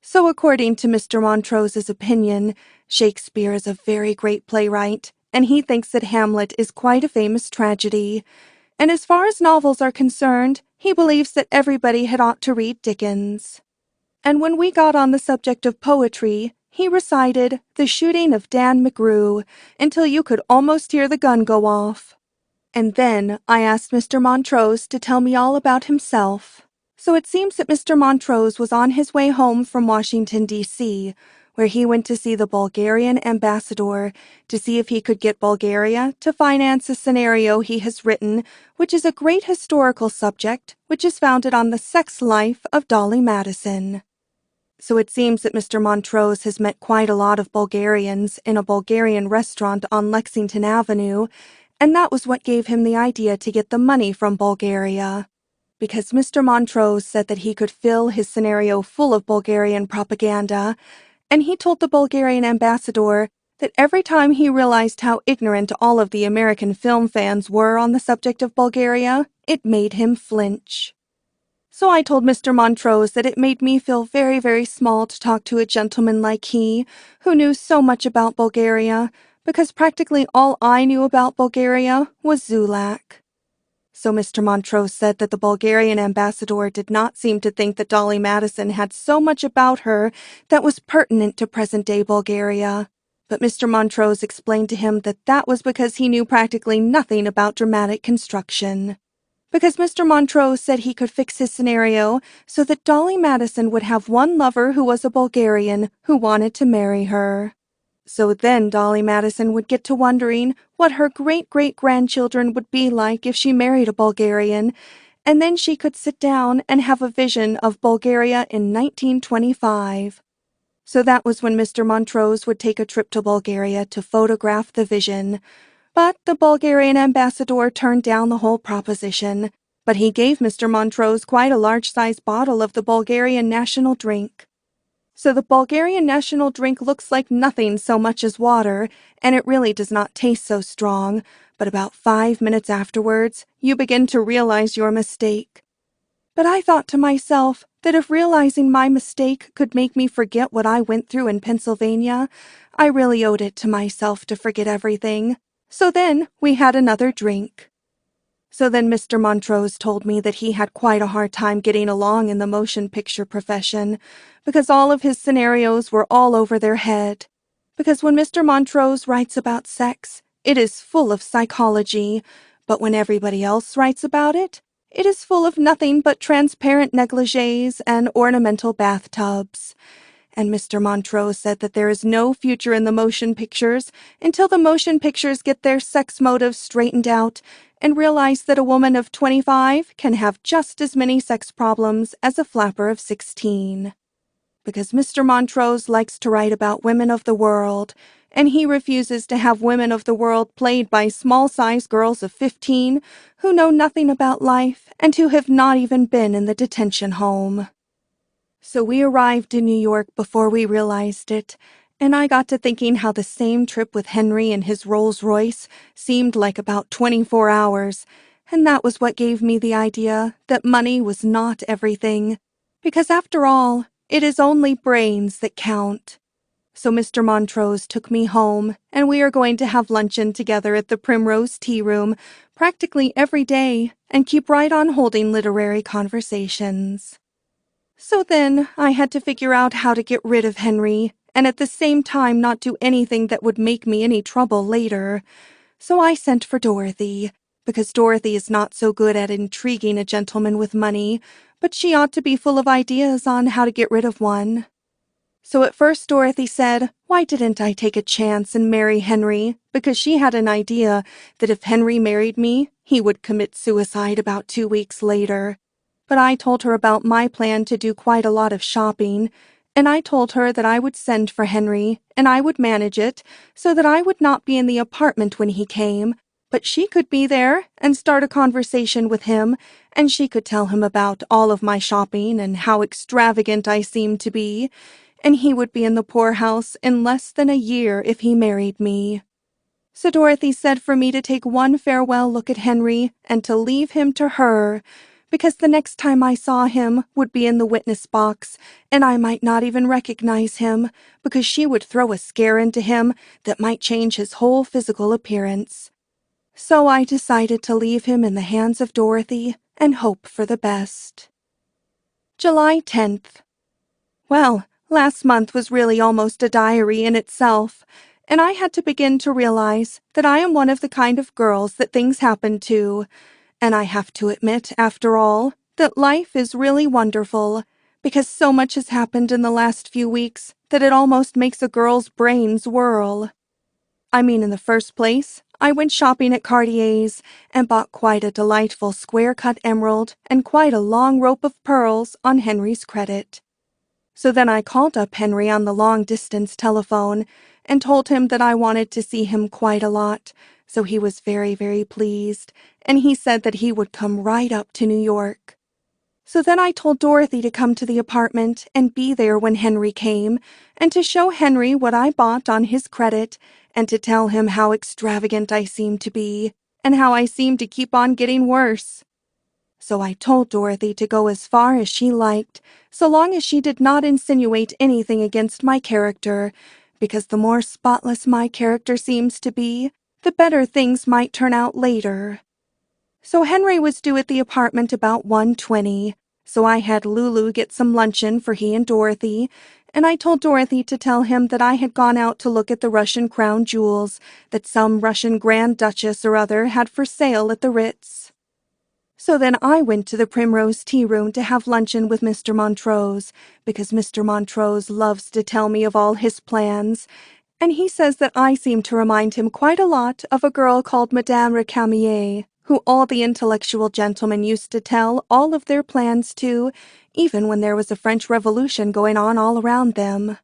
So according to Mr. Montrose's opinion, Shakespeare is a very great playwright, and he thinks that Hamlet is quite a famous tragedy. And as far as novels are concerned, he believes that everybody had ought to read Dickens. And when we got on the subject of poetry, he recited The Shooting of Dan McGrew until you could almost hear the gun go off. And then I asked Mr. Montrose to tell me all about himself. So it seems that Mr. Montrose was on his way home from Washington, D.C., where he went to see the Bulgarian ambassador to see if he could get Bulgaria to finance a scenario he has written, which is a great historical subject, which is founded on the sex life of Dolly Madison. So it seems that Mr. Montrose has met quite a lot of Bulgarians in a Bulgarian restaurant on Lexington Avenue, and that was what gave him the idea to get the money from Bulgaria. Because Mr. Montrose said that he could fill his scenario full of Bulgarian propaganda, and he told the Bulgarian ambassador that every time he realized how ignorant all of the American film fans were on the subject of Bulgaria, it made him flinch. So I told Mr. Montrose that it made me feel very, very small to talk to a gentleman like he, who knew so much about Bulgaria, because practically all I knew about Bulgaria was Zulak. So Mr. Montrose said that the Bulgarian ambassador did not seem to think that Dolly Madison had so much about her that was pertinent to present-day Bulgaria. But Mr. Montrose explained to him that that was because he knew practically nothing about dramatic construction. Because Mr. Montrose said he could fix his scenario so that Dolly Madison would have one lover who was a Bulgarian who wanted to marry her. So then Dolly Madison would get to wondering what her great-great-grandchildren would be like if she married a Bulgarian, and then she could sit down and have a vision of Bulgaria in 1925. So that was when Mr. Montrose would take a trip to Bulgaria to photograph the vision. But the Bulgarian ambassador turned down the whole proposition. But he gave Mr. Montrose quite a large-sized bottle of the Bulgarian national drink. So the Bulgarian national drink looks like nothing so much as water, and it really does not taste so strong, but about 5 minutes afterwards, you begin to realize your mistake. But I thought to myself that if realizing my mistake could make me forget what I went through in Pennsylvania, I really owed it to myself to forget everything. So then we had another drink. So then Mr. Montrose told me that he had quite a hard time getting along in the motion picture profession, because all of his scenarios were all over their head. Because when Mr. Montrose writes about sex, it is full of psychology, but when everybody else writes about it, it is full of nothing but transparent negligees and ornamental bathtubs. And Mr. Montrose said that there is no future in the motion pictures until the motion pictures get their sex motives straightened out and realize that a woman of 25 can have just as many sex problems as a flapper of 16. Because Mr. Montrose likes to write about women of the world, and he refuses to have women of the world played by small-sized girls of 15 who know nothing about life and who have not even been in the detention home. So we arrived in New York before we realized it, and I got to thinking how the same trip with Henry and his Rolls-Royce seemed like about 24 hours, and that was what gave me the idea that money was not everything, because after all, it is only brains that count. So Mr. Montrose took me home, and we are going to have luncheon together at the Primrose Tea Room practically every day and keep right on holding literary conversations. So then I had to figure out how to get rid of Henry, and at the same time not do anything that would make me any trouble later. So I sent for Dorothy, because Dorothy is not so good at intriguing a gentleman with money, but she ought to be full of ideas on how to get rid of one. So at first Dorothy said, why didn't I take a chance and marry Henry, because she had an idea that if Henry married me, he would commit suicide about 2 weeks later. But I told her about my plan to do quite a lot of shopping, and I told her that I would send for Henry, and I would manage it, so that I would not be in the apartment when he came, but she could be there and start a conversation with him, and she could tell him about all of my shopping and how extravagant I seemed to be, and he would be in the poorhouse in less than a year if he married me. So Dorothy said for me to take one farewell look at Henry and to leave him to her, because the next time I saw him would be in the witness box, and I might not even recognize him, because she would throw a scare into him that might change his whole physical appearance. So I decided to leave him in the hands of Dorothy and hope for the best. July 10th. Well, last month was really almost a diary in itself, and I had to begin to realize that I am one of the kind of girls that things happen to. And I have to admit, after all, that life is really wonderful, because so much has happened in the last few weeks that it almost makes a girl's brains whirl. I mean, in the first place, I went shopping at Cartier's and bought quite a delightful square-cut emerald and quite a long rope of pearls on Henry's credit. So then I called up Henry on the long-distance telephone and told him that I wanted to see him quite a lot, so he was very, very pleased, and he said that he would come right up to New York. So then I told Dorothy to come to the apartment and be there when Henry came, and to show Henry what I bought on his credit, and to tell him how extravagant I seemed to be, and how I seemed to keep on getting worse. So I told Dorothy to go as far as she liked, so long as she did not insinuate anything against my character, because the more spotless my character seems to be, the better things might turn out later. So Henry was due at the apartment about 1:20, so I had Lulu get some luncheon for he and Dorothy, and I told Dorothy to tell him that I had gone out to look at the Russian crown jewels that some Russian Grand Duchess or other had for sale at the Ritz. So then I went to the Primrose Tea Room to have luncheon with Mr. Montrose, because Mr. Montrose loves to tell me of all his plans, and he says that I seem to remind him quite a lot of a girl called Madame Récamier, who all the intellectual gentlemen used to tell all of their plans to, even when there was a French Revolution going on all around them.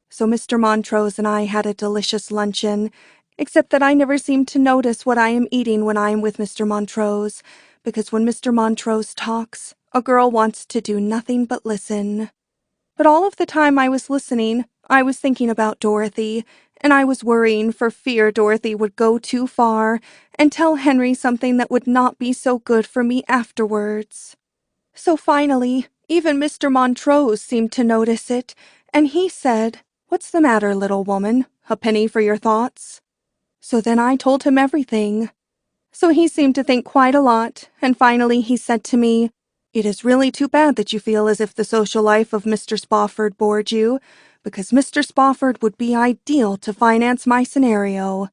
So Mr. Montrose and I had a delicious luncheon, except that I never seem to notice what I am eating when I am with Mr. Montrose, because when Mr. Montrose talks, a girl wants to do nothing but listen. But all of the time I was listening, I was thinking about Dorothy, and I was worrying for fear Dorothy would go too far and tell Henry something that would not be so good for me afterwards. So finally, even Mr. Montrose seemed to notice it, and he said, "What's the matter, little woman? A penny for your thoughts?" So then I told him everything. So he seemed to think quite a lot, and finally he said to me, "It is really too bad that you feel as if the social life of Mr. Spofford bored you, because Mr. Spofford would be ideal to finance my scenario."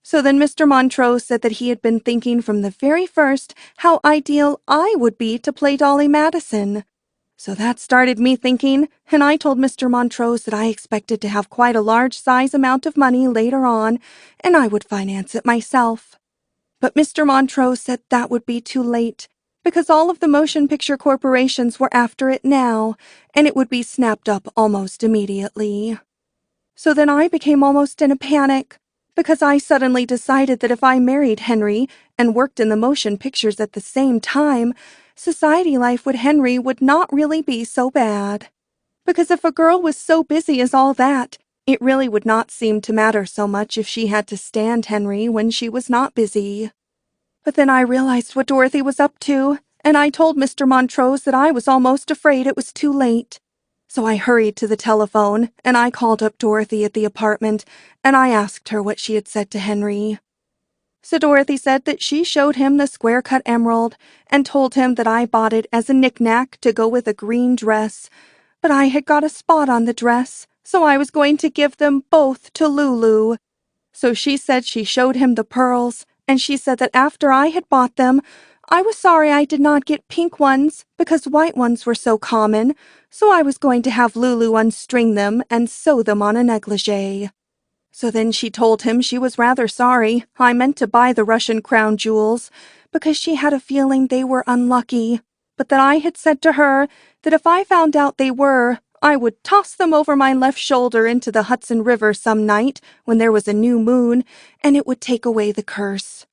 So then Mr. Montrose said that he had been thinking from the very first how ideal I would be to play Dolly Madison. So that started me thinking, and I told Mr. Montrose that I expected to have quite a large size amount of money later on, and I would finance it myself. But Mr. Montrose said that would be too late, because all of the motion picture corporations were after it now, and it would be snapped up almost immediately. So then I became almost in a panic, because I suddenly decided that if I married Henry and worked in the motion pictures at the same time, society life with Henry would not really be so bad. Because if a girl was so busy as all that, it really would not seem to matter so much if she had to stand Henry when she was not busy. But then I realized what Dorothy was up to, and I told Mr. Montrose that I was almost afraid it was too late. So I hurried to the telephone, and I called up Dorothy at the apartment, and I asked her what she had said to Henry. So Dorothy said that she showed him the square-cut emerald and told him that I bought it as a knick-knack to go with a green dress, but I had got a spot on the dress, so I was going to give them both to Lulu. So she said she showed him the pearls, and she said that after I had bought them, I was sorry I did not get pink ones because white ones were so common, so I was going to have Lulu unstring them and sew them on a negligee. So then she told him she was rather sorry I meant to buy the Russian crown jewels because she had a feeling they were unlucky, but that I had said to her that if I found out they were, I would toss them over my left shoulder into the Hudson River some night when there was a new moon, and it would take away the curse.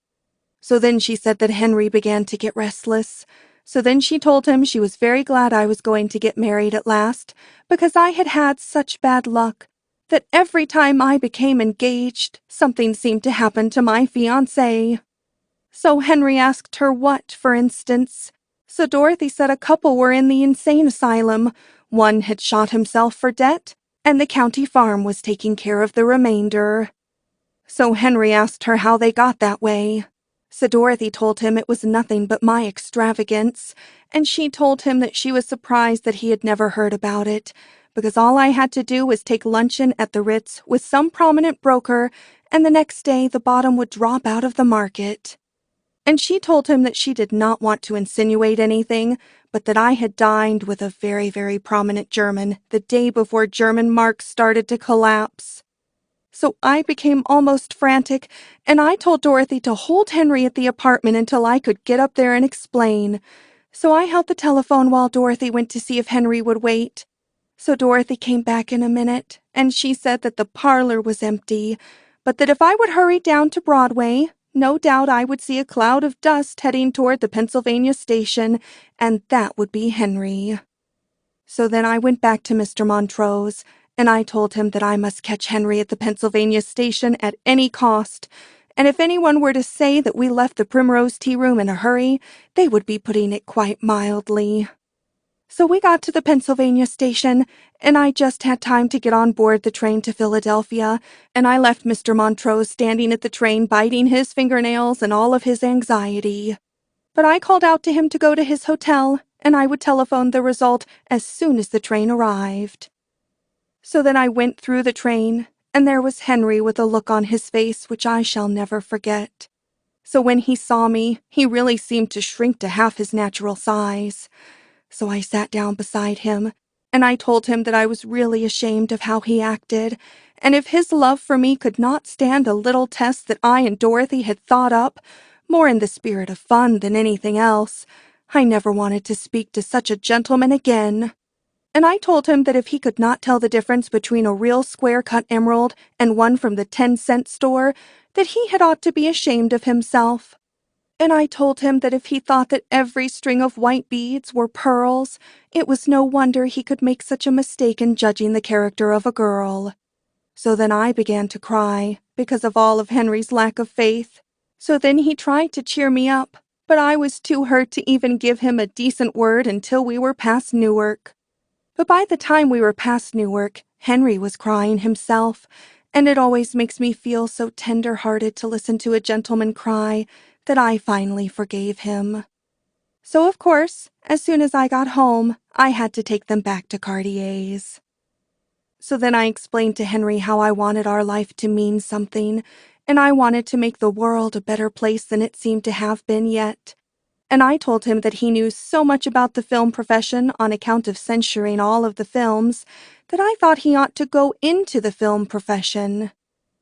So then she said that Henry began to get restless. So then she told him she was very glad I was going to get married at last, because I had had such bad luck that every time I became engaged, something seemed to happen to my fiancé. So Henry asked her what, for instance. So Dorothy said a couple were in the insane asylum. One had shot himself for debt, and the county farm was taking care of the remainder. So Henry asked her how they got that way. So Dorothy told him it was nothing but my extravagance, and she told him that she was surprised that he had never heard about it, because all I had to do was take luncheon at the Ritz with some prominent broker, and the next day the bottom would drop out of the market. And she told him that she did not want to insinuate anything, but that I had dined with a very, very prominent German the day before German marks started to collapse. So I became almost frantic, and I told Dorothy to hold Henry at the apartment until I could get up there and explain. So I held the telephone while Dorothy went to see if Henry would wait. So Dorothy came back in a minute, and she said that the parlor was empty, but that if I would hurry down to Broadway, no doubt I would see a cloud of dust heading toward the Pennsylvania station, and that would be Henry. So then I went back to Mr. Montrose, and I told him that I must catch Henry at the Pennsylvania station at any cost, and if anyone were to say that we left the Primrose Tea Room in a hurry, they would be putting it quite mildly. So we got to the Pennsylvania station, and I just had time to get on board the train to Philadelphia, and I left Mr. Montrose standing at the train biting his fingernails and all of his anxiety. But I called out to him to go to his hotel, and I would telephone the result as soon as the train arrived. So then I went through the train, and there was Henry with a look on his face which I shall never forget. So when he saw me, he really seemed to shrink to half his natural size. So I sat down beside him, and I told him that I was really ashamed of how he acted, and if his love for me could not stand a little test that I and Dorothy had thought up, more in the spirit of fun than anything else. I never wanted to speak to such a gentleman again. And I told him that if he could not tell the difference between a real square-cut emerald and one from the 10-cent store, that he had ought to be ashamed of himself. And I told him that if he thought that every string of white beads were pearls, it was no wonder he could make such a mistake in judging the character of a girl. So then I began to cry, because of all of Henry's lack of faith. So then he tried to cheer me up, but I was too hurt to even give him a decent word until we were past Newark. But by the time we were past Newark, Henry was crying himself, and it always makes me feel so tender-hearted to listen to a gentleman cry that I finally forgave him. So, of course, as soon as I got home, I had to take them back to Cartier's. So then I explained to Henry how I wanted our life to mean something, and I wanted to make the world a better place than it seemed to have been yet. And I told him that he knew so much about the film profession on account of censoring all of the films that I thought he ought to go into the film profession.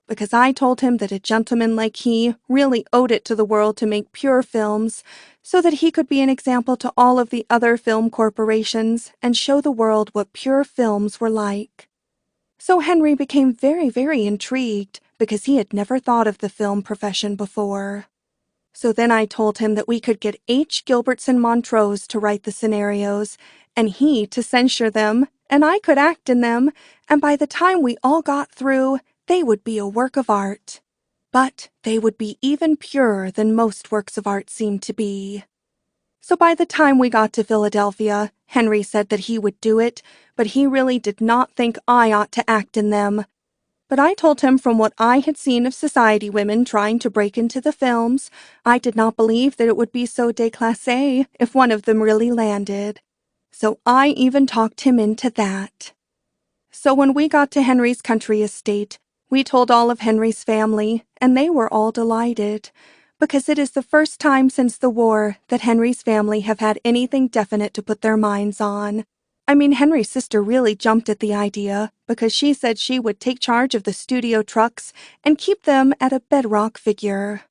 Because I told him that a gentleman like he really owed it to the world to make pure films so that he could be an example to all of the other film corporations and show the world what pure films were like. So Henry became very, very intrigued because he had never thought of the film profession before. So then I told him that we could get H. Gilberts and Montrose to write the scenarios, and he to censure them, and I could act in them, and by the time we all got through, they would be a work of art. But they would be even purer than most works of art seem to be. So by the time we got to Philadelphia, Henry said that he would do it, but he really did not think I ought to act in them. But I told him from what I had seen of society women trying to break into the films, I did not believe that it would be so déclassé if one of them really landed. So I even talked him into that. So when we got to Henry's country estate, we told all of Henry's family, and they were all delighted, because it is the first time since the war that Henry's family have had anything definite to put their minds on. I mean, Henry's sister really jumped at the idea, because she said she would take charge of the studio trucks and keep them at a bedrock figure.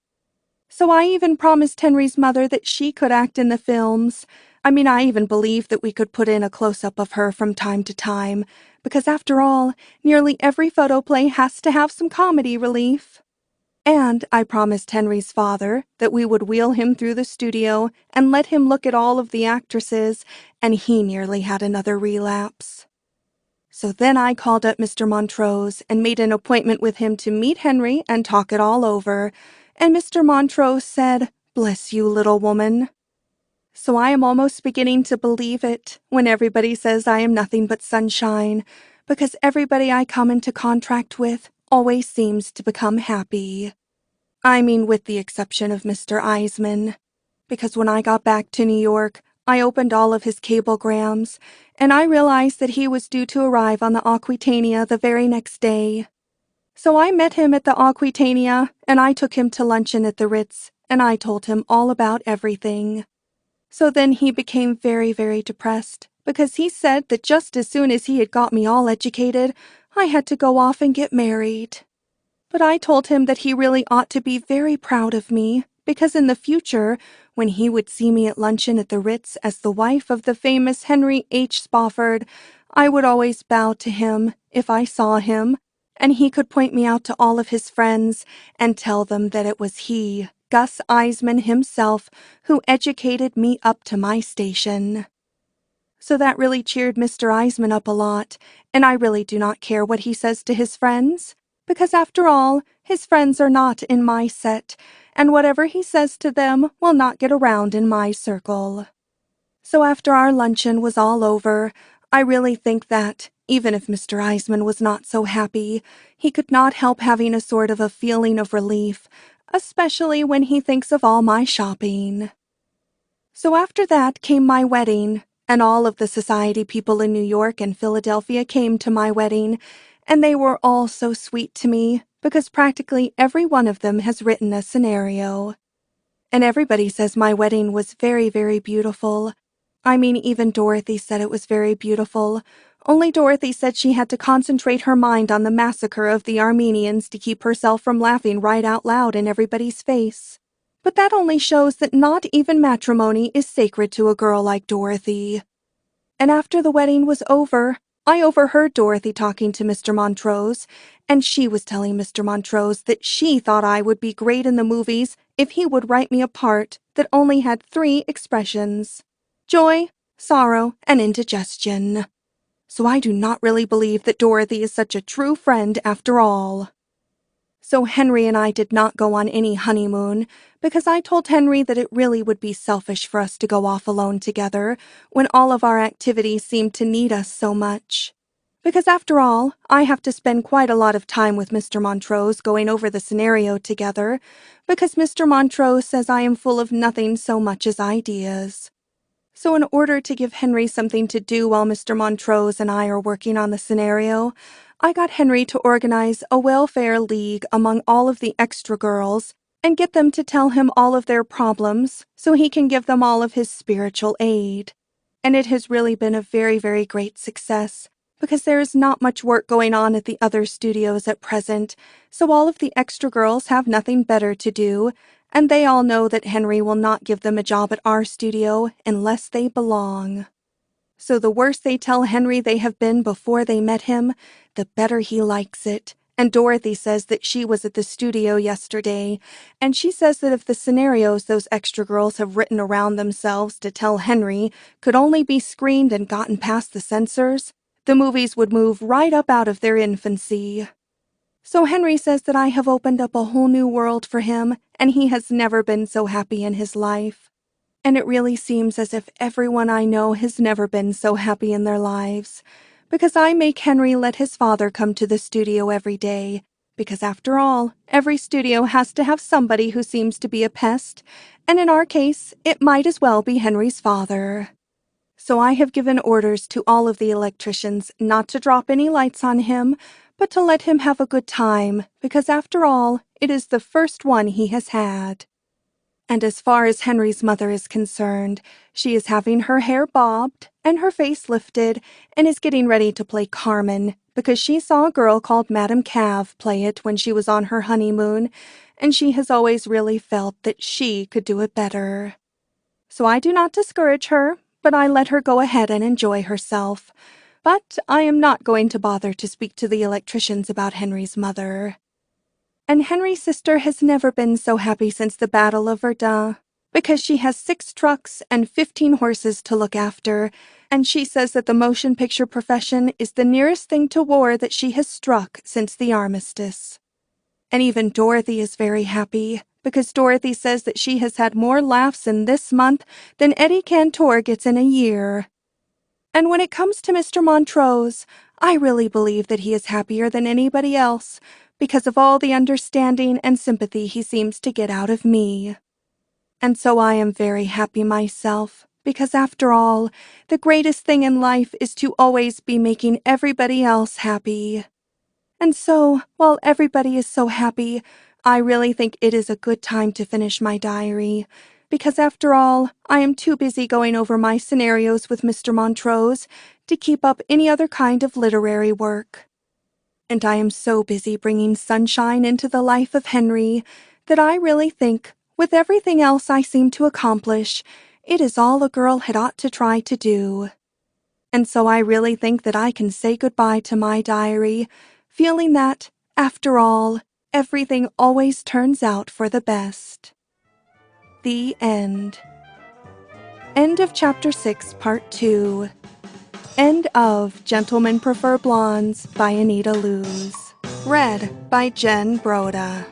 So I even promised Henry's mother that she could act in the films. I mean, I even believed that we could put in a close-up of her from time to time, because after all, nearly every photoplay has to have some comedy relief. And I promised Henry's father that we would wheel him through the studio and let him look at all of the actresses, and he nearly had another relapse. So then I called up Mr. Montrose and made an appointment with him to meet Henry and talk it all over, and Mr. Montrose said, "Bless you, little woman." So I am almost beginning to believe it when everybody says I am nothing but sunshine, because everybody I come into contact with always seems to become happy. I mean, with the exception of Mr. Eisman, because when I got back to New York, I opened all of his cablegrams, and I realized that he was due to arrive on the Aquitania the very next day. So I met him at the Aquitania, and I took him to luncheon at the Ritz, and I told him all about everything. So then he became very, very depressed, because he said that just as soon as he had got me all educated, I had to go off and get married. But I told him that he really ought to be very proud of me, because in the future, when he would see me at luncheon at the Ritz as the wife of the famous Henry H. Spofford, I would always bow to him if I saw him, and he could point me out to all of his friends and tell them that it was he, Gus Eisman himself, who educated me up to my station. So that really cheered Mr. Eisman up a lot, and I really do not care what he says to his friends, because after all, his friends are not in my set, and whatever he says to them will not get around in my circle. So after our luncheon was all over, I really think that, even if Mr. Eisman was not so happy, he could not help having a sort of a feeling of relief, especially when he thinks of all my shopping. So after that came my wedding, and all of the society people in New York and Philadelphia came to my wedding, and they were all so sweet to me, because practically every one of them has written a scenario. And everybody says my wedding was very, very beautiful. I mean, even Dorothy said it was very beautiful. Only Dorothy said she had to concentrate her mind on the massacre of the Armenians to keep herself from laughing right out loud in everybody's face. But that only shows that not even matrimony is sacred to a girl like Dorothy. And after the wedding was over, I overheard Dorothy talking to Mr. Montrose, and she was telling Mr. Montrose that she thought I would be great in the movies if he would write me a part that only had 3 expressions: joy, sorrow, and indigestion. So I do not really believe that Dorothy is such a true friend after all. So Henry and I did not go on any honeymoon, because I told Henry that it really would be selfish for us to go off alone together when all of our activities seemed to need us so much. Because after all, I have to spend quite a lot of time with Mr. Montrose going over the scenario together, because Mr. Montrose says I am full of nothing so much as ideas. So in order to give Henry something to do while Mr. Montrose and I are working on the scenario, I got Henry to organize a welfare league among all of the extra girls and get them to tell him all of their problems so he can give them all of his spiritual aid. And it has really been a very, very great success, because there is not much work going on at the other studios at present, so all of the extra girls have nothing better to do, and they all know that Henry will not give them a job at our studio unless they belong. So the worse they tell Henry they have been before they met him, the better he likes it. And Dorothy says that she was at the studio yesterday, and she says that if the scenarios those extra girls have written around themselves to tell Henry could only be screened and gotten past the censors, the movies would move right up out of their infancy. So Henry says that I have opened up a whole new world for him, and he has never been so happy in his life. And it really seems as if everyone I know has never been so happy in their lives, because I make Henry let his father come to the studio every day, because after all, every studio has to have somebody who seems to be a pest, and in our case, it might as well be Henry's father. So I have given orders to all of the electricians not to drop any lights on him, but to let him have a good time, because after all, it is the first one he has had. And as far as Henry's mother is concerned, she is having her hair bobbed and her face lifted and is getting ready to play Carmen, because she saw a girl called Madame Cav play it when she was on her honeymoon, and she has always really felt that she could do it better. So I do not discourage her, but I let her go ahead and enjoy herself. But I am not going to bother to speak to the electricians about Henry's mother. And Henry's sister has never been so happy since the Battle of Verdun, because she has 6 trucks and 15 horses to look after, and she says that the motion picture profession is the nearest thing to war that she has struck since the armistice. And even Dorothy is very happy, because Dorothy says that she has had more laughs in this month than Eddie Cantor gets in a year. And when it comes to Mr. Montrose, I really believe that he is happier than anybody else, because of all the understanding and sympathy he seems to get out of me. And so I am very happy myself, because after all, the greatest thing in life is to always be making everybody else happy. And so, while everybody is so happy, I really think it is a good time to finish my diary, because after all, I am too busy going over my scenarios with Mr. Montrose to keep up any other kind of literary work. And I am so busy bringing sunshine into the life of Henry that I really think, with everything else I seem to accomplish, it is all a girl had ought to try to do. And so I really think that I can say goodbye to my diary, feeling that, after all, everything always turns out for the best. The end. End of Chapter 6, Part 2. End of Gentlemen Prefer Blondes by Anita Loos. Read by Jen Broda.